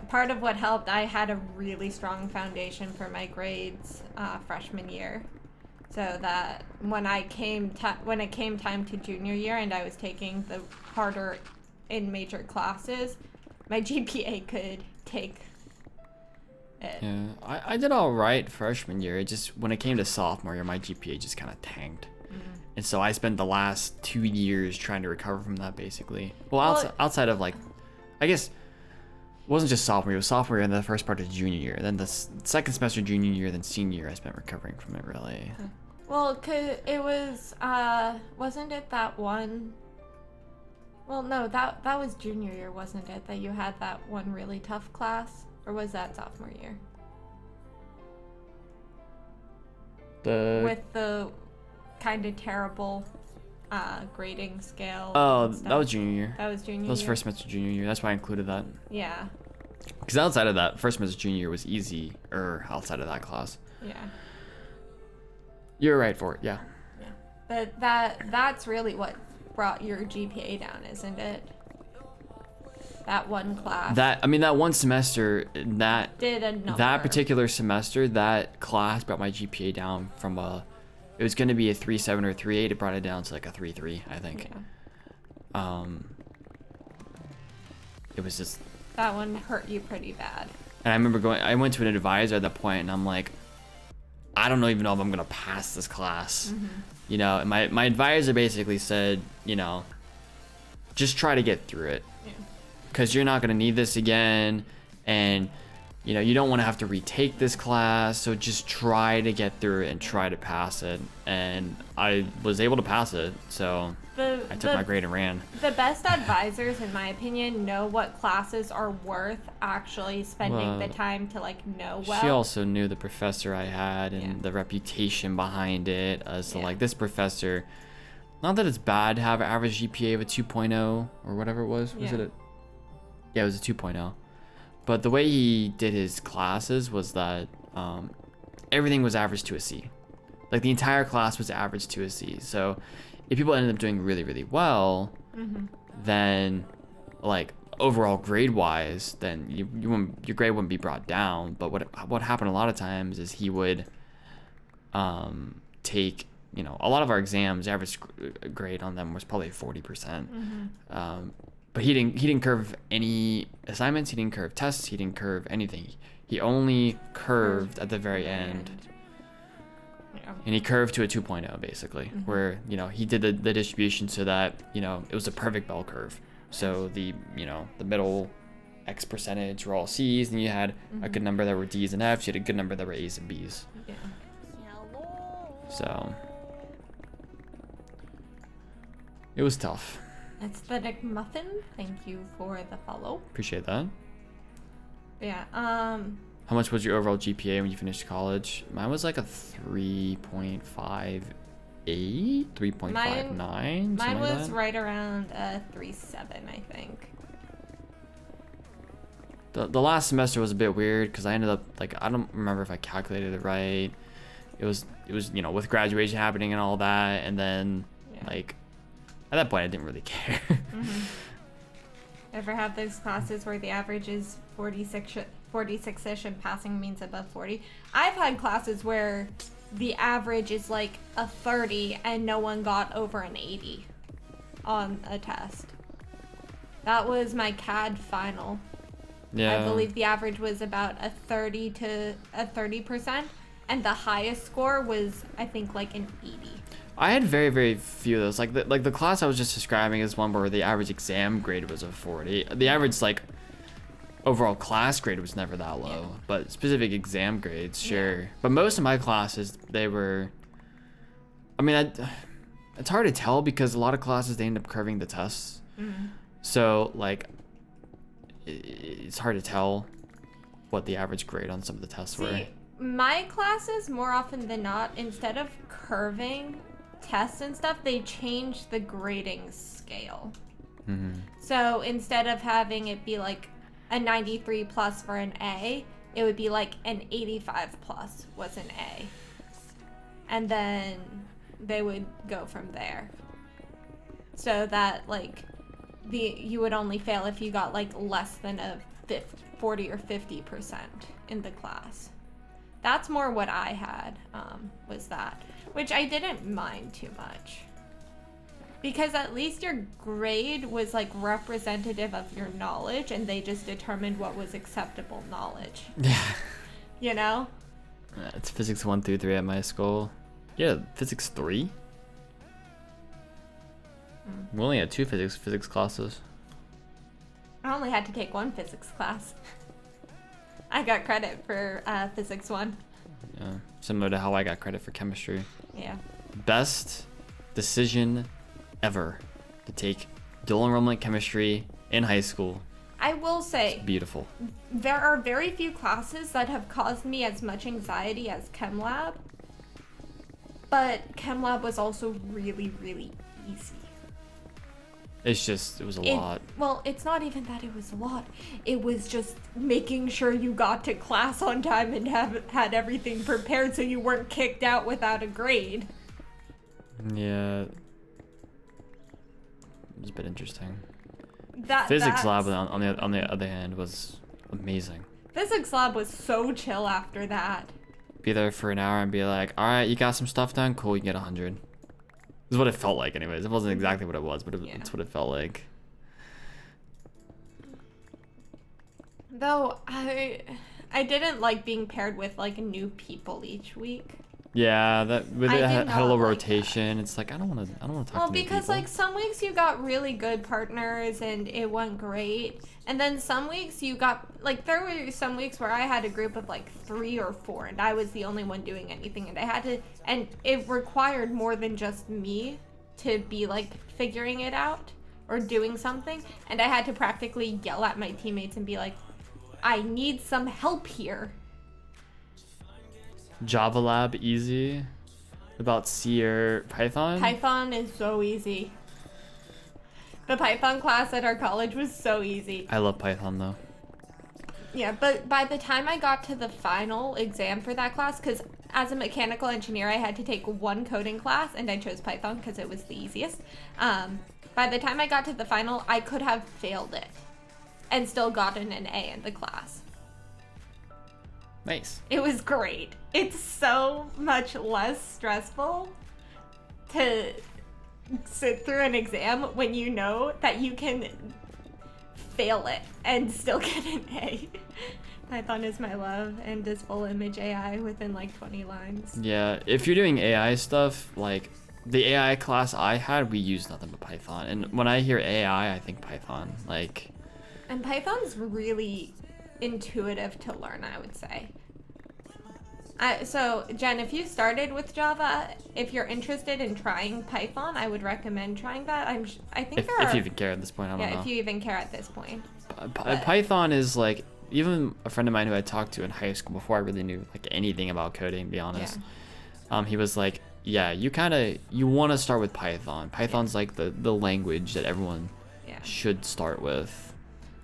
[SPEAKER 2] Part of what helped, I had a really strong foundation for my grades freshman year, so that when it came time to junior year and I was taking the harder in major classes, my GPA could take it.
[SPEAKER 1] Yeah, I did all right freshman year. It just, when it came to sophomore year, my GPA just kind of tanked. And so I spent the last 2 years trying to recover from that, basically. Well, outside of, like, I guess, it wasn't just sophomore year. It was sophomore year and the first part of junior year. Then the second semester junior year, then senior year, I spent recovering from it, really.
[SPEAKER 2] Well, 'cause it was, wasn't it that one? Well, no, that was junior year, wasn't it? That you had that one really tough class? Or was that sophomore year? With the kind of terrible grading scale.
[SPEAKER 1] Oh, that was junior year.
[SPEAKER 2] That was junior year?
[SPEAKER 1] That was first semester junior year. That's why I included that.
[SPEAKER 2] Yeah.
[SPEAKER 1] Because outside of that, first semester junior year was easy, outside of that class.
[SPEAKER 2] Yeah.
[SPEAKER 1] You're right for it, yeah.
[SPEAKER 2] Yeah. But that's really what brought your GPA down, isn't it? That one class.
[SPEAKER 1] That one semester, that
[SPEAKER 2] did a number.
[SPEAKER 1] That particular semester, that class brought my GPA down from it was going to be a 3.7 or 3.8. It brought it down to like a 3.3, I think.
[SPEAKER 2] Yeah.
[SPEAKER 1] It was just.
[SPEAKER 2] That one hurt you pretty bad.
[SPEAKER 1] And I remember I went to an advisor at that point, and I'm like, I don't even know if I'm gonna pass this class.
[SPEAKER 2] Mm-hmm.
[SPEAKER 1] You know, and my advisor basically said, you know, just try to get through it. Because you're not going to need this again, and you know you don't want to have to retake this class, so just try to get through it and try to pass it. And I was able to pass it, so I took my grade and ran.
[SPEAKER 2] The best advisors, in my opinion, know what classes are worth actually spending the time to like know well.
[SPEAKER 1] She also knew the professor I had and the reputation behind it, as to like this professor. Not that it's bad to have an average GPA of a 2.0 or whatever it was. Was it Yeah, it was a 2.0. But the way he did his classes was that everything was averaged to a C. Like the entire class was averaged to a C. So if people ended up doing really, really well, then like overall grade wise, then your grade wouldn't be brought down. But what happened a lot of times is he would take, you know, a lot of our exams, average grade on them was probably 40%. But he didn't curve any assignments. He didn't curve tests. He didn't curve anything. He only curved at the very end. And he curved to a 2.0 basically, where, you know, he did the distribution so that, you know, it was a perfect bell curve. So the middle X percentage were all C's, and you had a good number that were D's and F's. You had a good number that were A's and B's.
[SPEAKER 2] Yeah.
[SPEAKER 1] So it was tough.
[SPEAKER 2] Aesthetic Muffin, thank you for the follow.
[SPEAKER 1] Appreciate that.
[SPEAKER 2] Yeah.
[SPEAKER 1] How much was your overall GPA when you finished college? Mine was like a 3.58, 3.59.
[SPEAKER 2] Mine was
[SPEAKER 1] like
[SPEAKER 2] right around 3.7, I think.
[SPEAKER 1] The last semester was a bit weird because I ended up, like, I don't remember if I calculated it right. It was you know, with graduation happening and all that, and then like at that point I didn't really care.
[SPEAKER 2] Ever have those classes where the average is 46-ish and passing means above 40? I've had classes where the average is like a 30 and no one got over an 80 on a test. That was my CAD final.
[SPEAKER 1] Yeah.
[SPEAKER 2] I believe the average was about a 30%, and the highest score was, I think, like an 80.
[SPEAKER 1] I had very, very few of those. Like the class I was just describing is one where the average exam grade was a 40. The average, like, overall class grade was never that low, but specific exam grades, sure. But most of my classes, they were, I mean, it's hard to tell because a lot of classes, they end up curving the tests. So, like, it's hard to tell what the average grade on some of the tests were.
[SPEAKER 2] My classes, more often than not, instead of curving tests and stuff, they changed the grading scale. So instead of having it be like a 93 plus for an A, it would be like an 85 plus was an A. And then they would go from there. So that, like, you would only fail if you got like less than a 40 or 50% in the class. That's more what I had, was that, which I didn't mind too much, because at least your grade was like representative of your knowledge, and they just determined what was acceptable knowledge.
[SPEAKER 1] Yeah.
[SPEAKER 2] You know?
[SPEAKER 1] It's physics 1 through 3 at my school. Yeah, physics 3. We only had 2 physics classes.
[SPEAKER 2] I only had to take 1 physics class. I got credit for physics 1.
[SPEAKER 1] Yeah, similar to how I got credit for chemistry.
[SPEAKER 2] Yeah.
[SPEAKER 1] Best decision ever to take dual enrollment chemistry in high school.
[SPEAKER 2] I will say,
[SPEAKER 1] It's beautiful.
[SPEAKER 2] there are very few classes that have caused me as much anxiety as Chem Lab. But Chem Lab was also really, really easy.
[SPEAKER 1] It was a lot.
[SPEAKER 2] Well, it's not even that it was a lot. It was just making sure you got to class on time and had everything prepared so you weren't kicked out without a grade.
[SPEAKER 1] Yeah. It was a bit interesting. Physics lab on the other hand was amazing.
[SPEAKER 2] Physics lab was so chill after that.
[SPEAKER 1] Be there for an hour and be like, all right, you got some stuff done? Cool, you can get 100. This is what it felt like anyways. It wasn't exactly what it was, but it's what it felt like.
[SPEAKER 2] Though I didn't like being paired with like new people each week.
[SPEAKER 1] Yeah, that it had a little
[SPEAKER 2] like
[SPEAKER 1] rotation. It's like I don't want to talk to new people.
[SPEAKER 2] Well, because like some weeks you got really good partners and it went great, and then some weeks you got like there were some weeks where I had a group of like 3 or 4, and I was the only one doing anything, and I had to, and it required more than just me to be like figuring it out or doing something, and I had to practically yell at my teammates and be like, I need some help here.
[SPEAKER 1] Java Lab easy. About C or Python?
[SPEAKER 2] Python is so easy. The Python class at our college was so easy.
[SPEAKER 1] I love Python though.
[SPEAKER 2] Yeah, but by the time I got to the final exam for that class, because as a mechanical engineer, I had to take one coding class, and I chose Python because it was the easiest. By the time I got to the final, I could have failed it and still gotten an A in the class.
[SPEAKER 1] Nice.
[SPEAKER 2] It was great. It's so much less stressful to sit through an exam when you know that you can fail it and still get an A. Python is my love and does full image AI within like 20 lines.
[SPEAKER 1] Yeah, if you're doing AI stuff, like the AI class I had, we used nothing but Python. And when I hear AI, I think Python. Like,
[SPEAKER 2] and Python's really intuitive to learn, I would say. So Jen, if you started with Java, if you're interested in trying Python, I would recommend trying that. I think
[SPEAKER 1] if you even care at this point, I don't know.
[SPEAKER 2] Yeah, if you even care at this point.
[SPEAKER 1] Python is like, even a friend of mine who I talked to in high school before I really knew like anything about coding, to be honest. Yeah. He was like, yeah, you want to start with Python. Python's like the language that everyone should start with.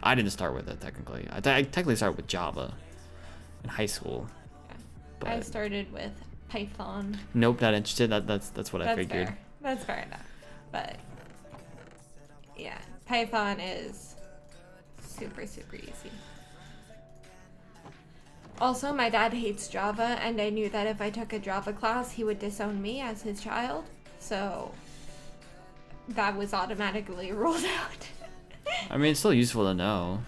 [SPEAKER 1] I didn't start with it technically. I technically started with Java in high school.
[SPEAKER 2] Yeah.
[SPEAKER 1] But
[SPEAKER 2] I started with Python.
[SPEAKER 1] Nope, not interested. That's what I figured.
[SPEAKER 2] Fair. That's fair enough. But yeah, Python is super, super easy. Also, my dad hates Java, and I knew that if I took a Java class, he would disown me as his child. So that was automatically ruled out.
[SPEAKER 1] I mean, it's still useful to know.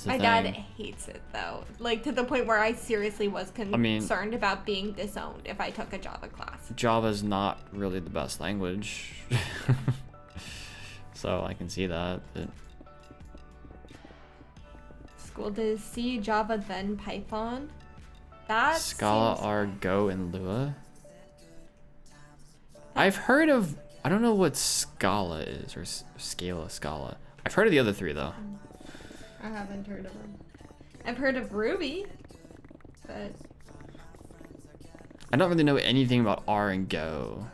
[SPEAKER 2] My dad hates it, though. Like, to the point where I seriously was concerned about being disowned if I took a Java class.
[SPEAKER 1] Java's not really the best language. So I can see that. But
[SPEAKER 2] School does C, Java, then Python. That
[SPEAKER 1] Scala, R, Go, and Lua. I've heard of... I don't know what Scala is, or Scala. I've heard of the other three, though.
[SPEAKER 2] I haven't heard of them. I've heard of Ruby, but...
[SPEAKER 1] I don't really know anything about R and Go.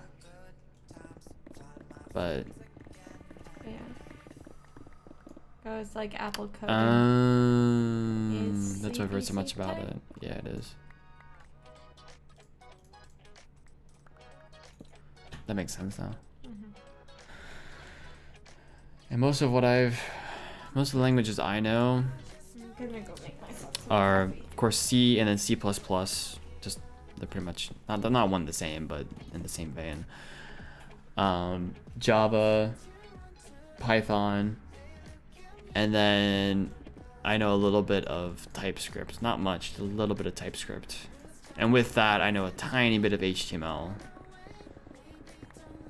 [SPEAKER 1] But...
[SPEAKER 2] yeah. Go is like Apple coding.
[SPEAKER 1] That's why I've heard so much about it. Yeah, it is. That makes sense now. And most of the languages I know
[SPEAKER 2] I'm gonna go make myself
[SPEAKER 1] are, of course, C and then C++. Just they're pretty much they're not one and the same, but in the same vein. Java, Python, and then I know a little bit of TypeScript. Not much, a little bit of TypeScript, and with that, I know a tiny bit of HTML.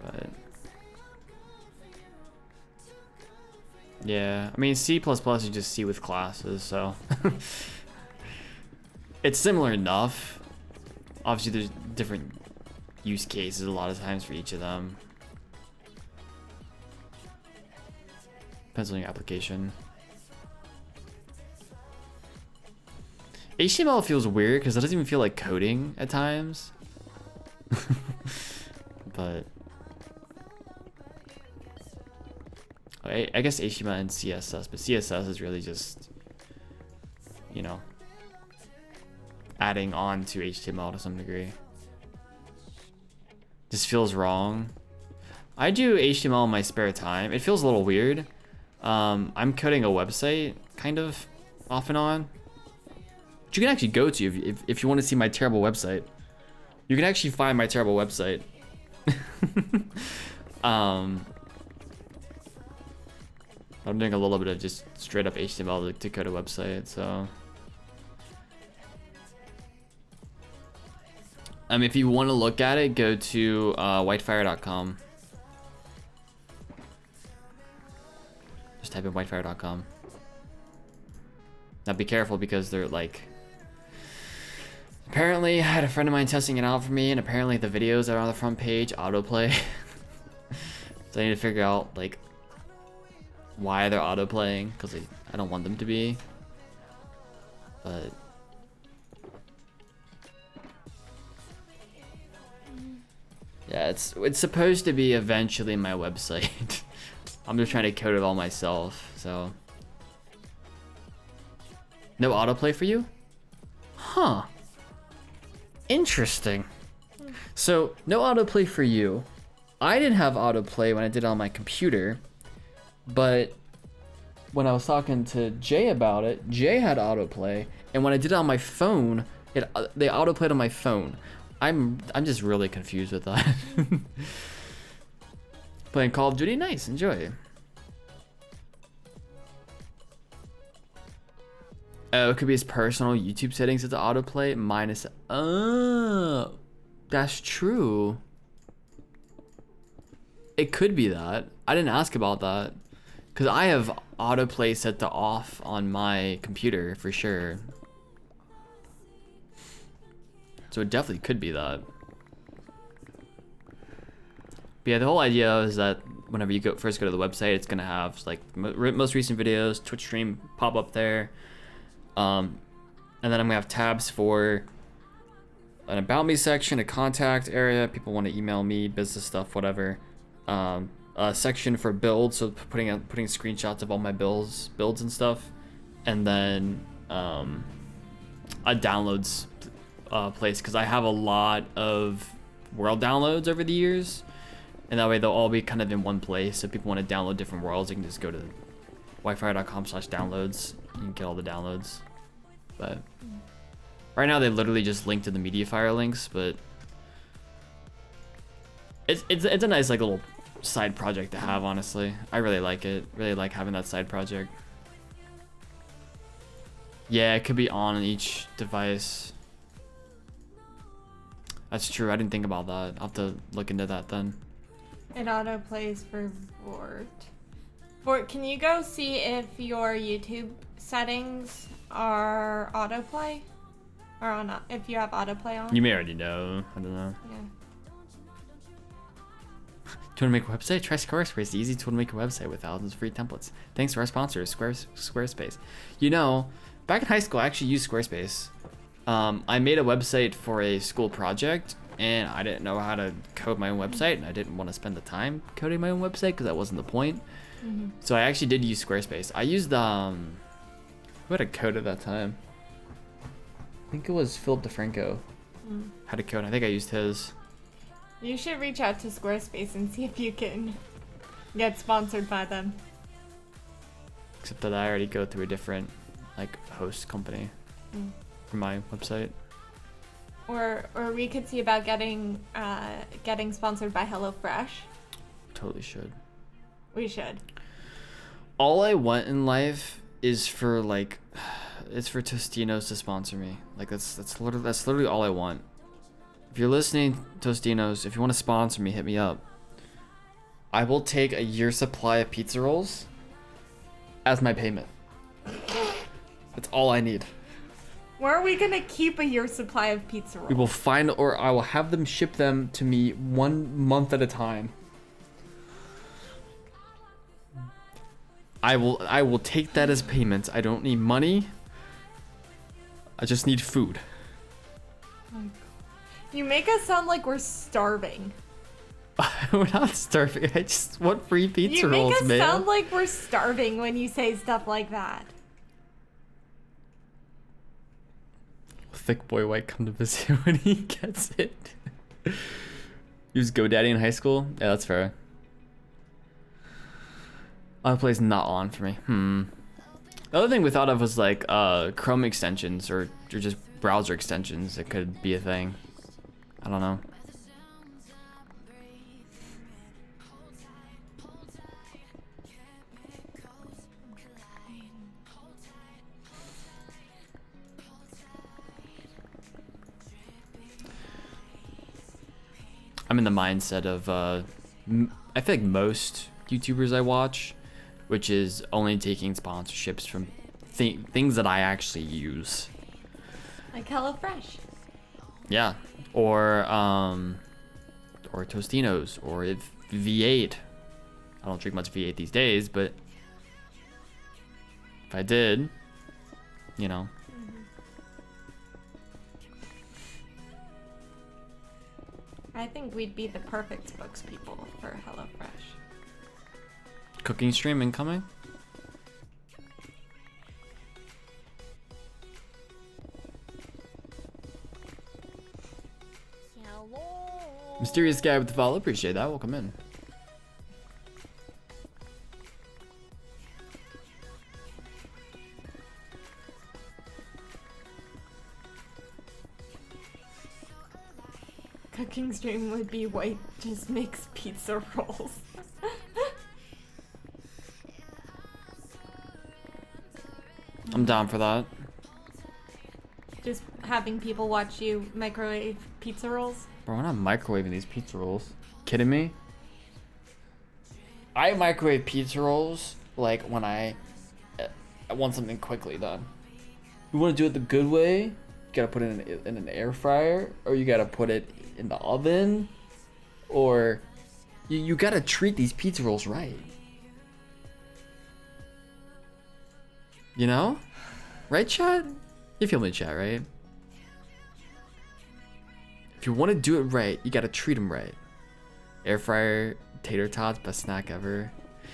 [SPEAKER 1] But yeah, I mean, C++ you just C with classes, so it's similar enough. Obviously, there's different use cases a lot of times for each of them. Depends on your application. HTML feels weird because it doesn't even feel like coding at times. But I guess HTML and CSS, but CSS is really just, you know, adding on to HTML to some degree. Just feels wrong. I do HTML in my spare time. It feels a little weird. I'm coding a website, kind of, off and on. Which you can actually go to if you want to see my terrible website. You can actually find my terrible website. I'm doing a little bit of just straight up HTML to code a website, so. If you want to look at it, go to whitefire.com. Just type in whitefire.com. Now be careful because they're like. Apparently, I had a friend of mine testing it out for me, and apparently the videos that are on the front page autoplay. So I need to figure out like why they're autoplaying, because I don't want them to be. But yeah, it's supposed to be eventually my website. I'm just trying to code it all myself, so. No autoplay for you? Huh. Interesting. So, no autoplay for you. I didn't have autoplay when I did it on my computer, but when I was talking to Jay about it, Jay had autoplay, and when I did it on my phone, they autoplayed on my phone. I'm just really confused with that. Playing Call of Duty, nice, enjoy. Oh, it could be his personal YouTube settings at the autoplay minus. Oh, that's true. It could be that. I didn't ask about that, because I have autoplay set to off on my computer for sure. So it definitely could be that. But yeah, the whole idea is that whenever you first go to the website, it's gonna have like most recent videos, Twitch stream pop up there. And then I'm gonna have tabs for an about me section, a contact area, people want to email me, business stuff, whatever. A section for builds, so putting screenshots of all my builds and stuff, and then a downloads place, because I have a lot of world downloads over the years, and that way they'll all be kind of in one place. So if people want to download different worlds, you can just go to whitefire.com/downloads. You can get all the downloads. But right now they literally just link to the MediaFire links, but it's a nice like little side project to have, honestly. I really like it. Really like having that side project. Yeah, it could be on each device. That's true. I didn't think about that. I'll have to look into that then.
[SPEAKER 2] It auto plays for Vort. Vort, can you go see if your YouTube settings are autoplay? Or on if you have autoplay on?
[SPEAKER 1] You may already know. I don't know.
[SPEAKER 2] Yeah.
[SPEAKER 1] Do you want to make a website? Try Squarespace. It's easy to make a website with thousands of free templates. Thanks to our sponsors, Squarespace. You know, back in high school, I actually used Squarespace. I made a website for a school project, and I didn't know how to code my own website, and I didn't want to spend the time coding my own website because that wasn't the point. Mm-hmm. So I actually did use Squarespace. I used who had a code at that time? I think it was Philip DeFranco. Had a code. I think I used his.
[SPEAKER 2] You should reach out to Squarespace and see if you can get sponsored by them.
[SPEAKER 1] Except that I already go through a different like host company for my website.
[SPEAKER 2] Or we could see about getting sponsored by HelloFresh.
[SPEAKER 1] Totally should.
[SPEAKER 2] We should.
[SPEAKER 1] All I want in life is for like, it's for Tostinos to sponsor me. Like that's literally all I want. If you're listening, Tostinos, if you want to sponsor me, hit me up. I will take a year's supply of pizza rolls as my payment. That's all I need.
[SPEAKER 2] Where are we gonna keep a year's supply of pizza rolls?
[SPEAKER 1] We will find, or I will have them ship them to me 1 month at a time. I will take that as payment. I don't need money. I just need food.
[SPEAKER 2] You make us sound like we're starving.
[SPEAKER 1] We're not starving. I just want free pizza rolls, man.
[SPEAKER 2] You make us sound like we're starving when you say stuff like that.
[SPEAKER 1] Thick boy white come to visit when he gets it. He was GoDaddy in high school? Yeah, that's fair. Autoplay's not on for me. The other thing we thought of was like Chrome extensions or just browser extensions. It could be a thing. I don't know. I'm in the mindset of I feel like most YouTubers I watch, which is only taking sponsorships from things that I actually use.
[SPEAKER 2] Like HelloFresh.
[SPEAKER 1] Yeah, or Tostinos, or if V8. I don't drink much V8 these days, but if I did, you know.
[SPEAKER 2] I think we'd be the perfect spokespeople for HelloFresh.
[SPEAKER 1] Cooking stream incoming. Mysterious guy with the follow, appreciate that. Welcome in.
[SPEAKER 2] Cooking stream would be White just makes pizza rolls.
[SPEAKER 1] I'm down for that.
[SPEAKER 2] Just having people watch you microwave pizza rolls.
[SPEAKER 1] Bro, we're not microwaving these pizza rolls. Kidding me? I microwave pizza rolls like when I want something quickly done. You want to do it the good way? You gotta put it in an air fryer, or you gotta put it in the oven, or you gotta treat these pizza rolls right. You know? Right, chat? You feel me, chat, right? If you want to do it right, you gotta treat them right. Air fryer tater tots, best snack ever.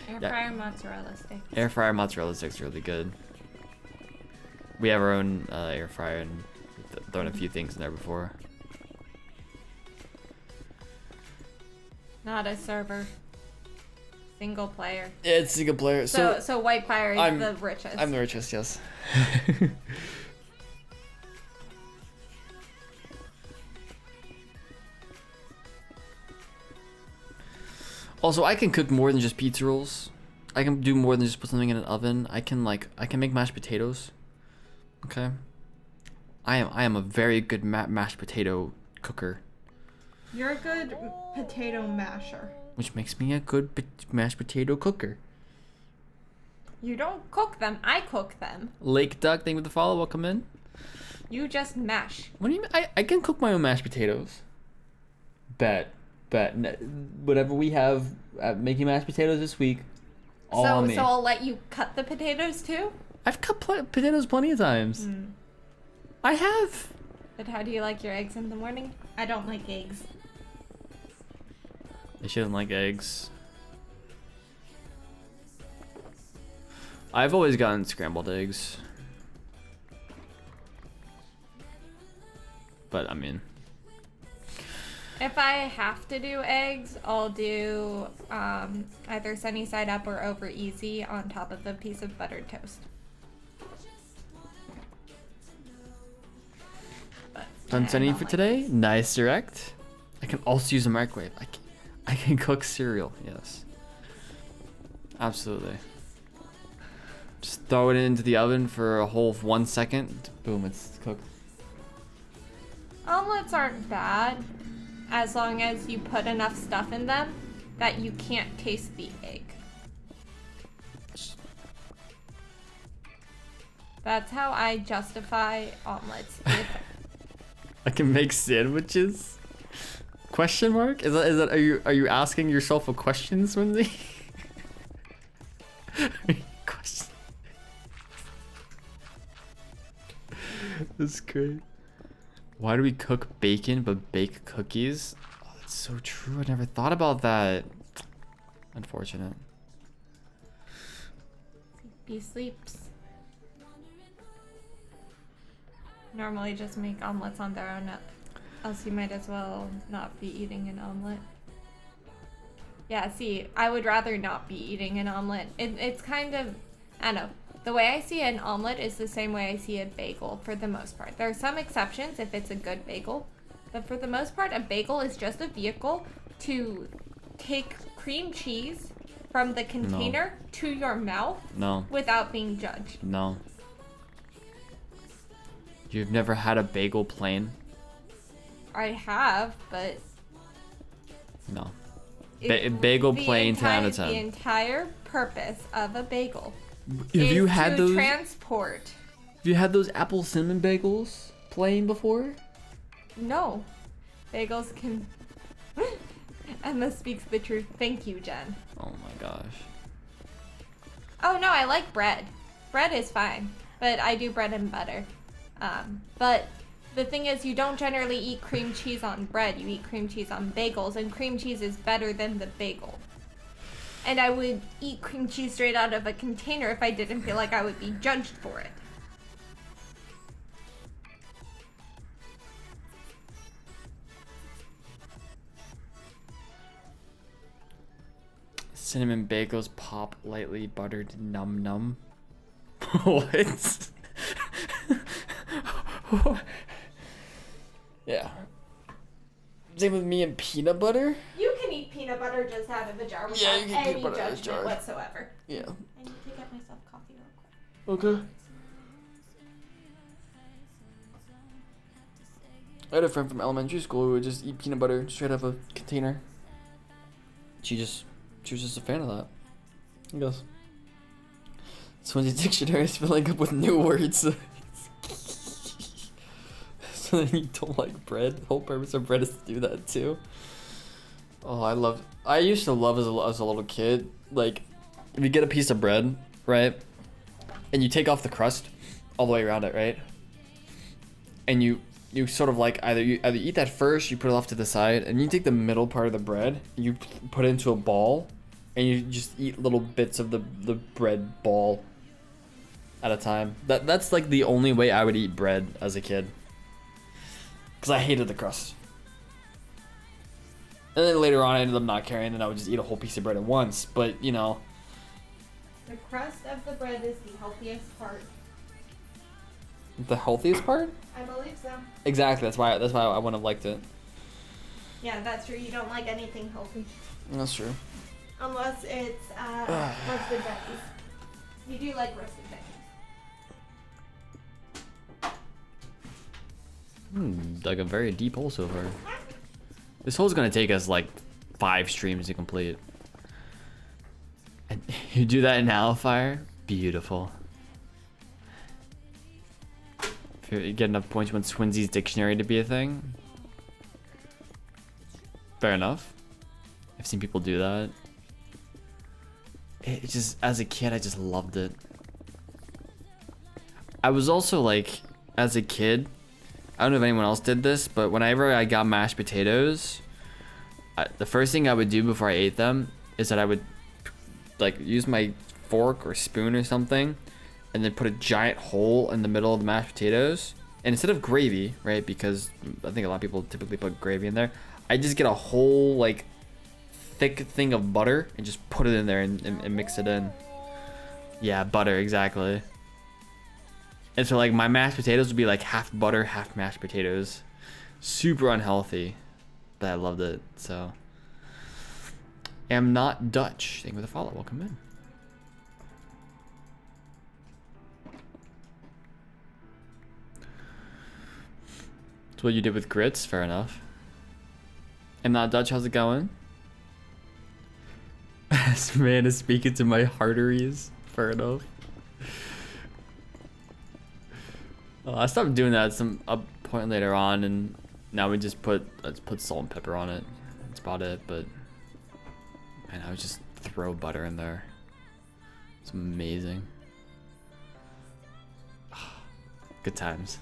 [SPEAKER 2] Air fryer mozzarella sticks.
[SPEAKER 1] Air fryer mozzarella sticks are really good. We have our own air fryer and thrown a few things in there before.
[SPEAKER 2] Not a server. Single player.
[SPEAKER 1] Yeah, it's single player.
[SPEAKER 2] So Whitefire is the richest.
[SPEAKER 1] I'm the richest, yes. Also, I can cook more than just pizza rolls. I can do more than just put something in an oven. I can make mashed potatoes. Okay. I am a very good mashed potato cooker.
[SPEAKER 2] You're a good potato masher.
[SPEAKER 1] Which makes me a good mashed potato cooker.
[SPEAKER 2] You don't cook them. I cook them.
[SPEAKER 1] Lake Duck, thank you for the follow. Welcome in.
[SPEAKER 2] You just mash.
[SPEAKER 1] What do you mean? I can cook my own mashed potatoes. Bet. Whatever we have making mashed potatoes this week, all on me.
[SPEAKER 2] So I'll let you cut the potatoes too?
[SPEAKER 1] I've cut potatoes plenty of times. I have.
[SPEAKER 2] But how do you like your eggs in the morning? I don't like eggs.
[SPEAKER 1] I shouldn't like eggs. I've always gotten scrambled eggs. But I mean,
[SPEAKER 2] if I have to do eggs, I'll do either sunny side up or over easy on top of a piece of buttered toast.
[SPEAKER 1] Done sending for today. Nice direct. I can also use a microwave. I can cook cereal. Yes. Absolutely. Just throw it into the oven for a whole 1 second. Boom, it's cooked.
[SPEAKER 2] Omelets aren't bad as long as you put enough stuff in them that you can't taste the egg. That's how I justify omelets.
[SPEAKER 1] I can make sandwiches? Question mark? Is that are you asking yourself a question, Swinzy? Question. That's great. Why do we cook bacon but bake cookies? Oh, that's so true. I never thought about that. Unfortunate.
[SPEAKER 2] He sleeps. Normally just make omelets on their own, else you might as well not be eating an omelet. Yeah, see, I would rather not be eating an omelet. It's kind of, I don't know. The way I see an omelet is the same way I see a bagel for the most part. There are some exceptions if it's a good bagel, but for the most part, a bagel is just a vehicle to take cream cheese from the container to your mouth without being judged.
[SPEAKER 1] No. You've never had a bagel plain?
[SPEAKER 2] I have, but...
[SPEAKER 1] No. Bagel plain, 10 out of 10.
[SPEAKER 2] The entire purpose of a bagel
[SPEAKER 1] Have you had those?
[SPEAKER 2] Transport.
[SPEAKER 1] Have you had those apple cinnamon bagels plain before?
[SPEAKER 2] No. Bagels can... Emma speaks the truth. Thank you, Jen.
[SPEAKER 1] Oh my gosh.
[SPEAKER 2] Oh no, I like bread. Bread is fine, but I do bread and butter. But the thing is, you don't generally eat cream cheese on bread. You eat cream cheese on bagels, and cream cheese is better than the bagel. And I would eat cream cheese straight out of a container if I didn't feel like I would be judged for it.
[SPEAKER 1] Cinnamon bagels pop lightly buttered num num. What? Yeah. Same with me and peanut butter.
[SPEAKER 2] You can eat peanut butter just out of a jar without any judgment whatsoever.
[SPEAKER 1] Yeah.
[SPEAKER 2] I need to get myself coffee real quick.
[SPEAKER 1] Okay. I had a friend from elementary school who would just eat peanut butter straight out of a container. She was just a fan of that, I guess. Swensy's dictionary is filling up with new words. So then you don't like bread? The whole purpose of bread is to do that too. Oh, I used to love as a little kid, like, if you get a piece of bread, right? And you take off the crust all the way around it, right? And you sort of like either eat that first, you put it off to the side, and you take the middle part of the bread, you put it into a ball, and you just eat little bits of the bread ball at a time. That's like the only way I would eat bread as a kid, because I hated the crust. And then later on I ended up not caring, and I would just eat a whole piece of bread at once. But you know,
[SPEAKER 2] the crust of the bread is the healthiest part.
[SPEAKER 1] the healthiest part?
[SPEAKER 2] I believe so.
[SPEAKER 1] Exactly. That's why I wouldn't have liked it.
[SPEAKER 2] Yeah, that's true. You don't like anything healthy.
[SPEAKER 1] That's true.
[SPEAKER 2] Unless it's roasted veggies. You do like roasted veggies.
[SPEAKER 1] Dug a very deep hole so far. This hole's gonna take us like 5 streams to complete. And you do that in Hellfire? Beautiful. If you get enough points, you want Swinsy's dictionary to be a thing. Fair enough. I've seen people do that. It just, as a kid, I just loved it. I was also like, as a kid, I don't know if anyone else did this, but whenever I got mashed potatoes, the first thing I would do before I ate them is that I would like use my fork or spoon or something, and then put a giant hole in the middle of the mashed potatoes. And instead of gravy, right, because I think a lot of people typically put gravy in there, I just get a whole like thick thing of butter and just put it in there and mix it in. Yeah, butter, exactly. And so like my mashed potatoes would be like half butter, half mashed potatoes. Super unhealthy, but I loved it. So am not Dutch. Thank you for the follow. Welcome in. That's what you did with grits. Fair enough. Am not Dutch. How's it going? This man is speaking to my arteries. Fair enough. I stopped doing that at a point later on, and now we just let's put salt and pepper on it. That's about it. But man, I would just throw butter in there. It's amazing. Good times.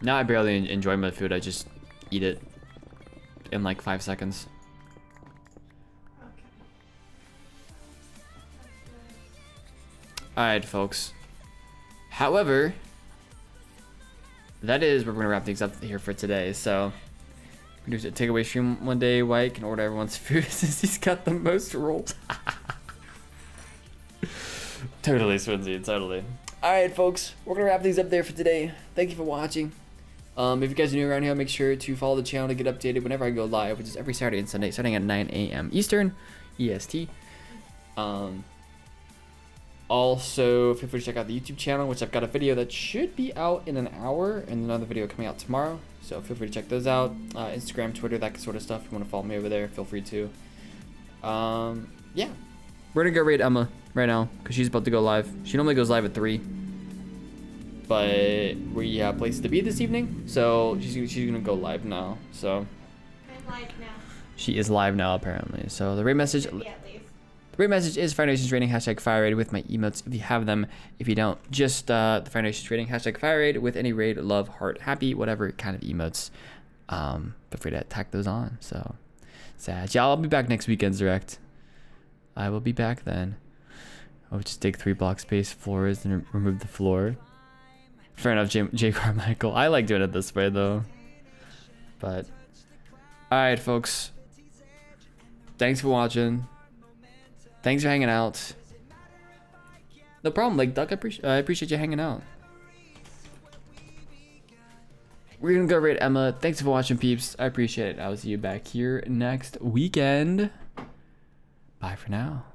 [SPEAKER 1] Now I barely enjoy my food. I just eat it in like 5 seconds.
[SPEAKER 2] Okay.
[SPEAKER 1] Alright, folks. However, that is where we're gonna wrap things up here for today. So we do a takeaway stream one day. White can order everyone's food since he's got the most rolls. Totally, Swinzy, totally. All right, folks, we're gonna wrap things up there for today. Thank you for watching. If you guys are new around here, make sure to follow the channel to get updated whenever I go live, which is every Saturday and Sunday, starting at 9 a.m. Eastern, EST. Also, feel free to check out the YouTube channel, which I've got a video that should be out in an hour, and another video coming out tomorrow. So feel free to check those out. Instagram, Twitter, that sort of stuff. If you want to follow me over there, feel free to. Yeah. We're gonna go raid Emma right now, because she's about to go live. She normally goes live at 3. But we have places to be this evening, so she's gonna go live now. So
[SPEAKER 2] I'm live now.
[SPEAKER 1] she is live now apparently. So the raid message.
[SPEAKER 2] Should be at least.
[SPEAKER 1] The raid message is Fire Nations rating hashtag fire raid with my emotes if you have them. If you don't, just the Fire Nations rating hashtag fire raid with any raid, love, heart, happy, whatever kind of emotes. Feel free to tack those on. So sad. Yeah, I'll be back next weekend, direct. I will be back then. I'll just take 3 block space floors and remove the floor. Fair enough, J. Carmichael. I like doing it this way though. But alright, folks. Thanks for watching. Thanks for hanging out. No problem, like Duck. I appreciate you hanging out. We're gonna go raid Emma. Thanks for watching, peeps. I appreciate it. I will see you back here next weekend. Bye for now.